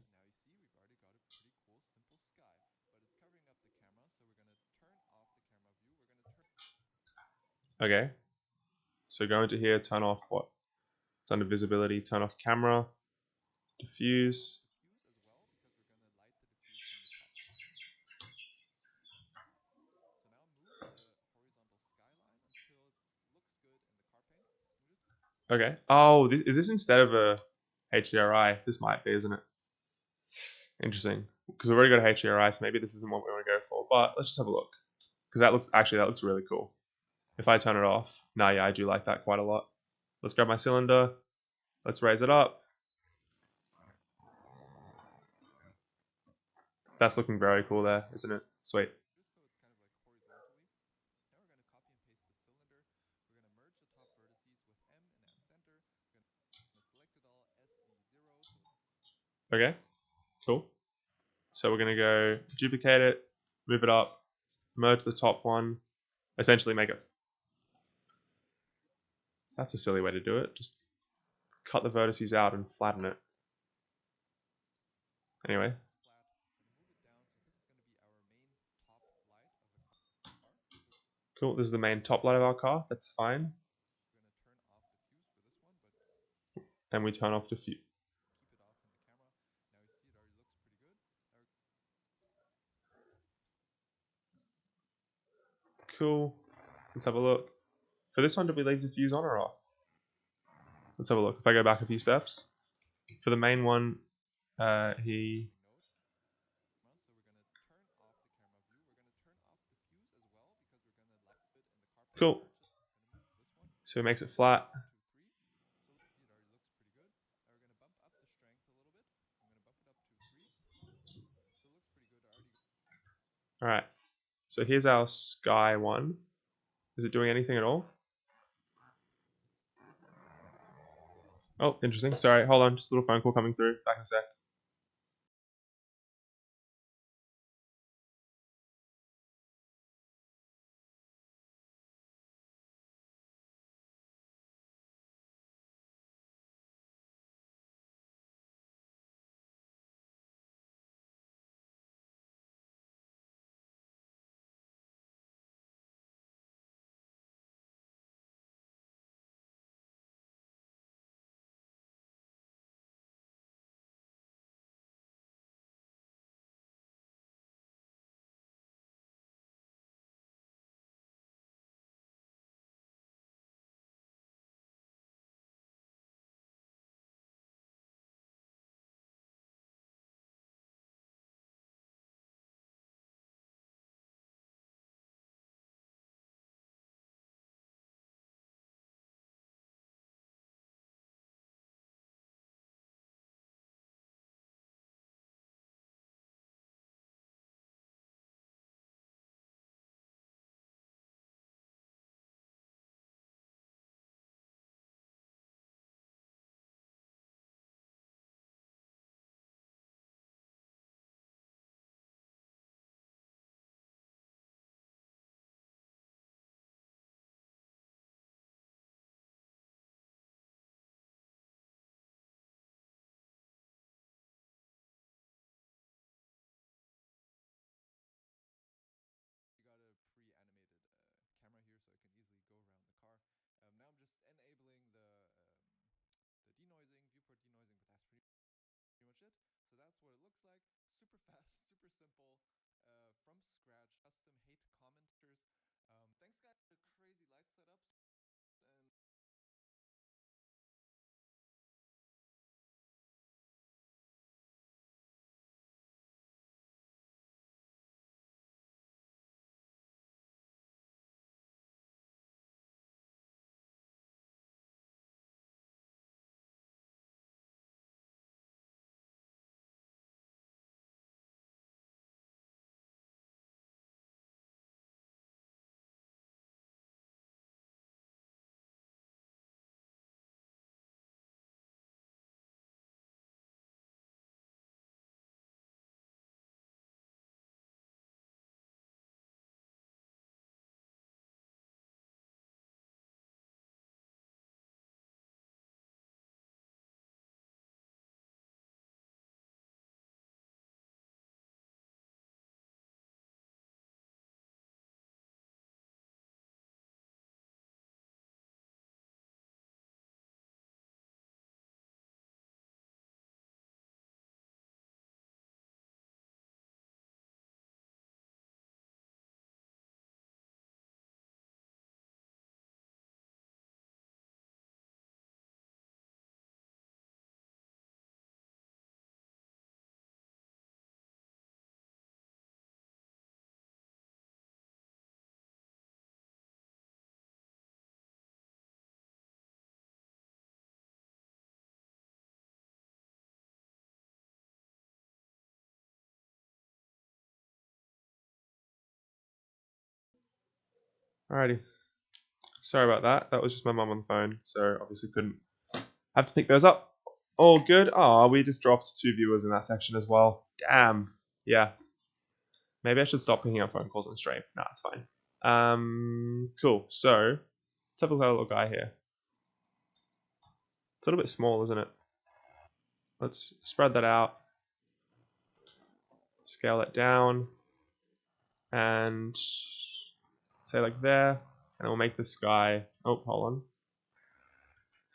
Speaker 1: Okay. So go into here, turn off what? It's under visibility, turn off camera, diffuse. Okay. Oh, is this instead of a HDRI? This might be, isn't it? Interesting. Because we've already got a HDRI, so maybe this isn't what we want to go for. But let's just have a look. Because that looks really cool. If I turn it off, nah, yeah, I do like that quite a lot. Let's grab my cylinder. Let's raise it up. That's looking very cool there, isn't it? Sweet. Okay, cool. So we're going to go duplicate it, move it up, merge the top one, essentially make it. That's a silly way to do it. Just cut the vertices out and flatten it. Anyway. Cool, this is the main top light of our car. That's fine. And we turn off diffuse. Cool. Let's have a look. For this one, did we leave diffuse on or off? Let's have a look. If I go back a few steps. For the main one, he... Cool. So he makes it flat. Alright. So here's our sky one. Is it doing anything at all? Oh, interesting. Sorry, hold on. Just a little phone call coming through. Back in a sec.
Speaker 3: looks like. Super fast, super simple, from scratch, custom hate commenters. Thanks guys for the crazy light setups and
Speaker 1: Alrighty. Sorry about that. That was just my mum on the phone, so obviously couldn't have to pick those up. All good. Oh, we just dropped 2 viewers in that section as well. Damn. Yeah. Maybe I should stop picking up phone calls on stream. Nah, it's fine. Cool. So, let's have a little guy here. It's a little bit small, isn't it? Let's spread that out. Scale it down. And say like there. And we'll make the sky. Oh, hold on.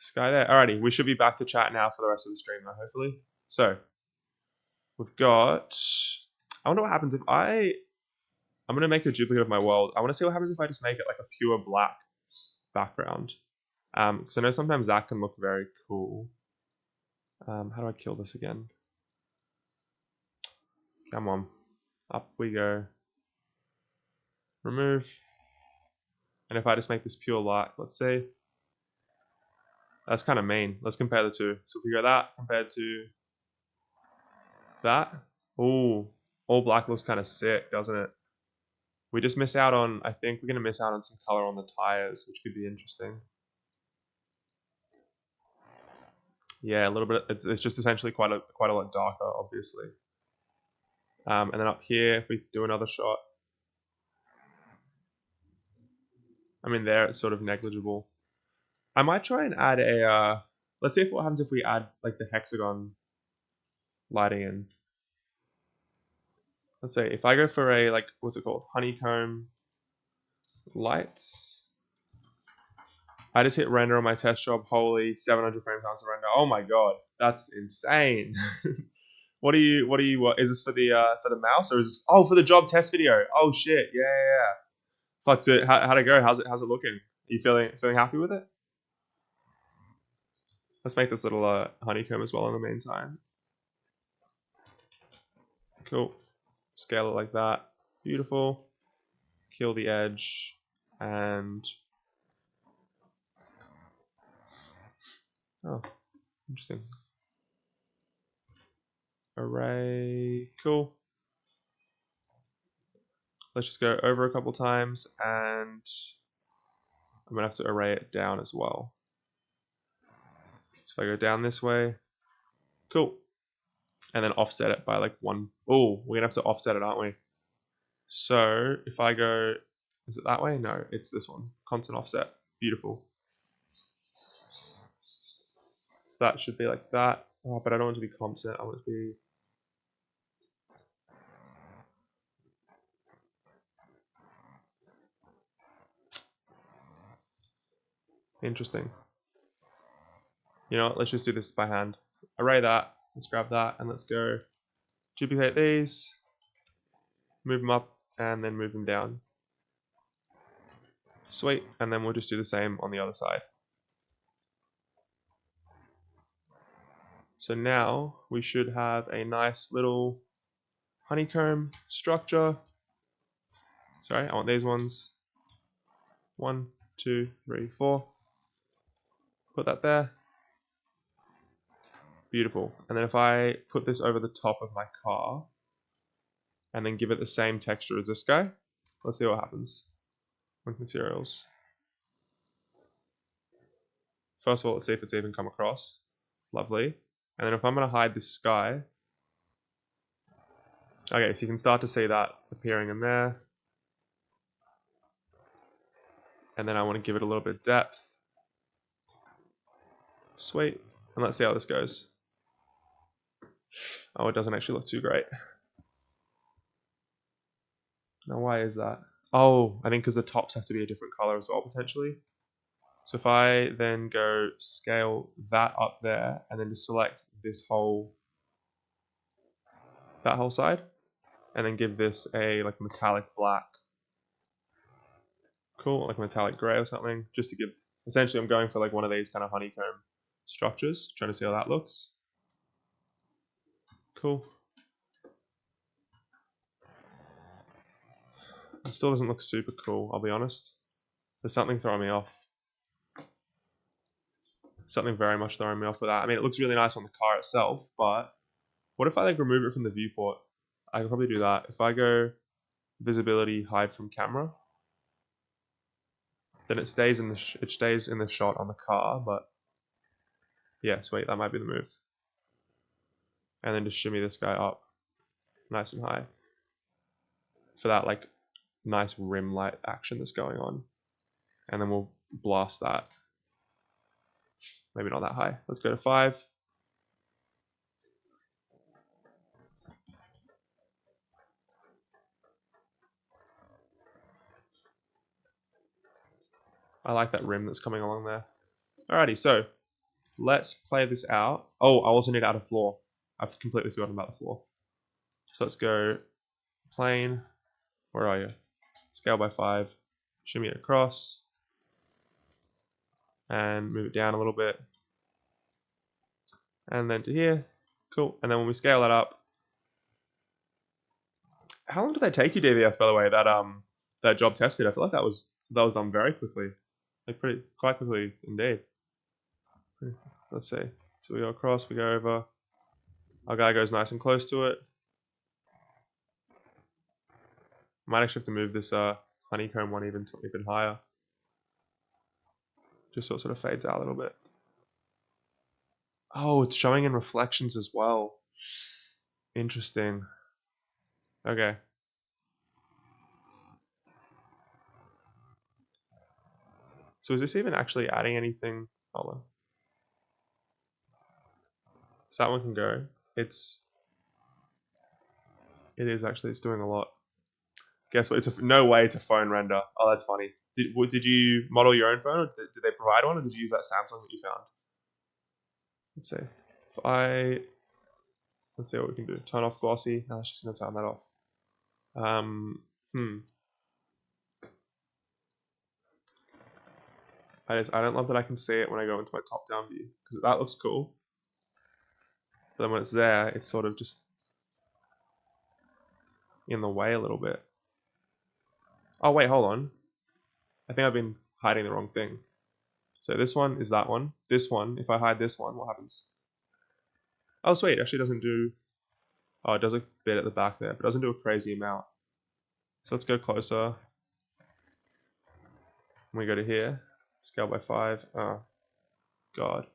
Speaker 1: Sky there. Alrighty, we should be back to chat now for the rest of the stream though, hopefully. So, we've got... I wonder what happens if I'm going to make a duplicate of my world. I want to see what happens if I just make it like a pure black background. Because I know sometimes that can look very cool. How do I kill this again? Come on. Up we go. Remove. And if I just make this pure light, let's see. That's kind of mean. Let's compare the two. So if we go that compared to that. Ooh, all black looks kind of sick, doesn't it? We just miss out on, I think we're going to miss out on some color on the tires, which could be interesting. Yeah, a little bit. It's just essentially quite a lot darker, obviously. And then up here, if we do another shot, I mean there it's sort of negligible. I might try and add a. Let's see what happens if we add like the hexagon lighting in. Let's say if I go for a like what's it called, honeycomb lights. I just hit render on my test job. Holy, 700 frame times to render. Oh my god, that's insane. What is this for the mouse or is this? Oh, for the job test video. Oh shit, yeah. Fuck it. How'd it go? How's it looking? Are you feeling happy with it? Let's make this little honeycomb as well in the meantime. Cool. Scale it like that. Beautiful. Kill the edge and oh, interesting. Array. Cool. Let's just go over a couple times and I'm gonna have to array it down as well. So I go down this way. Cool. And then offset it by like 1. Oh, we're gonna have to offset it, aren't we? So if I go, is it that way? No, it's this one. Constant offset. Beautiful. So that should be like that. Oh, but I don't want it to be constant. I want it to be. Interesting. You know what? Let's just do this by hand. Array that. Let's grab that and let's go Duplicate these, move them up, and then move them down. Sweet, and then we'll just do the same on the other side. So now we should have a nice little honeycomb structure. Sorry, I want these ones. 1, 2, 3, 4. Put that there. Beautiful. And then if I put this over the top of my car and then give it the same texture as this guy, let's see what happens. Link materials. First of all, let's see if it's even come across. Lovely. And then if I'm going to hide this sky, okay, so you can start to see that appearing in there. And then I want to give it a little bit of depth. Sweet. And let's see how this goes. Oh, it doesn't actually look too great. Now, why is that? Oh, I think because the tops have to be a different color as well, potentially. So if I then go scale that up there and then just select this whole, that whole side, and then give this a like metallic black. Cool, like metallic gray or something, just to give, essentially I'm going for like one of these kind of honeycomb structures, trying to see how that looks. Cool. It still doesn't look super cool, I'll be honest. There's something throwing me off. Something very much throwing me off with that. I mean, it looks really nice on the car itself, but what if I like remove it from the viewport? I can probably do that. If I go visibility, hide from camera, then it stays in the shot on the car. But yeah, sweet, that might be the move. And then just shimmy this guy up, nice and high, for that like nice rim light action that's going on. And then we'll blast that. Maybe not that high. Let's go to 5. I like that rim that's coming along there. Alrighty, so let's play this out. Oh, I also need to add a floor. I've completely forgotten about the floor. So let's go plane. Where are you? Scale by 5. Shimmy it across. And move it down a little bit. And then to here. Cool. And then when we scale that up. How long did that take you, DVF, by the way, that job test bit? I feel like that was done very quickly. Like quite quickly indeed. Let's see. So we go across, we go over. Our guy goes nice and close to it. Might actually have to move this honeycomb one even higher. Just so it sort of fades out a little bit. Oh, it's showing in reflections as well. Interesting. Okay. So is this even actually adding anything? Hold on. So that one can go. It is actually, it's doing a lot. Guess what? No way it's a phone render. Oh, that's funny. Did you model your own phone, or did they provide one, or did you use that Samsung that you found? Let's see. Let's see what we can do. Turn off glossy. No, it's just gonna turn that off. I don't love that I can see it when I go into my top-down view, because that looks cool. But then when it's there, it's sort of just in the way a little bit. Oh wait, hold on. I think I've been hiding the wrong thing. So this one is that one. This one, if I hide this one, what happens? Oh sweet, it actually doesn't do... Oh, it does a bit at the back there, but it doesn't do a crazy amount. So let's go closer. We go to here. Scale by 5. Oh, God.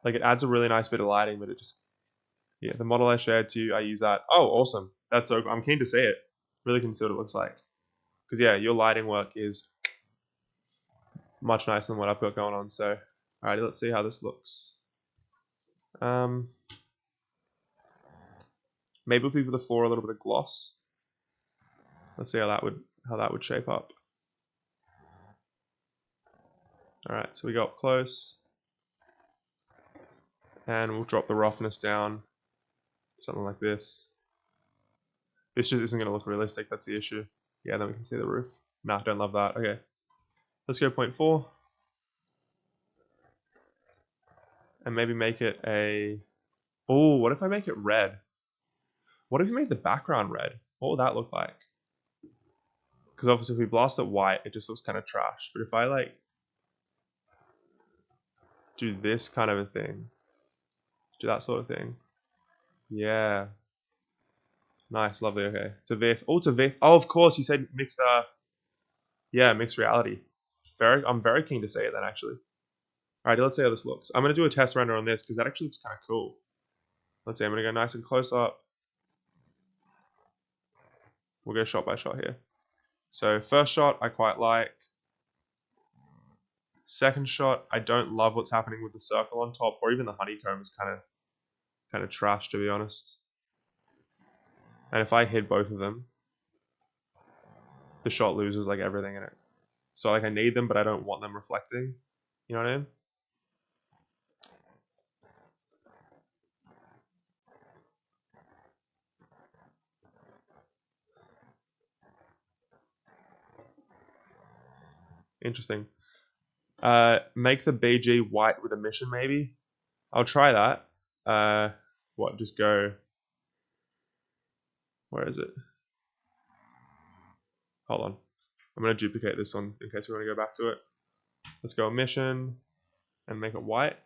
Speaker 1: Like, it adds a really nice bit of lighting, but it just... Yeah, the model I shared to you, I use that. Oh, awesome. That's so... I'm keen to see it. Really keen to see what it looks like. Because, yeah, your lighting work is much nicer than what I've got going on. So, alrighty, let's see how this looks. Maybe if we give the floor a little bit of gloss. Let's see how that would shape up. Alright, so we go up close. And we'll drop the roughness down. Something like this. This just isn't going to look realistic, that's the issue. Yeah, then we can see the roof. Nah, don't love that. Okay. Let's go 0.4. And maybe make it a... Oh, what if I make it red? What if you made the background red? What would that look like? Because obviously if we blast it white, it just looks kind of trash. But if I like do this kind of a thing, do that sort of thing. Yeah. Nice, lovely, okay. It's a VF. Oh, it's a VF. Oh, of course, you said mixed, yeah, mixed reality. I'm very keen to see it then, actually. Alright, let's see how this looks. I'm going to do a test render on this because that actually looks kind of cool. Let's see, I'm going to go nice and close up. We'll go shot by shot here. So first shot, I quite like. Second shot, I don't love what's happening with the circle on top, or even the honeycomb is kind of trash, to be honest. And if I hit both of them, the shot loses like everything in it. So like I need them, but I don't want them reflecting. You know what I mean? Interesting. Make the BG white with emission, maybe. I'll try that. What? Just go. Where is it? Hold on. I'm gonna duplicate this one in case we want to go back to it. Let's go emission and make it white.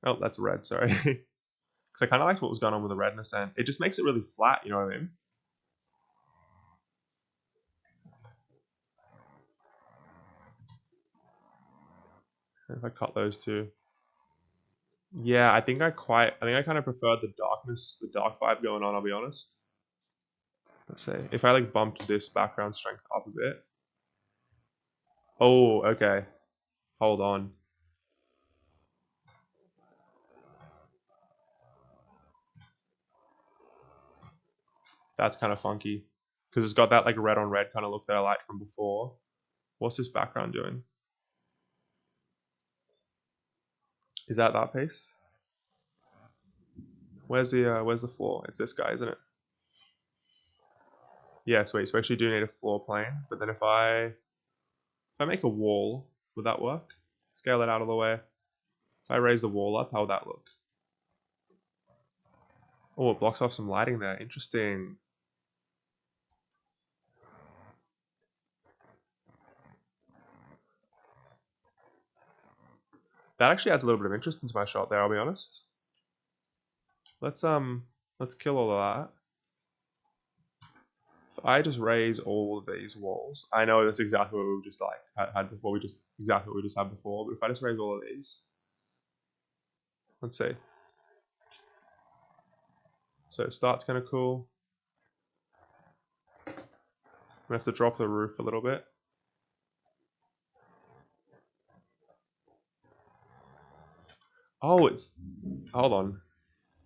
Speaker 1: Oh, that's red. Sorry. Because I kind of liked what was going on with the redness, and it just makes it really flat. You know what I mean? If I cut those two. Yeah, I think I kind of preferred the darkness, the dark vibe going on, I'll be honest. Let's say, if I like bumped this background strength up a bit. Oh, okay. Hold on. That's kind of funky. Because it's got that like red on red kind of look that I liked from before. What's this background doing? Is that piece? Where's the floor? It's this guy, isn't it? Yeah, sweet. So we actually do need a floor plane. But then if I make a wall, would that work? Scale it out of the way. If I raise the wall up, how would that look? Oh, it blocks off some lighting there. Interesting. That actually adds a little bit of interest into my shot there, I'll be honest. Let's kill all of that. If I just raise all of these walls, I know that's exactly what we just like had before. Exactly what we just had before. But if I just raise all of these, let's see. So it starts kind of cool. We have to drop the roof a little bit. Oh, hold on.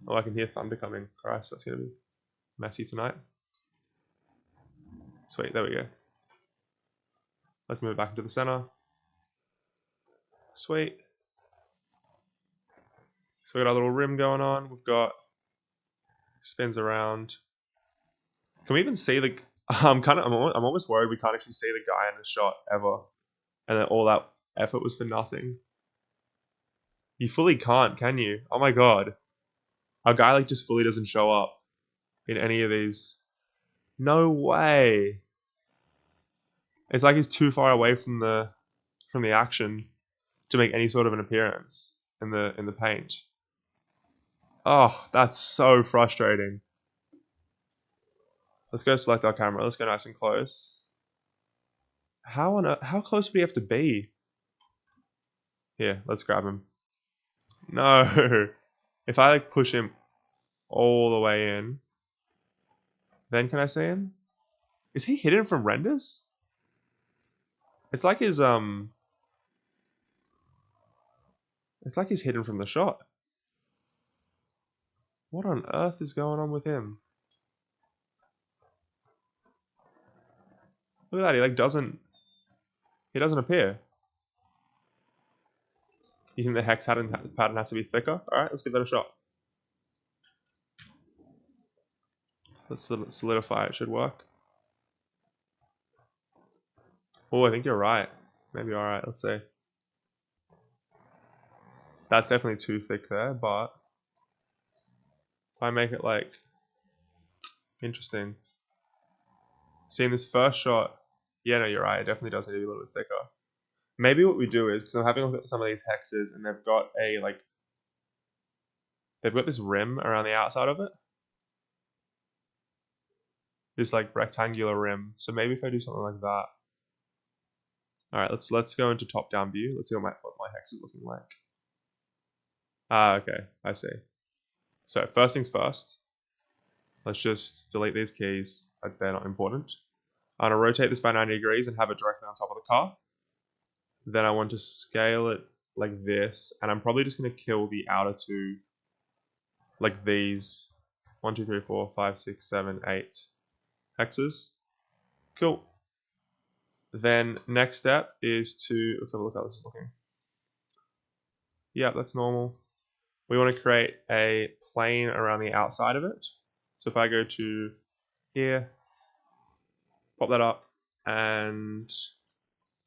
Speaker 1: Oh, I can hear thunder coming. Christ, that's gonna be messy tonight. Sweet, there we go. Let's move it back into the center. Sweet. So we got our little rim going on. We've got spins around. Can we even see the? I'm almost worried we can't actually see the guy in the shot ever, and that all that effort was for nothing. You fully can't, can you? Oh my god, our guy like just fully doesn't show up in any of these. No way. It's like he's too far away from the action to make any sort of an appearance in the paint. Oh, that's so frustrating. Let's go select our camera. Let's go nice and close. How close would he have to be? Here, let's grab him. No. If I like push him all the way in, then can I see him? Is he hidden from renders? It's like he's hidden from the shot. What on earth is going on with him? Look at that, he doesn't appear. You think the hex pattern has to be thicker? Alright, let's give that a shot. Let's solidify, it should work. Oh, I think you're right. Maybe alright, let's see. That's definitely too thick there, but if I make it like interesting. See, in this first shot, yeah, no, you're right, it definitely does need to be a little bit thicker. Maybe what we do is, because I'm having a look at some of these hexes and they've got a like, they've got this rim around the outside of it. This like rectangular rim. So maybe if I do something like that. Alright, let's go into top-down view. Let's see what my hex is looking like. Ah, okay, I see. So first things first, let's just delete these keys. They're not important. I'm gonna rotate this by 90 degrees and have it directly on top of the car. Then I want to scale it like this, and I'm probably just gonna kill the outer two, like these. 1, 2, 3, 4, 5, 6, 7, 8 hexes. Cool. Then next step is to, let's have a look how this is looking. Yeah, that's normal. We want to create a plane around the outside of it. So if I go to here, pop that up, and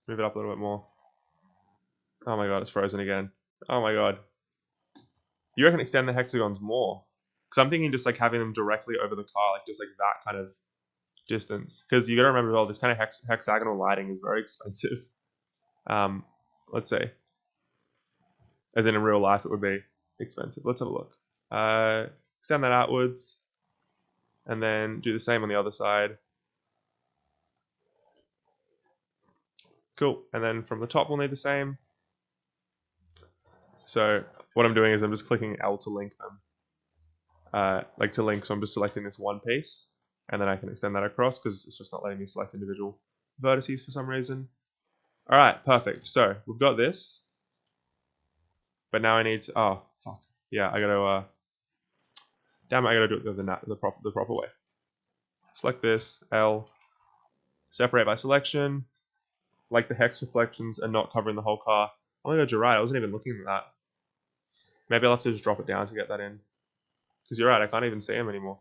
Speaker 1: move it up a little bit more. Oh my god, it's frozen again. Oh my god. You reckon extend the hexagons more? Because I'm thinking just like having them directly over the car, like just like that kind of distance. Because you got to remember, well, this kind of hexagonal lighting is very expensive. Let's say, as in real life, it would be expensive. Let's have a look. Extend that outwards, and then do the same on the other side. Cool. And then from the top, we'll need the same. So what I'm doing is I'm just clicking L to link them. Like to link, so I'm just selecting this one piece, and then I can extend that across because it's just not letting me select individual vertices for some reason. All right, perfect. So we've got this, but now I need to. Oh fuck. Yeah, I gotta. Damn it, I gotta do it the proper way. Select this L. Separate by selection. Like the hex reflections are not covering the whole car. Oh my god, you're right. I wasn't even looking at that. Maybe I'll have to just drop it down to get that in. Because you're right, I can't even see them anymore.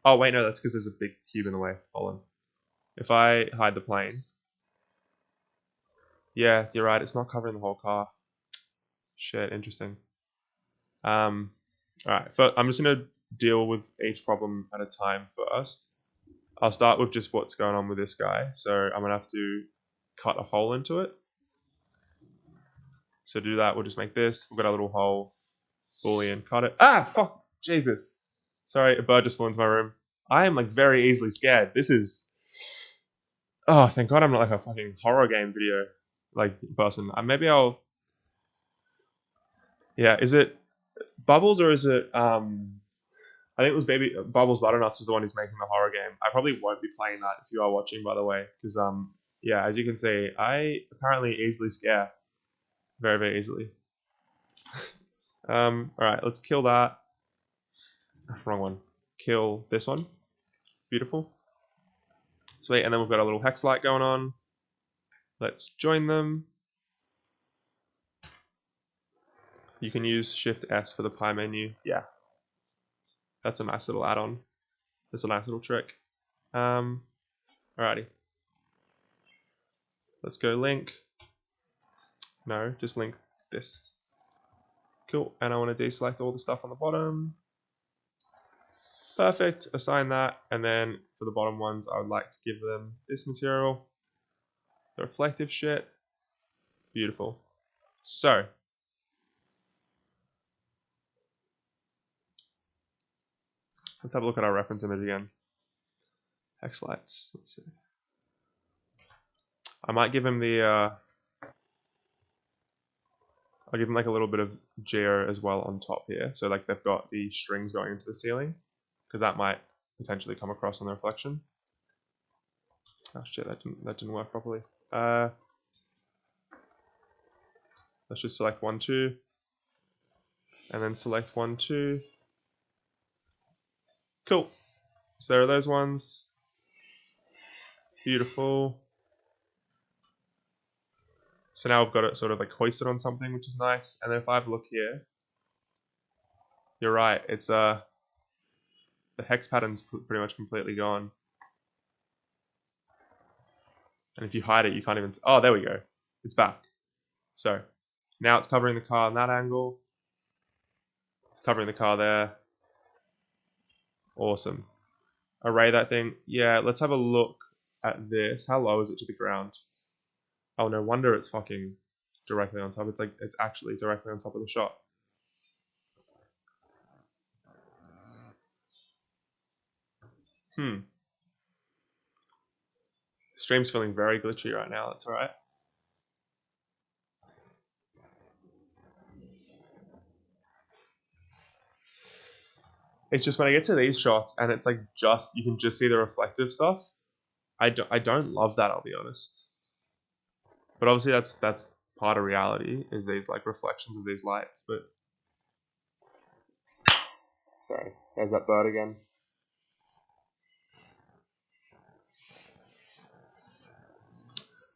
Speaker 1: Oh wait, no, that's because there's a big cube in the way. Hold on. If I hide the plane. Yeah, you're right, it's not covering the whole car. Shit, interesting. Alright, I'm just gonna deal with each problem at a time first. I'll start with just what's going on with this guy. So I'm gonna have to cut a hole into it. So to do that, we'll just make this. We've got a little hole. Boolean, cut it. Ah, fuck, Jesus. Sorry, a bird just flew into my room. I am like very easily scared. This is. Oh, thank God I'm not like a fucking horror game video like person. Maybe I'll. Yeah, is it Bubbles or is it I think it was Baby Bubbles Butternuts is the one who's making the horror game. I probably won't be playing that if you are watching, by the way, because yeah, as you can see, I apparently easily scare very, very easily. All right, let's kill that. Wrong one. Kill this one. Beautiful. Sweet, and then we've got a little hex light going on. Let's join them. You can use Shift S for the pie menu. Yeah, that's a nice little add-on. That's a nice little trick. Alrighty. Let's go link. No, just link this. Cool, and I want to deselect all the stuff on the bottom. Perfect, assign that, and then for the bottom ones, I would like to give them this material. The reflective shit. Beautiful. So, let's have a look at our reference image again. Hex lights. Let's see. I might give him the. I'll give him like a little bit of geo as well on top here, so like they've got the strings going into the ceiling, because that might potentially come across on the reflection. Oh shit, that didn't work properly. Let's just select 1, 2, and then select 1, 2. Cool. So there are those ones. Beautiful. So now I've got it sort of like hoisted on something, which is nice. And then if I have a look here, you're right. It's the hex pattern's pretty much completely gone. And if you hide it, you can't even... Oh, there we go. It's back. So now it's covering the car on that angle. It's covering the car there. Awesome. Array that thing. Yeah, let's have a look at this. How low is it to the ground? Oh, no wonder it's fucking directly on top. It's like, it's actually directly on top of the shot. Stream's feeling very glitchy right now. That's alright. It's just when I get to these shots and it's like just, you can just see the reflective stuff. I don't love that, I'll be honest. But obviously that's part of reality, is these like reflections of these lights. But sorry, there's that bird again.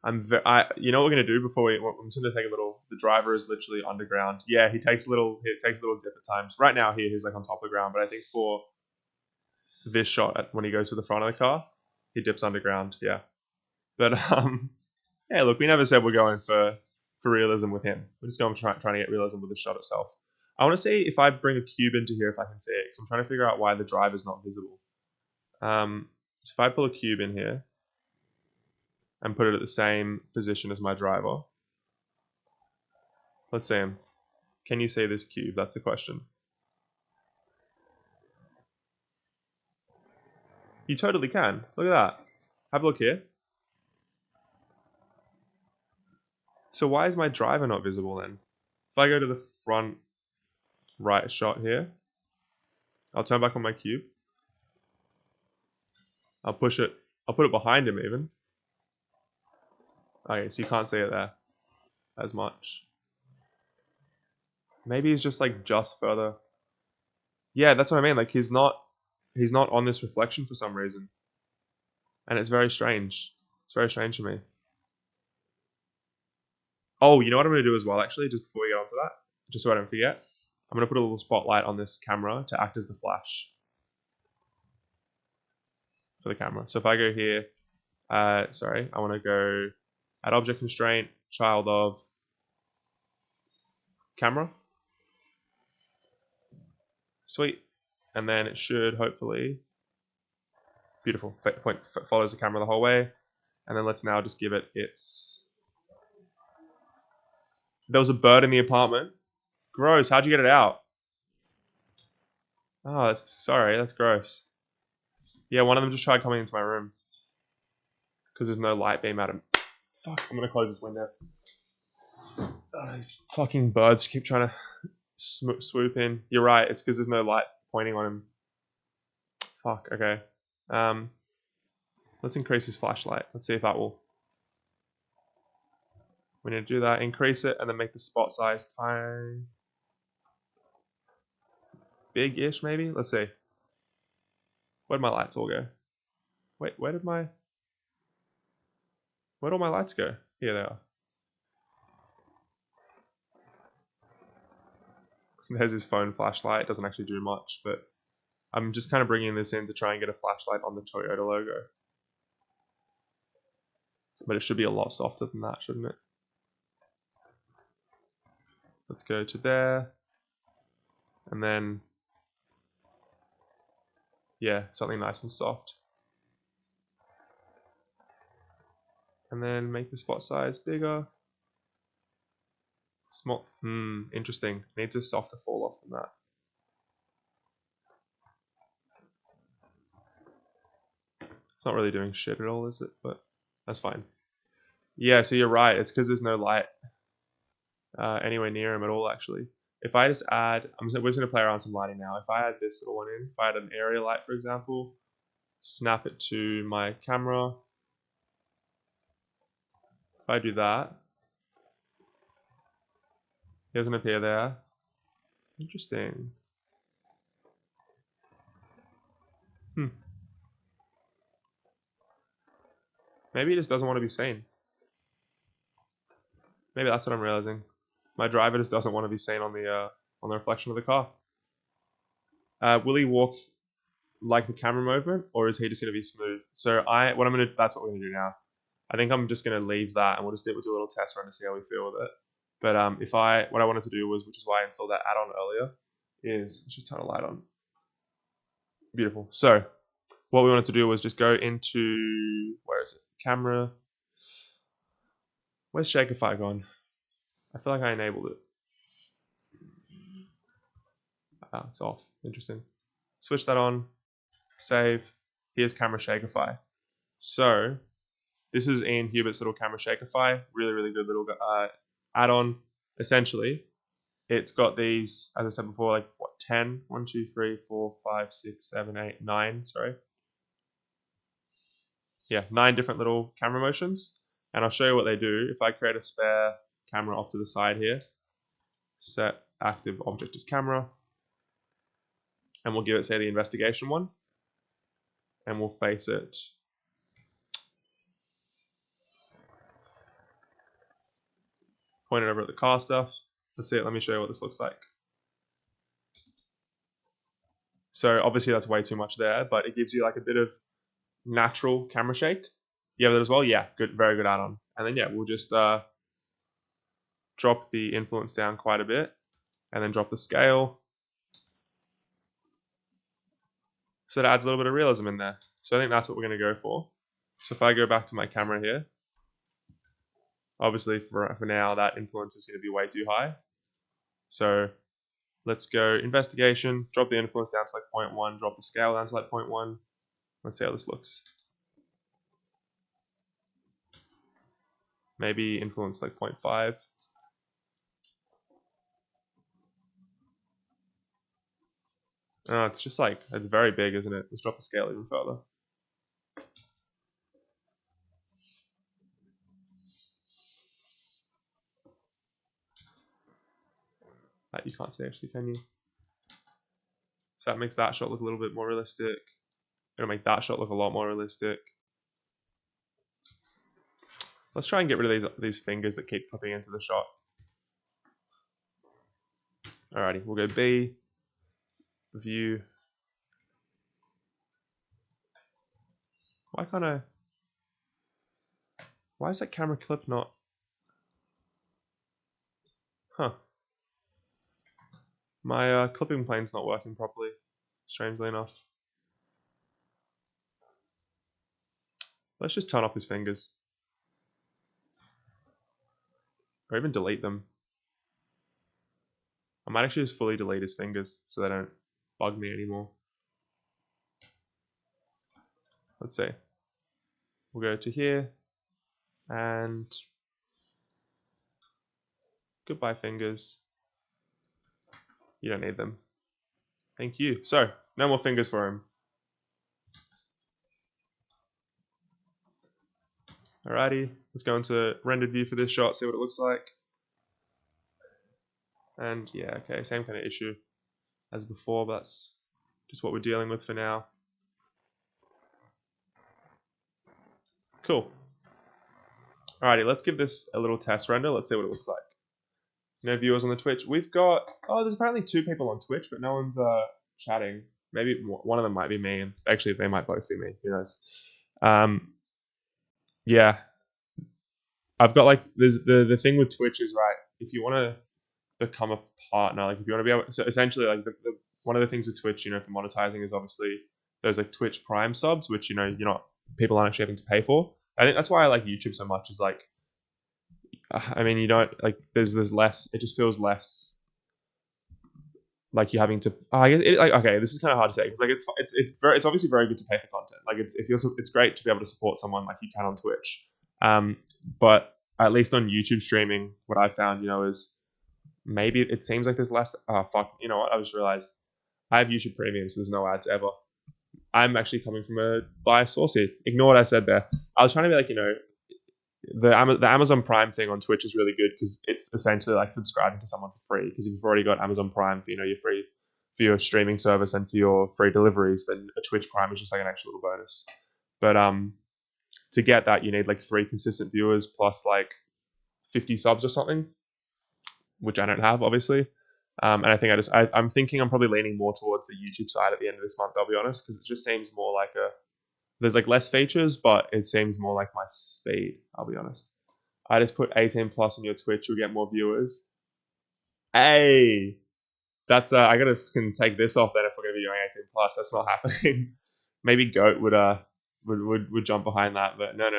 Speaker 1: You know what we're gonna do before I'm just gonna take a little. The driver is literally underground. Yeah, he takes a little dip at times. Right now here he's like on top of the ground, but I think for this shot when he goes to the front of the car, he dips underground. Yeah, but yeah, look, we never said we're going for realism with him. We're just going trying to get realism with the shot itself. I want to see if I bring a cube into here, if I can see it, because I'm trying to figure out why the drive is not visible. So if I pull a cube in here and put it at the same position as my driver, let's see him. Can you see this cube? That's the question. You totally can. Look at that. Have a look here. So why is my driver not visible then? If I go to the front right shot here, I'll turn back on my cube. I'll push it. I'll put it behind him even. Okay, so you can't see it there as much. Maybe he's just like just further. Yeah, that's what I mean. Like he's not on this reflection for some reason. And it's very strange. It's very strange to me. Oh, you know what I'm going to do as well, actually, just before we get onto that? Just so I don't forget. I'm going to put a little spotlight on this camera to act as the flash for the camera. So if I go here, sorry, I want to go add object constraint, child of camera. Sweet. And then it should hopefully, beautiful, point follows the camera the whole way. And then let's now just give it its, there was a bird in the apartment. Gross, how'd you get it out? Oh, that's gross. Yeah, one of them just tried coming into my room. Because there's no light beam at him. Fuck, I'm gonna close this window. Oh, these fucking birds keep trying to swoop in. You're right, it's because there's no light pointing on him. Fuck, okay. Let's increase his flashlight. Let's see if that will... We need to do that. Increase it and then make the spot size tiny. Big-ish, maybe? Let's see. Where'd my lights all go? Wait, where'd all my lights go? Here they are. There's his phone flashlight. It doesn't actually do much, but I'm just kind of bringing this in to try and get a flashlight on the Toyota logo. But it should be a lot softer than that, shouldn't it? Let's go to there. And then, yeah, something nice and soft. And then make the spot size bigger. Small, interesting. Needs a softer fall off than that. It's not really doing shit at all, is it? But that's fine. Yeah, so you're right. It's because there's no light anywhere near him at all, actually. If I just add, we're just going to play around some lighting now. If I add this little one in, if I add an area light, for example, snap it to my camera. If I do that, it doesn't appear there. Interesting. Maybe he just doesn't want to be seen. Maybe that's what I'm realizing. My driver just doesn't want to be seen on the reflection of the car. Will he walk like the camera movement, or is he just going to be smooth? So that's what we're going to do now. I think I'm just going to leave that, and we'll do a little test run to see how we feel with it. But what I wanted to do was, which is why I installed that add-on earlier, is let's just turn a light on. Beautiful. So what we wanted to do was just go into, where is it? Camera. Where's Shakify gone? I feel like I enabled it. Ah, it's off. Interesting. Switch that on. Save. Here's Camera Shakify. So this is Ian Hubert's little Camera Shakify. Really, really good little add-on. Essentially, it's got these, as I said before, like what, 10? 1, 2, 3, 4, 5, 6, 7, 8, 9, sorry. Yeah, 9 different little camera motions. And I'll show you what they do. If I create a spare camera off to the side here, set active object as camera, and we'll give it, say, the investigation one, and we'll face it. Point it over at the car stuff. Let's see it. Let me show you what this looks like. So obviously that's way too much there, but it gives you like a bit of natural camera shake. You have that as well? Yeah, good, very good add-on. And then yeah, we'll just drop the influence down quite a bit, and then drop the scale. So it adds a little bit of realism in there. So I think that's what we're going to go for. So if I go back to my camera here, obviously for now that influence is going to be way too high. So let's go investigation, drop the influence down to like 0.1, drop the scale down to like 0.1. Let's see how this looks. Maybe influence like 0.5. Oh, it's just like, it's very big, isn't it? Let's drop the scale even further. That you can't see actually, can you? So that makes that shot look a little bit more realistic. It'll make that shot look a lot more realistic. Let's try and get rid of these fingers that keep clipping into the shot. Alrighty, we'll go B, view. Why is that camera clip not? Huh. My clipping plane's not working properly, strangely enough. Let's just turn off his fingers. Or even delete them. I might actually just fully delete his fingers so they don't bug me anymore. Let's see. We'll go to here and goodbye fingers. You don't need them. Thank you. So, no more fingers for him. Alrighty, let's go into rendered view for this shot, see what it looks like. And yeah, okay, same kind of issue as before, but that's just what we're dealing with for now. Cool. Alrighty, let's give this a little test render. Let's see what it looks like. No viewers on the Twitch. We've got, there's apparently 2 people on Twitch, but no one's chatting. Maybe one of them might be me, and actually they might both be me. Who knows? Yeah, I've got like the thing with Twitch is, right, if you want to become a partner, like if you want to be able, so essentially like one of the things with Twitch, you know, for monetizing is obviously there's like Twitch Prime subs, which, you know, people aren't actually having to pay for. I think that's why I like YouTube so much, is like, I mean, you don't like, there's less, it just feels less like you're having to, okay, this is kind of hard to say, because like it's obviously very good to pay for content. Like it's great to be able to support someone like you can on Twitch. But at least on YouTube streaming, what I found, you know, is maybe it seems like there's less, you know what, I just realized I have YouTube Premium, so there's no ads ever. I'm actually coming from a biased source here. Ignore what I said there. I was trying to be like, you know, the Amazon Prime thing on Twitch is really good because it's essentially like subscribing to someone for free. Because if you've already got Amazon Prime, you know, you're free for your streaming service and for your free deliveries, then a Twitch Prime is just like an extra little bonus. But to get that, you need like 3 consistent viewers plus like 50 subs or something, which I don't have, obviously. And I think I'm thinking I'm probably leaning more towards the YouTube side at the end of this month, I'll be honest, because it just seems more like there's like less features, but it seems more like my speed, I'll be honest. I just put 18 plus on your Twitch, you'll get more viewers. Hey, that's I gotta can take this off then if we're gonna be doing 18 plus. That's not happening. Maybe Goat would jump behind that, but no.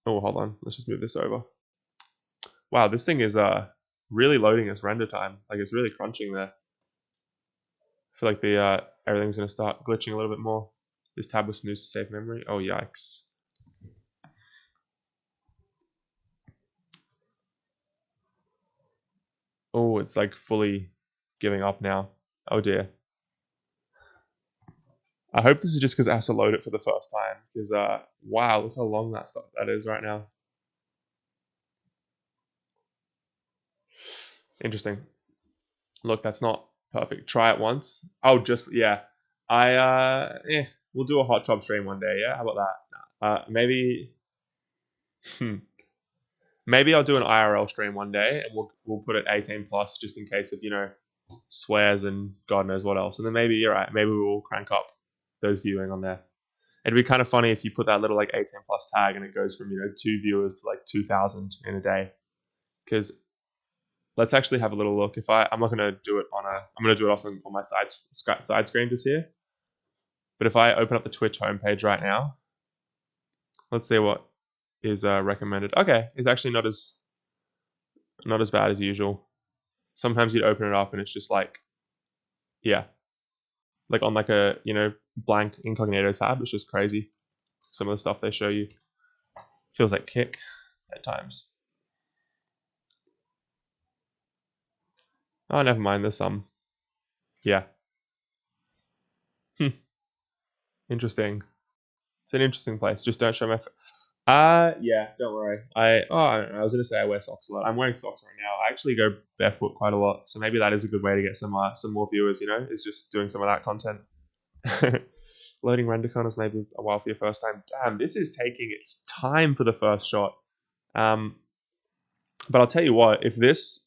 Speaker 1: Oh, hold on. Let's just move this over. Wow, this thing is really loading its render time. Like it's really crunching there. I feel like the everything's gonna start glitching a little bit more. This tab was snoozed to save memory. Oh yikes. Oh, it's like fully giving up now. Oh dear. I hope this is just because it has to load it for the first time. Because wow, look how long that is right now. Interesting. Look, that's not perfect. Try it once. Oh, just yeah. We'll do a hot chop stream one day. Yeah, how about that? Maybe. Maybe I'll do an IRL stream one day, and we'll put it 18 plus just in case of swears and God knows what else. And then maybe you're right. Maybe we'll crank up those viewing on there. It'd be kind of funny if you put that little like 18 plus tag and it goes from 2 viewers to like 2,000 in a day. Because let's actually have a little look. I'm not gonna do it I'm gonna do it off on my side screen just here. But if I open up the Twitch homepage right now, let's see what is recommended. Okay, it's actually not as bad as usual. Sometimes you'd open it up and it's just like, yeah, like on like a blank incognito tab. It's just crazy. Some of the stuff they show you feels like Kick at times. Oh, never mind. There's some. Yeah. Interesting. It's an interesting place. Just don't show my. Yeah. Don't worry. I was gonna say I wear socks a lot. I'm wearing socks right now. I actually go barefoot quite a lot, so maybe that is a good way to get some more viewers. Is just doing some of that content. Loading RenderCon is maybe a while for your first time. Damn, this is taking its time for the first shot. But I'll tell you what, if this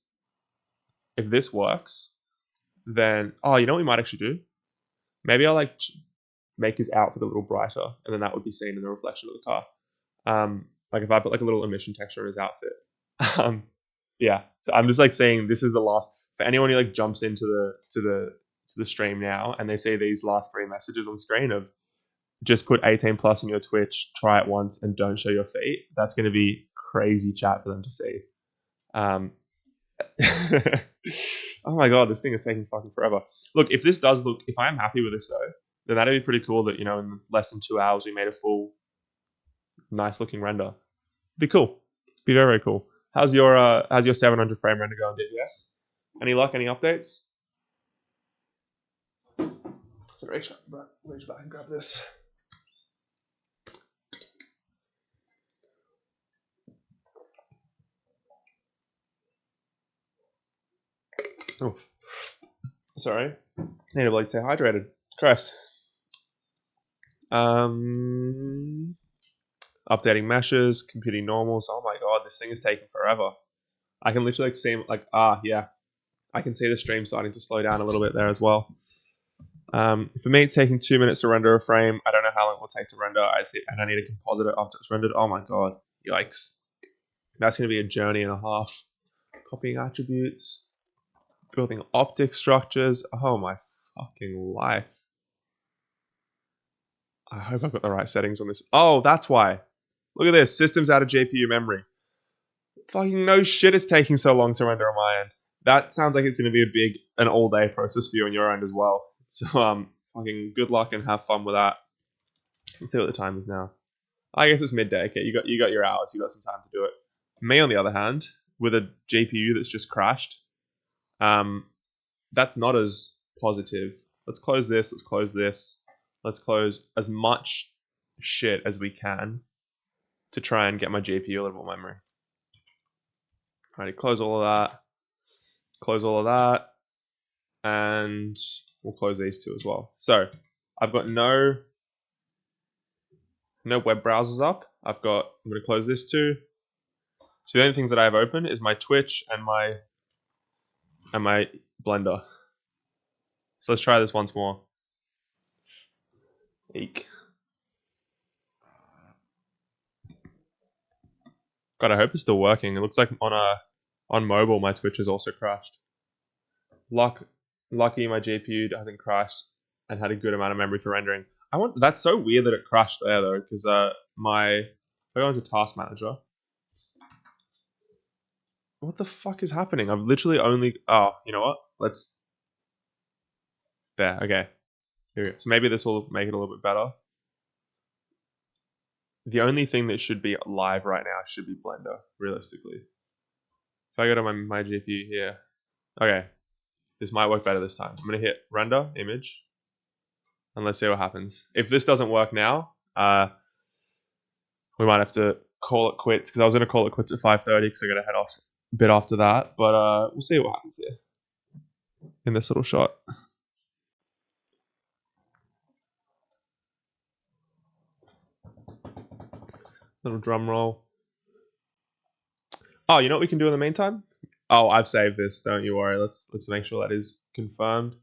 Speaker 1: works, then you know what we might actually do? Maybe I'll like make his outfit a little brighter, and then that would be seen in the reflection of the car. Like if I put like a little emission texture in his outfit. Yeah. So I'm just like saying this is the last for anyone who like jumps into the stream now and they see these last 3 messages on screen of just put 18 plus on your Twitch, try it once, and don't show your feet. That's going to be crazy chat for them to see. Oh my god, this thing is taking fucking forever. Look, if I am happy with this though, then that'd be pretty cool that in less than 2 hours we made a full, nice looking render. Be cool. Be very, very cool. How's your 700 frame render going, DPS? Any luck? Any updates? So reach back and grab this. Oh, sorry. Need to stay hydrated. Christ. Updating meshes, computing normals. Oh my god, this thing is taking forever. I can literally see yeah. I can see the stream starting to slow down a little bit there as well. For me, it's taking 2 minutes to render a frame. I don't know how long it will take to render. And I need to composite it after it's rendered. Oh my god, yikes! That's going to be a journey and a half. Copying attributes, building optic structures. Oh my fucking life! I hope I've got the right settings on this. Oh, that's why. Look at this. System's out of GPU memory. Fucking no shit, it's taking so long to render on my end. That sounds like it's going to be an all-day process for you on your end as well. So, fucking good luck and have fun with that. Let's see what the time is now. I guess it's midday. Okay, you got your hours. You got some time to do it. Me, on the other hand, with a GPU that's just crashed, that's not as positive. Let's close this. Let's close this. Let's close as much shit as we can to try and get my GPU a little more memory. Alrighty, close all of that. Close all of that. And we'll close these two as well. So I've got no web browsers up. I'm gonna close this too. So the only things that I have open is my Twitch and my Blender. So let's try this once more. Eek. God, I hope it's still working. It looks like on mobile my Twitch has also crashed. Lucky my GPU hasn't crashed and had a good amount of memory for rendering. That's so weird that it crashed there though, because if I go into Task Manager. What the fuck is happening? I've literally only you know what? There, okay. Here we go. So maybe this will make it a little bit better. The only thing that should be live right now should be Blender, realistically. If I go to my GPU here, okay, this might work better this time. I'm gonna hit render image, and let's see what happens. If this doesn't work now, we might have to call it quits, because I was gonna call it quits at 5:30 because I gotta head off a bit after that. But we'll see what happens here in this little shot. Little drum roll. Oh, you know what we can do in the meantime? Oh, I've saved this. Don't you worry. Let's make sure that is confirmed.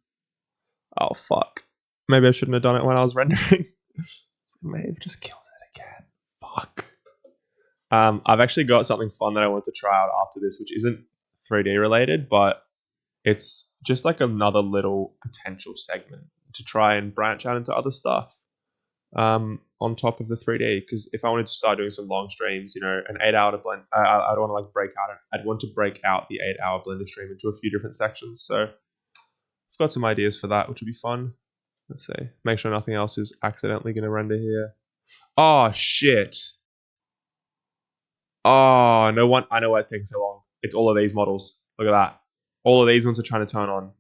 Speaker 1: Oh fuck. Maybe I shouldn't have done it when I was rendering. May have just killed it again. Fuck. I've actually got something fun that I want to try out after this, which isn't 3D related, but it's just like another little potential segment to try and branch out into other stuff. On top of the 3D, because if I wanted to start doing some long streams, you know, an 8-hour blend, I don't want to like break out. I'd want to break out the 8-hour Blender stream into a few different sections. So I've got some ideas for that, which would be fun. Let's see. Make sure nothing else is accidentally going to render here. Oh shit. Oh, no one. I know why it's taking so long. It's all of these models. Look at that. All of these ones are trying to turn on.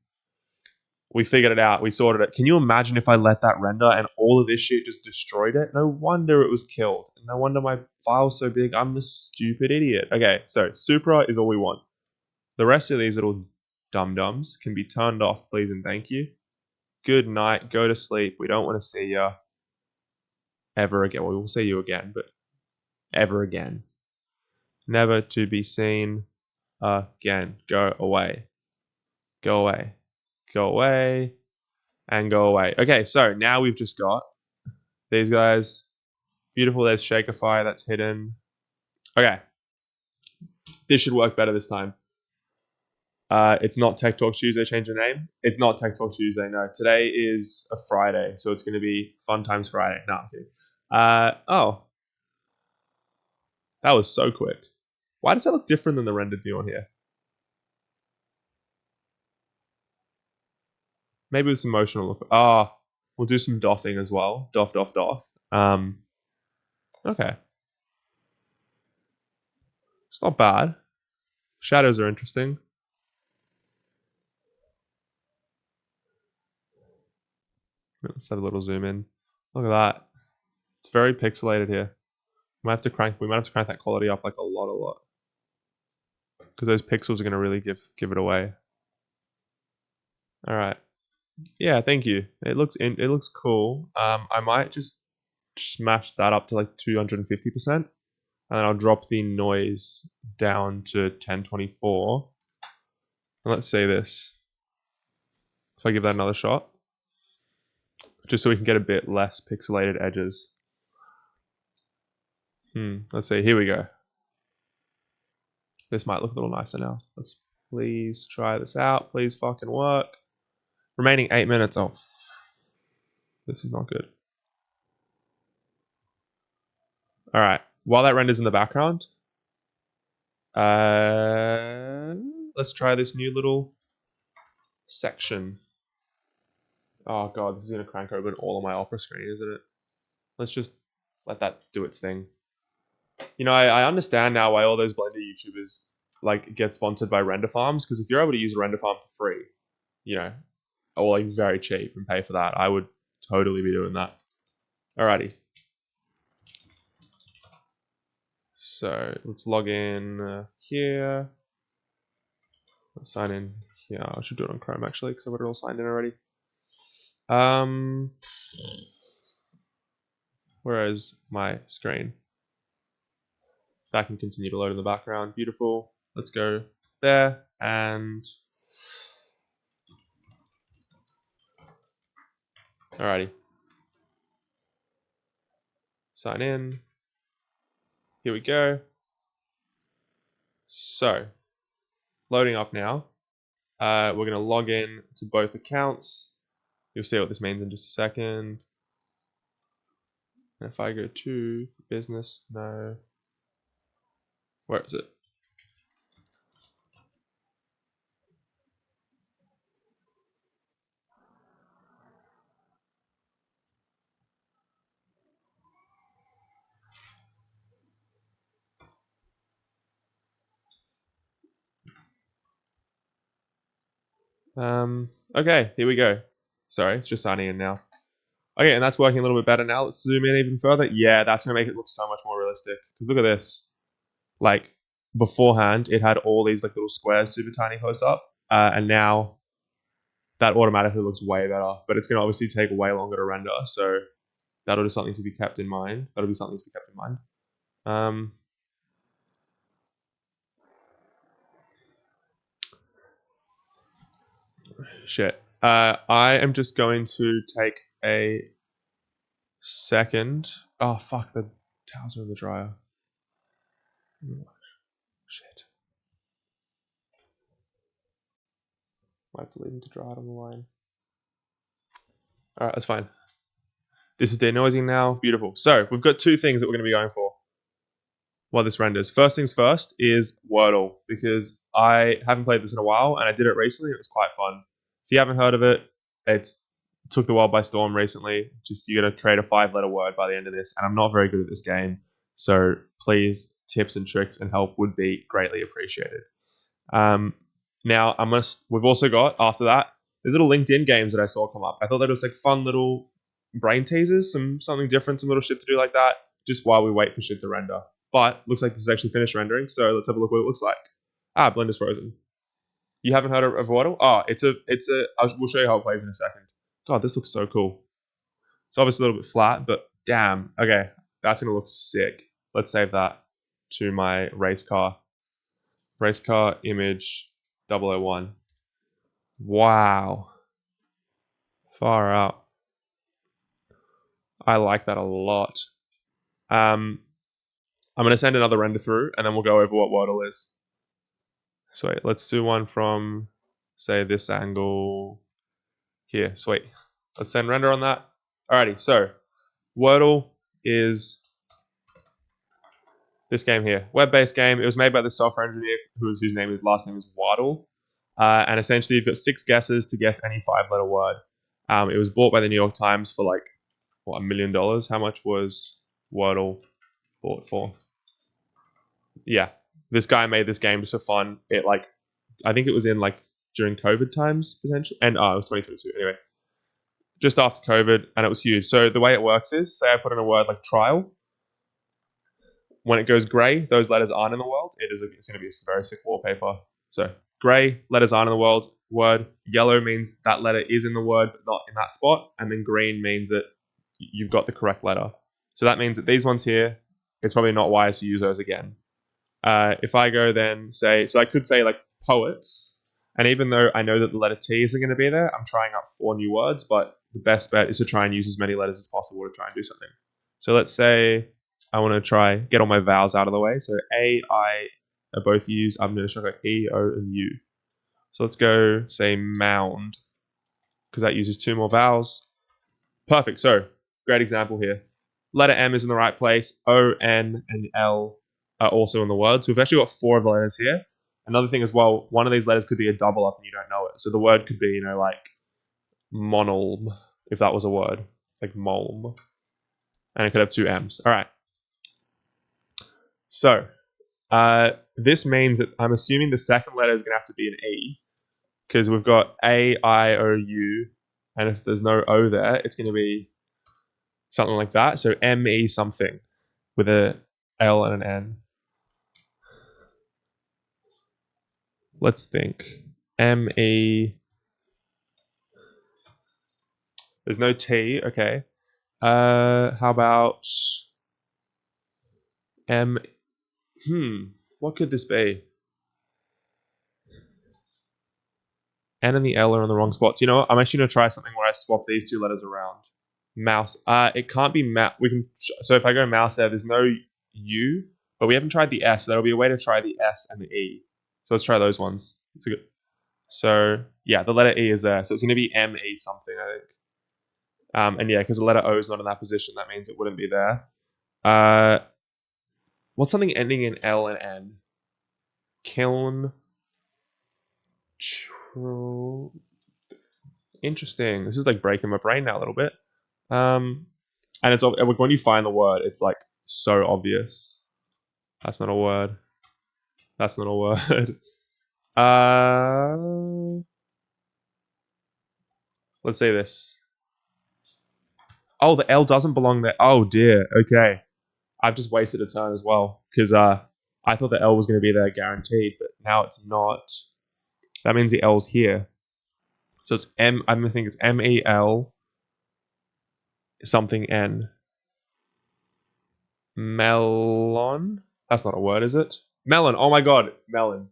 Speaker 1: We figured it out. We sorted it. Can you imagine if I let that render and all of this shit just destroyed it? No wonder it was killed. No wonder my file's so big. I'm the stupid idiot. Okay, so Supra is all we want. The rest of these little dum-dums can be turned off, please and thank you. Good night. Go to sleep. We don't want to see you ever again. Well, we will see you again, but ever again. Never to be seen again. Go away. Go away. Go away. And go away. Okay, so now we've just got these guys. Beautiful. There's Shakerfy. That's hidden. Okay. This should work better this time. It's not Tech Talk Tuesday. Change the name. It's not Tech Talk Tuesday. No, today is a Friday, so it's going to be Fun Times Friday. No, I'm kidding. Oh, that was so quick. Why does that look different than the rendered view on here? Maybe with some motion will look. We'll do some doffing as well. Doff. Okay. It's not bad. Shadows are interesting. Let's have a little zoom in. Look at that. It's very pixelated here. We might have to crank that quality up like a lot. Because those pixels are going to really give it away. All right. Yeah, thank you. It looks cool. I might just smash that up to like 250%, and then I'll drop the noise down to 1024. And let's say this. If I give that another shot, just so we can get a bit less pixelated edges. Let's see. Here we go. This might look a little nicer now. Let's please try this out. Please fucking work. Remaining 8 minutes. Oh, this is not good. All right. While that renders in the background, let's try this new little section. Oh god, this is gonna crank open all of my Opera screen, isn't it? Let's just let that do its thing. You know, I understand now why all those Blender YouTubers like get sponsored by render farms, because if you're able to use a render farm for free, you know, or like very cheap and pay for that, I would totally be doing that. Alrighty. So let's log in here. Let's sign in here. I should do it on Chrome actually, because I've got it all signed in already. Where is my screen? That can continue to load in the background. Beautiful. Let's go there and alrighty. Sign in. Here we go. So, loading up now. We're going to log in to both accounts. You'll see what this means in just a second. And if I go to business, no. Where is it? Okay, here we go. Sorry, it's just signing in now. Okay, and that's working a little bit better now. Let's zoom in even further. Yeah, that's going to make it look so much more realistic. Because look at this. Like, beforehand, it had all these like little squares super tiny close up. And now that automatically looks way better. But it's going to obviously take way longer to render. So that'll be something to be kept in mind. Shit. I am just going to take a second. Oh, fuck. The towels are in the dryer. Shit. Might have to leave them to dry out on the line. Alright, that's fine. This is denoising now. Beautiful. So, we've got two things that we're going to be going for while this renders. First things first is Wordle, because I haven't played this in a while, and I did it recently. It was quite fun. If you haven't heard of it, it took the world by storm recently. Just you got to create a 5-letter word by the end of this, and I'm not very good at this game, so please, tips and tricks and help would be greatly appreciated. Now, we've also got, after that, there's little LinkedIn games that I saw come up. I thought that was like fun little brain teasers, something different, some little shit to do like that, just while we wait for shit to render. But looks like this is actually finished rendering, so let's have a look what it looks like. Blender's frozen. You haven't heard of Wordle? Oh, we'll show you how it plays in a second. God, this looks so cool. It's obviously a little bit flat, but damn. Okay, that's gonna look sick. Let's save that to my race car. Race car image 001. Wow. Far out. I like that a lot. I'm going to send another render through, and then we'll go over what Wordle is. Sweet. Let's do one from, say, this angle here. Sweet. Let's send render on that. Alrighty, so Wordle is this game here. Web-based game. It was made by the software engineer whose last name is Waddle. And essentially, you've got 6 guesses to guess any 5-letter word. It was bought by the New York Times for like, what, $1 million? How much was Wordle bought for? Yeah, this guy made this game just for fun. I think it was in like during COVID times potentially, and it was 2022 anyway, just after COVID, and it was huge. So the way it works is, say I put in a word like trial. When it goes grey, those letters aren't in the world. It's going to be a very sick wallpaper. So grey, letters aren't in the word. Yellow means that letter is in the word, but not in that spot. And then green means that you've got the correct letter. So that means that these ones here, it's probably not wise to use those again. If I go then say, so I could say like poets, and even though I know that the letter T isn't going to be there, I'm trying out 4 new words, but the best bet is to try and use as many letters as possible to try and do something. So let's say I want to try get all my vowels out of the way. So A, I are both used. I'm going to show E, O, and U. So let's go say mound, because that uses 2 more vowels. Perfect. So great example here. Letter M is in the right place. O, N, and L are also in the word. So we've actually got 4 of the letters here. Another thing as well, one of these letters could be a double up and you don't know it. So the word could be, like monolm, if that was a word, like molm. And it could have 2 M's. All right. So this means that I'm assuming the second letter is going to have to be an E, because we've got A, I, O, U, and if there's no O there, it's going to be something like that. So M-E something with a L and an N. Let's think. M-E. There's no T. Okay. How about M? What could this be? N and the L are on the wrong spots. You know what? I'm actually gonna try something where I swap these two letters around. Mouse. It can't be we can. So if I go mouse there's no U, but we haven't tried the S. So there'll be a way to try the S and the E. So let's try those ones. It's a good. So yeah, the letter E is there. So it's gonna be M E something, I think. And yeah, because the letter O is not in that position, that means it wouldn't be there. What's something ending in L and N? Kiln. Interesting. This is like breaking my brain now a little bit. And it's when you find the word, it's like so obvious. That's not a word. That's not a word. Let's say this. Oh, the L doesn't belong there. Oh dear. Okay. I've just wasted a turn as well because I thought the L was going to be there guaranteed, but now it's not. That means the L's here. So it's M. I'm gonna think it's MEL something N. Melon. That's not a word, is it? Melon. Oh my god, melon.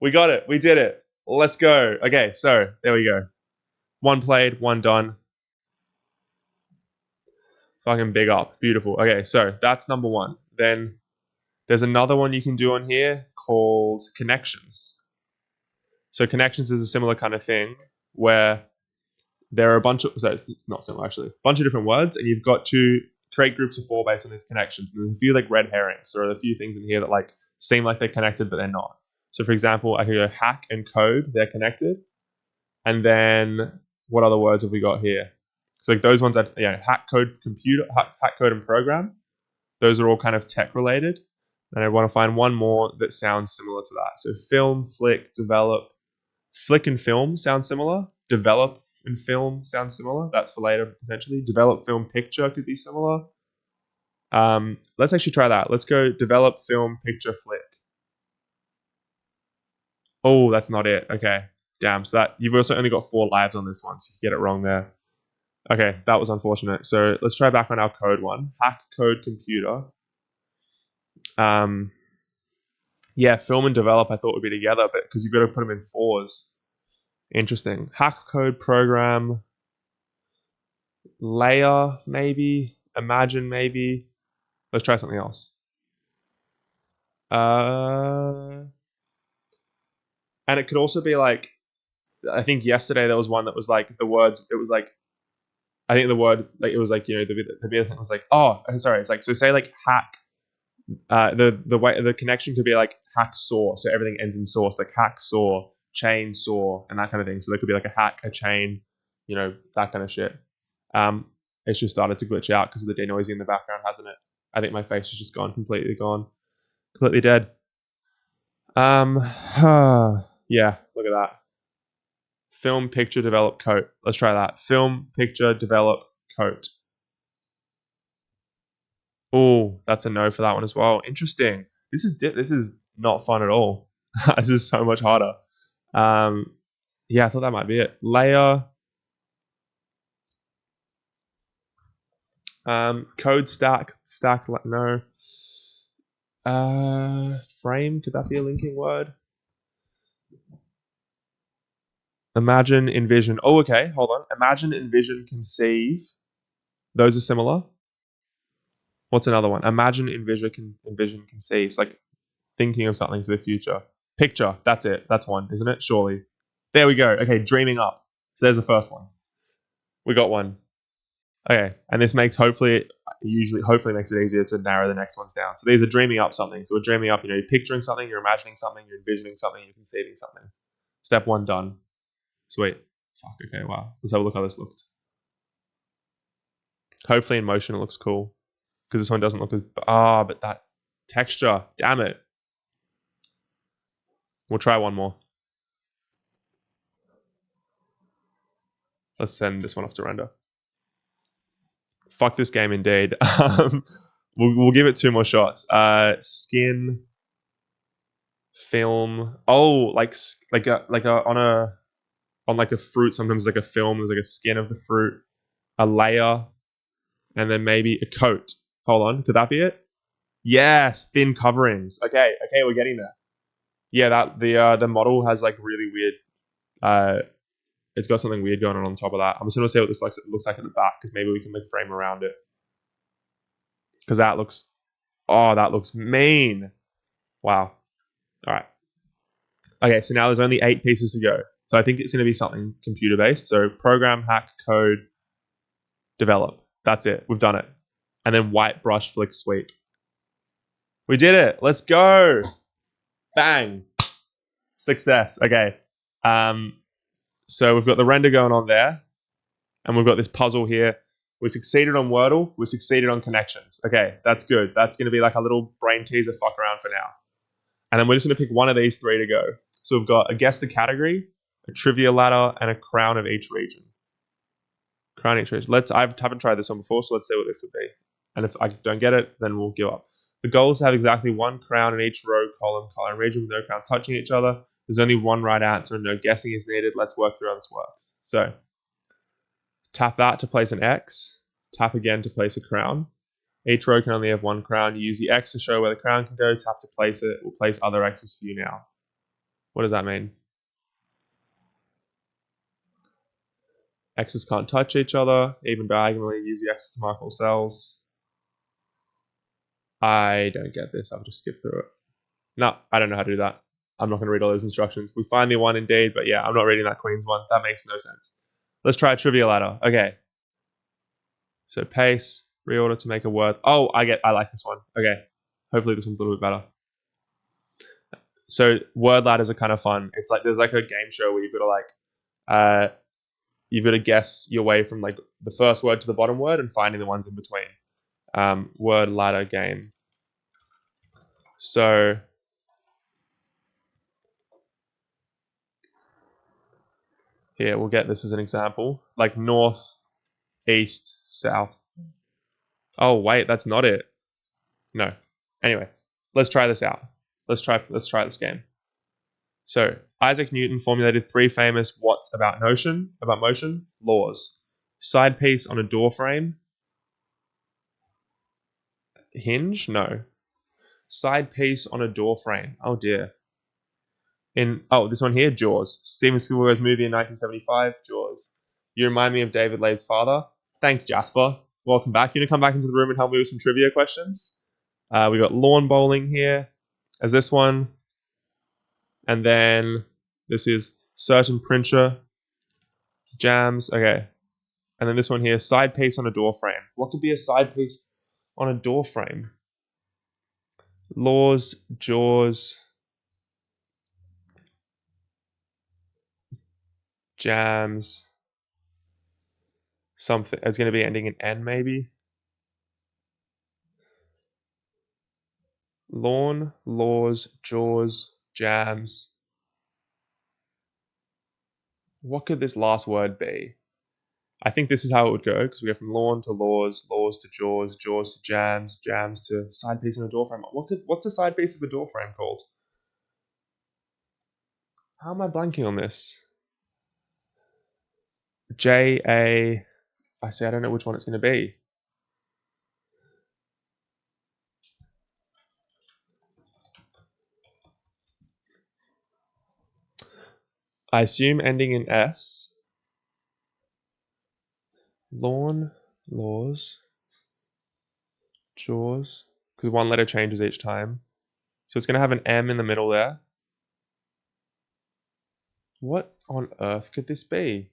Speaker 1: We got it. We did it. Let's go. Okay, so there we go. One played, one done. Fucking big up. Beautiful. Okay, so that's number one. Then there's another one you can do on here called connections. So connections is a similar kind of thing where there are a bunch of, so it's not similar actually, a bunch of different words, and you've got to create groups of 4 based on these connections. And there's a few like red herrings, or a few things in here that like seem like they're connected, but they're not. So for example, I could go hack and code, they're connected. And then what other words have we got here? So like those ones that, hack code, computer, hack code and program, those are all kind of tech related. And I want to find one more that sounds similar to that. So film, flick, develop. Flick and film sound similar. Develop and film sounds similar. That's for later potentially. Develop, film, picture could be similar. Let's actually try that. Let's go develop, film, picture, flick. Oh, that's not it. Okay. Damn. So that you've also only got 4 lives on this one, so you get it wrong there. Okay, that was unfortunate. So let's try back on our code one. Hack, code, computer. Yeah, film and develop I thought would be together, but because you've got to put them in 4s. Interesting. Hack, code, program. Layer, maybe. Imagine, maybe. Let's try something else. And it could also be like, I think yesterday there was one that was like the words, it was like, I think the word, like it was like, the other thing was like, oh, sorry, it's like, so say like hack, the way, the connection could be like hack saw, so everything ends in source, like hack saw, chain saw, and that kind of thing. So there could be like a hack, a chain, that kind of shit. It's just started to glitch out because of the denoising in the background, hasn't it? I think my face is just completely dead. Yeah, look at that. Film, picture, develop, coat. Let's try that. Film, picture, develop, coat. Oh, that's a no for that one as well. Interesting. This is not fun at all. This is so much harder. Yeah, I thought that might be it. Layer. Code stack. No. Frame. Could that be a linking word? Imagine, envision. Oh, okay. Hold on. Imagine, envision, conceive. Those are similar. What's another one? Imagine, envision, conceive. It's like thinking of something for the future. Picture. That's it. That's one, isn't it? Surely. There we go. Okay, dreaming up. So there's the first one. We got one. Okay, and this makes hopefully makes it easier to narrow the next ones down. So these are dreaming up something. So we're dreaming up, you're picturing something, you're imagining something, you're envisioning something, you're conceiving something. Step 1 done. Sweet. Fuck, okay, wow. Let's have a look how this looked. Hopefully in motion it looks cool. Because this one doesn't look as... but that texture. Damn it. We'll try one more. Let's send this one off to render. Fuck this game indeed. We'll give it 2 more shots. Skin, film. Oh, like on a fruit. Sometimes like a film. There's like a skin of the fruit, a layer, and then maybe a coat. Hold on, could that be it? Yes, thin coverings. Okay, we're getting there. Yeah, that the model has like really weird. It's got something weird going on top of that. I'm just gonna see what this looks like at the back because maybe we can like frame around it. Because that looks mean. Wow. All right. Okay, so now there's only 8 pieces to go. So I think it's going to be something computer based. So program, hack, code, develop. That's it. We've done it. And then white brush flick sweep. We did it. Let's go. Bang. Success. Okay. So we've got the render going on there. And we've got this puzzle here. We succeeded on Wordle. We succeeded on connections. Okay, that's good. That's going to be like a little brain teaser fuck around for now. And then we're just going to pick one of these 3 to go. So we've got a guess the category, a trivia ladder, and a crown of each region. Crown each region. I haven't tried this one before, so let's see what this would be. And if I don't get it, then we'll give up. The goal is to have exactly 1 crown in each row, column, color, and region with no crowns touching each other. There's only 1 right answer and no guessing is needed. Let's work through how this works. So tap that to place an X. Tap again to place a crown. Each row can only have 1 crown. You use the X to show where the crown can go. Tap to place it. We'll place other X's for you now. What does that mean? X's can't touch each other. Even diagonally, use the X's to mark all cells. I don't get this. I'll just skip through it. No, I don't know how to do that. I'm not going to read all those instructions. We find the one indeed, but yeah, I'm not reading that Queen's one. That makes no sense. Let's try a trivia ladder. Okay. So pace, reorder to make a word. Oh, I like this one. Okay. Hopefully this one's a little bit better. So word ladders are kind of fun. It's like there's like a game show where you've got to guess your way from like the first word to the bottom word and finding the ones in between. Word ladder game. So here we'll get this as an example, like north, east, south. Oh wait, that's not it. No. Anyway, let's try this out. Let's try this game. So Isaac Newton formulated 3 famous what's about motion laws. Side piece on a door frame. Hinge? No. Side piece on a door frame. Oh dear. This one here, Jaws. Steven Spielberg's movie in 1975, Jaws. You remind me of David Lade's father. Thanks, Jasper. Welcome back. You want to come back into the room and help me with some trivia questions? We got lawn bowling here as this one. And then this is certain printer jams. Okay. And then this one here, side piece on a door frame. What could be a side piece on a door frame? Laws, Jaws, jams, something. It's going to be ending in N maybe. Lawn, laws, jaws, jams. What could this last word be? I think this is how it would go because we go from lawn to laws, laws to jaws, jaws to jams, jams to side piece on a door frame. What's the side piece of a door frame called? How am I blanking on this? I don't know which one it's going to be. I assume ending in S. Lawn, laws, jaws, because 1 letter changes each time. So it's going to have an M in the middle there. What on earth could this be?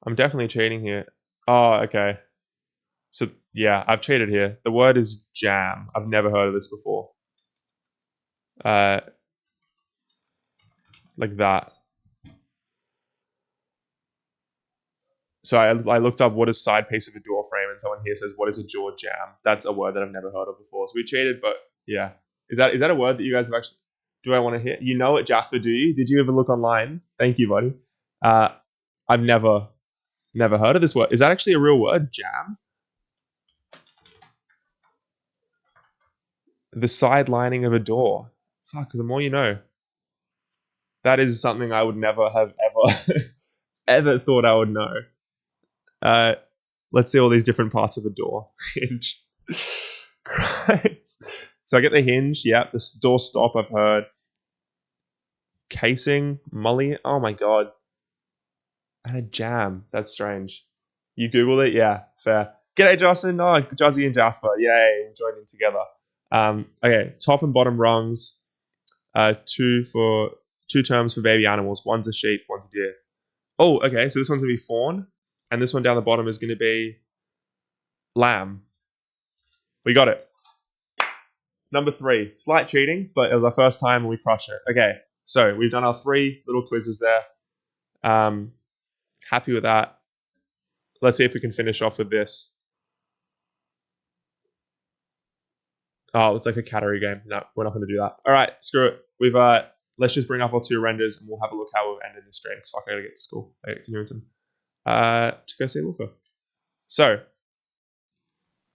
Speaker 1: I'm definitely cheating here. Oh, okay. So, yeah, I've cheated here. The word is jam. I've never heard of this before. Like that. So I looked up what is side piece of a door frame, and someone here says, what is a jaw jam? That's a word that I've never heard of before. So we cheated, but yeah. Is that a word that you guys have actually... Do I want to hear? You know it, Jasper, do you? Did you ever look online? Thank you, buddy. I've never heard of this word. Is that actually a real word, jam? The side lining of a door. Fuck, the more you know. That is something I would never have ever, ever thought I would know. let's see all these different parts of a door hinge. Christ. So I get the hinge. Yep. The door stop. I've heard. Casing. Molly. Oh my god. And a jam. That's strange. You Googled it? Yeah. Fair. G'day, Justin. Oh, Juzzy and Jasper. Yay. Joining together. Okay. Top and bottom rungs. Two terms for baby animals. One's a sheep. One's a deer. Oh, okay. So this one's going to be fawn. And this one down the bottom is going to be lamb. We got it. Number 3. Slight cheating, but it was our first time and we crushed it. Okay. So we've done our 3 little quizzes there. Happy with that. Let's see if we can finish off with this. Oh, it's like a category game. No, we're not going to do that. All right, screw it. We've let's just bring up our 2 renders and we'll have a look how we've ended the stream. Because fuck, I gotta get to school. I get to Newington. Just go see Luca. So,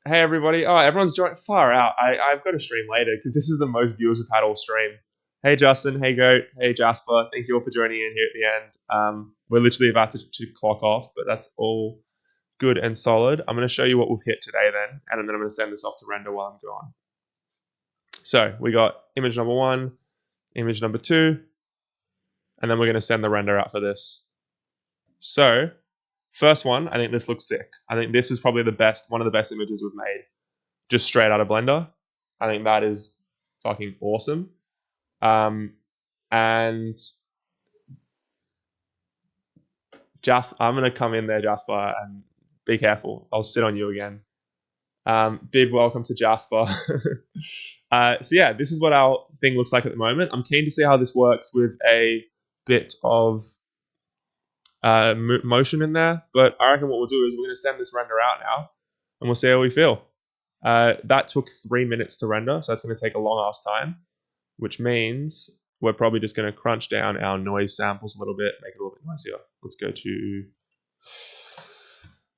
Speaker 1: hey everybody. Oh, everyone's joined. Far out. I've got to stream later because this is the most viewers we've had all stream. Hey Justin. Hey Goat. Hey Jasper. Thank you all for joining in here at the end. We're literally about to clock off, but that's all good and solid. I'm going to show you what we've hit today then, and then I'm going to send this off to render while I'm gone. So we got image number 1, image number 2, and then we're going to send the render out for this. So first one, I think this looks sick. I think this is probably one of the best images we've made, just straight out of Blender. I think that is fucking awesome. And Jasper, I'm going to come in there, Jasper, and be careful. I'll sit on you again. Big welcome to Jasper. So yeah, this is what our thing looks like at the moment. I'm keen to see how this works with a bit of motion in there, but I reckon what we'll do is we're going to send this render out now, and we'll see how we feel. That took 3 minutes to render, so that's going to take a long ass time, which means we're probably just going to crunch down our noise samples a little bit, make it a little bit noisier. Let's go to...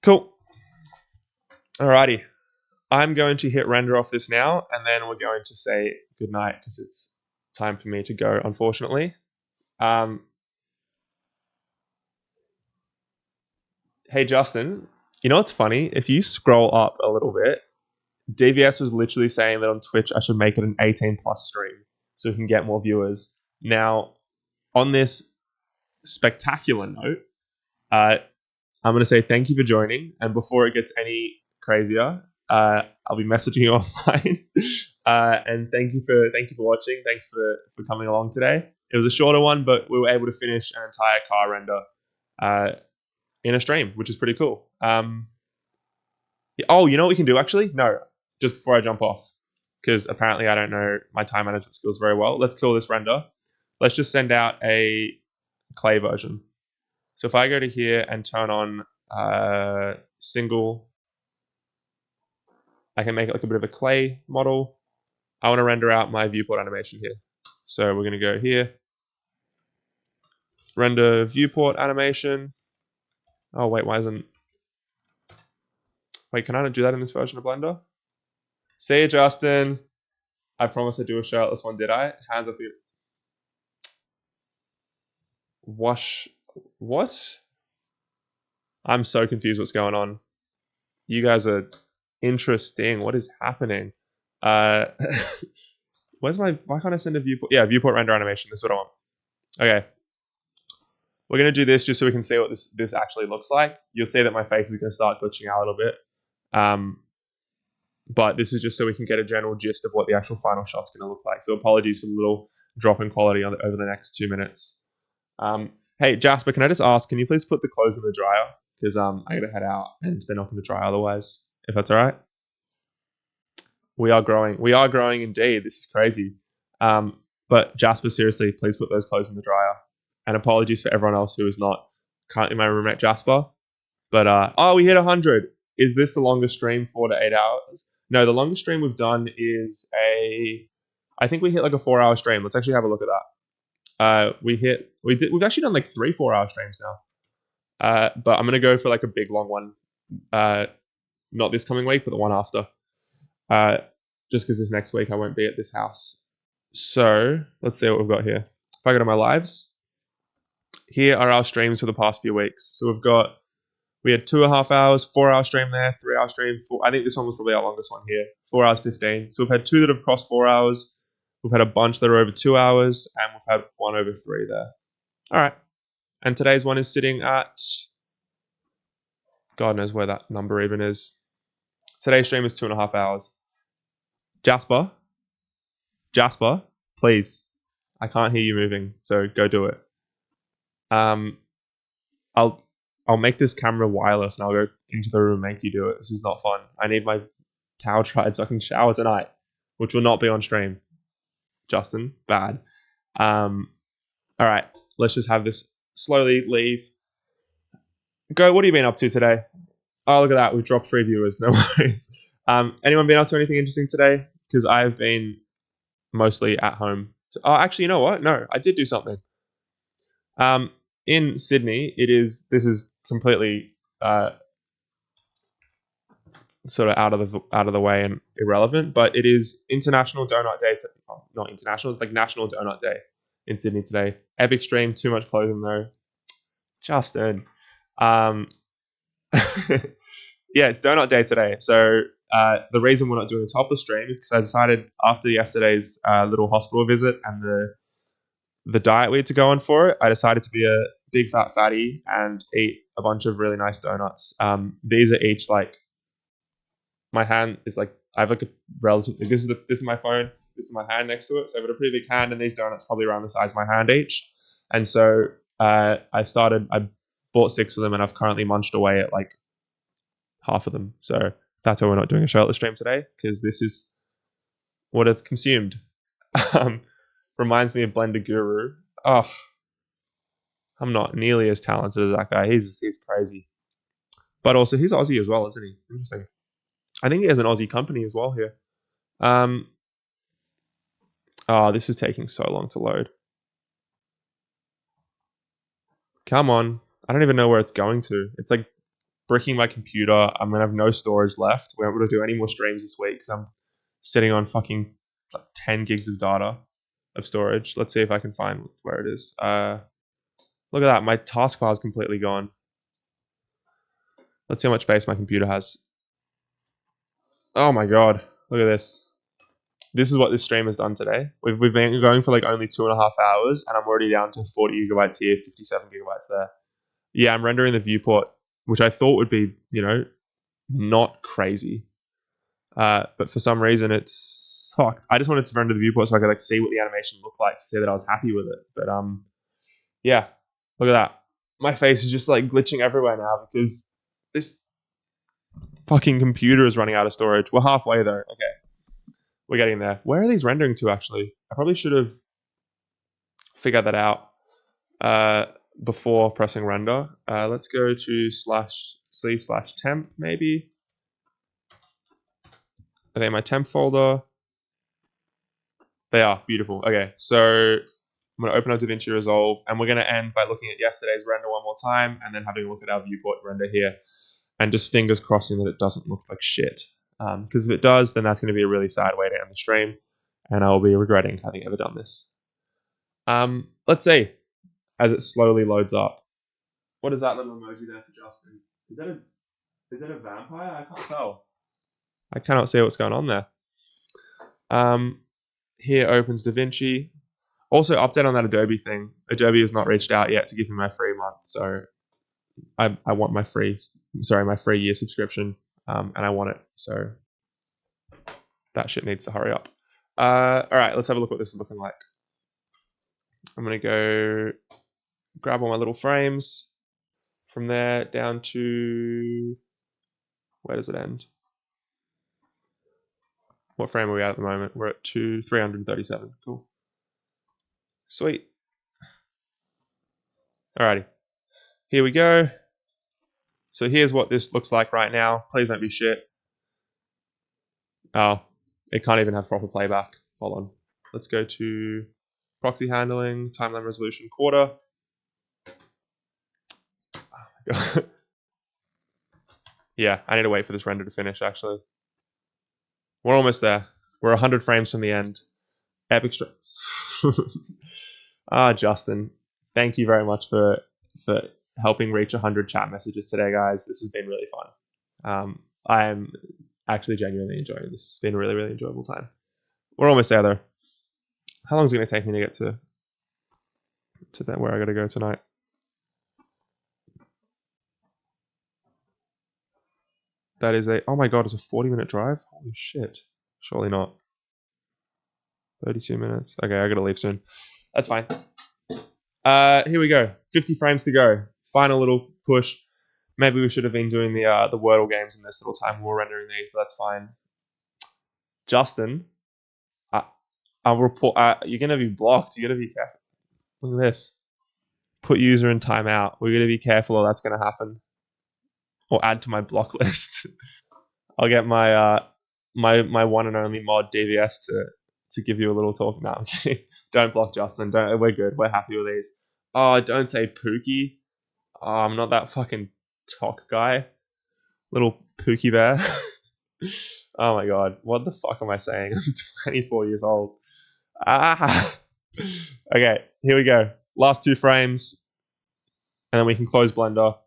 Speaker 1: Cool. Alrighty. I'm going to hit render off this now, and then we're going to say goodnight because it's time for me to go, unfortunately. Hey, Justin, you know what's funny? If you scroll up a little bit, DVS was literally saying that on Twitch I should make it an 18+ stream so we can get more viewers. Now, on this spectacular note, I'm going to say thank you for joining, and before it gets any crazier, I'll be messaging you offline. And thank you for watching. Thanks for coming along today. It was a shorter one, but we were able to finish an entire car render in a stream, which is pretty cool. Oh, you know what we can do actually? No, just before I jump off, because apparently I don't know my time management skills very well. Let's kill this render. Let's just send out a clay version. So if I go to here and turn on single, I can make it like a bit of a clay model. I want to render out my viewport animation here. So we're going to go here, render viewport animation. Oh wait, why isn't... Wait, can I not do that in this version of Blender? See you, Justin. I promised I'd do a shirtless one, did I? Hands up here. Wash... What? I'm so confused what's going on. You guys are interesting. What is happening? Where's my... Why can't I send a viewport? Yeah, viewport render animation. This is what I want. Okay. We're going to do this just so we can see what this actually looks like. You'll see that my face is going to start glitching out a little bit. But this is just so we can get a general gist of what the actual final shot's going to look like. So apologies for the little drop in quality over the next 2 minutes. Hey, Jasper, can I just ask, can you please put the clothes in the dryer? Because I got to head out and they're not going to dry otherwise, if that's all right. We are growing. We are growing indeed. This is crazy. But Jasper, seriously, please put those clothes in the dryer. And apologies for everyone else who is not currently my roommate, Jasper. But, oh, we hit 100. Is this the longest stream, 4 to 8 hours? No, the longest stream we've done is I think we hit like a 4-hour stream. Let's actually have a look at that. We've actually done like 3 4-hour streams now. But I'm going to go for like a big long one. Not this coming week, but the one after. Just because this next week I won't be at this house. So let's see what we've got here. If I go to my lives, here are our streams for the past few weeks. So we've got We had 2.5 hours, 4-hour stream there, 3-hour stream. I think this one was probably our longest one here, 4 hours 15. So we've had 2 that have crossed 4 hours. We've had a bunch that are over 2 hours, and we've had 1 over 3 there. All right. And today's one is sitting at, God knows where that number even is. Today's stream is 2.5 hours. Jasper, please. I can't hear you moving, so go do it. I'll make this camera wireless and I'll go into the room and make you do it. This is not fun. I need my towel dried so I can shower tonight, which will not be on stream. Justin, bad. All right, let's just have this slowly leave. Go, what have you been up to today? Oh, look at that. We've dropped 3 viewers. No worries. Anyone been up to anything interesting today? Because I've been mostly at home. Oh, actually, you know what? No, I did do something. In Sydney, this is completely sort of out of the way and irrelevant, but it is International Donut Day. Not international, it's like National Donut Day in Sydney today. Epic stream, too much clothing though. Justin. Yeah, it's Donut Day today. So the reason we're not doing a topless stream is because I decided after yesterday's little hospital visit and the diet we had to go on for it, I decided to be a big fat fatty and eat a bunch of really nice donuts. These are each like, my hand is like, I have like a relative, like this is my phone, this is my hand next to it. So I've got a pretty big hand, and these donuts probably around the size of my hand each. And so I bought 6 of them, and I've currently munched away at like half of them. So that's why we're not doing a shirtless stream today, because this is what I've consumed. Reminds me of Blender Guru. Oh, I'm not nearly as talented as that guy. He's crazy. But also, he's Aussie as well, isn't he? Interesting. I think he has an Aussie company as well here. Oh, this is taking so long to load. Come on. I don't even know where it's going to. It's like bricking my computer. I'm going to have no storage left. We aren't able to do any more streams this week because I'm sitting on fucking like 10 gigs of data of storage. Let's see if I can find where it is. Look at that. My taskbar is completely gone. Let's see how much space my computer has. Oh my god. Look at this. This is what this stream has done today. We've been going for like only 2.5 hours, and I'm already down to 40 gigabytes here, 57 gigabytes there. Yeah, I'm rendering the viewport, which I thought would be, not crazy. But for some reason it's fucked. I just wanted to render the viewport so I could like see what the animation looked like to say that I was happy with it. But yeah, look at that. My face is just like glitching everywhere now because this fucking computer is running out of storage. We're halfway though. Okay. We're getting there. Where are these rendering to actually? I probably should have figured that out before pressing render. Let's go to /c/temp maybe. Are they in my temp folder? They are. Beautiful. Okay, so I'm going to open up DaVinci Resolve, and we're going to end by looking at yesterday's render one more time, and then having a look at our viewport render here, and just fingers crossing that it doesn't look like shit. Because if it does, then that's going to be a really sad way to end the stream, and I will be regretting having ever done this. Let's see, as it slowly loads up. What is that little emoji there for Justin? Is that a vampire? I can't tell. I cannot see what's going on there. Here opens DaVinci. Also, update on that Adobe thing. Adobe has not reached out yet to give me my free month, so I want my free year subscription, and I want it. So that shit needs to hurry up. All right, let's have a look what this is looking like. I'm gonna go grab all my little frames. From there down to, where does it end? What frame are we at the moment? We're at 337. Cool. Sweet. Alrighty. Here we go. So here's what this looks like right now. Please don't be shit. Oh, it can't even have proper playback. Hold on. Let's go to proxy handling, timeline resolution quarter. Oh my god. Yeah, I need to wait for this render to finish actually. We're almost there. We're 100 frames from the end. Epic stream. Justin, thank you very much for helping reach 100 chat messages today, guys. This has been really fun. I am actually genuinely enjoying this. It's been a really, really enjoyable time. We're almost there, though. How long is it going to take me to get to that where I got to go tonight? That is oh my god, it's a 40-minute drive? Holy shit. Surely not. 32 minutes. Okay, I got to leave soon. That's fine. Here we go. 50 frames to go. Final little push. Maybe we should have been doing the Wordle games in this little time. We're rendering these, but that's fine. Justin, I'll report. You're gonna be blocked. You gotta be careful. Look at this. Put user in timeout. We're gonna be careful, or that's gonna happen. Or add to my block list. I'll get my my one and only mod DVS to give you a little talk. No, I'm kidding. Don't block Justin. Don't. We're good. We're happy with these. Oh, don't say Pookie. Oh, I'm not that fucking talk guy. Little Pookie bear. Oh my god. What the fuck am I saying? I'm 24 years old. Okay, here we go. Last 2 frames. And then we can close Blender.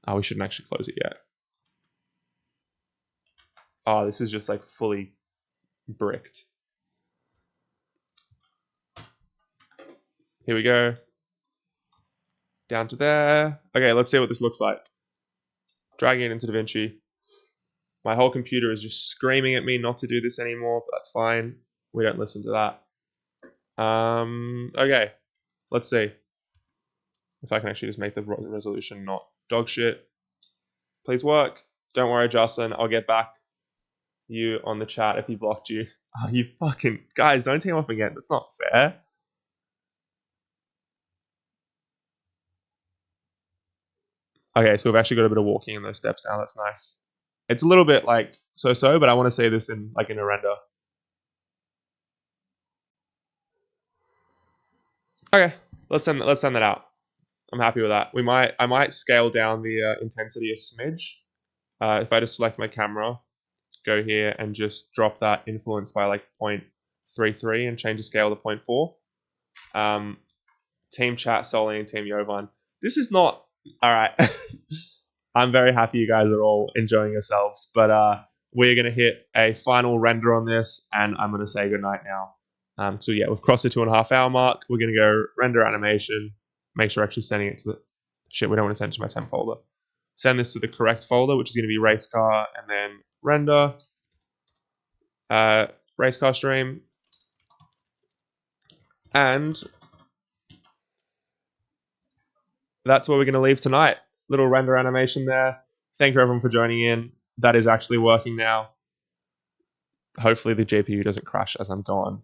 Speaker 1: Oh, we shouldn't actually close it yet. Oh, this is just like fully bricked. Here we go. Down to there. Okay, let's see what this looks like. Dragging it into DaVinci. My whole computer is just screaming at me not to do this anymore, but that's fine. We don't listen to that. Okay, let's see if I can actually just make the resolution not dog shit. Please work. Don't worry, Justin. I'll get back you on the chat if he blocked you. Oh, you fucking guys, don't team up again. That's not fair. Okay, so we've actually got a bit of walking in those steps now. That's nice. It's a little bit like so, but I want to say this in like in a render. Okay, let's send that out. I'm happy with that. I might scale down the intensity a smidge. If I just select my camera, go here and just drop that influence by like 0.33 and change the scale to 0.4. Team chat, Soli, and Team Jovan. This is not all right. I'm very happy you guys are all enjoying yourselves, but we're gonna hit a final render on this, and I'm gonna say goodnight now. So yeah, we've crossed the 2.5 hour mark. We're gonna go render animation. Make sure we're actually sending it to the shit. We don't want to send it to my temp folder. Send this to the correct folder, which is going to be race car, and then render race car stream, and that's where we're going to leave tonight. Little render animation there. Thank you everyone for joining in. That is actually working now. Hopefully the GPU doesn't crash as I'm gone.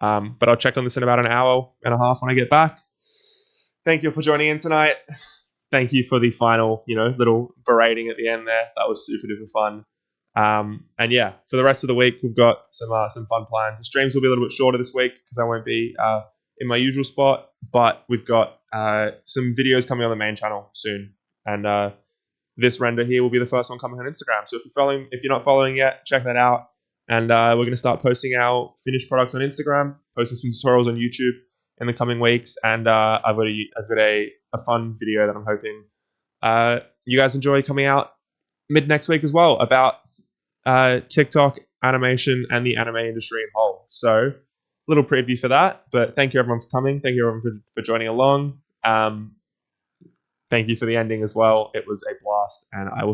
Speaker 1: But I'll check on this in about an hour and a half when I get back. Thank you for joining in tonight. Thank you for the final, little berating at the end there. That was super duper fun. And yeah, for the rest of the week, we've got some fun plans. The streams will be a little bit shorter this week because I won't be in my usual spot, but we've got some videos coming on the main channel soon. And this render here will be the first one coming on Instagram. So if you're not following yet, check that out. And we're going to start posting our finished products on Instagram, posting some tutorials on YouTube in the coming weeks. And I've got a fun video that I'm hoping you guys enjoy coming out mid next week as well about TikTok animation and the anime industry in whole. So little preview for that. But thank you everyone for coming. Thank you everyone for joining along. Thank you for the ending as well. It was a blast, and I will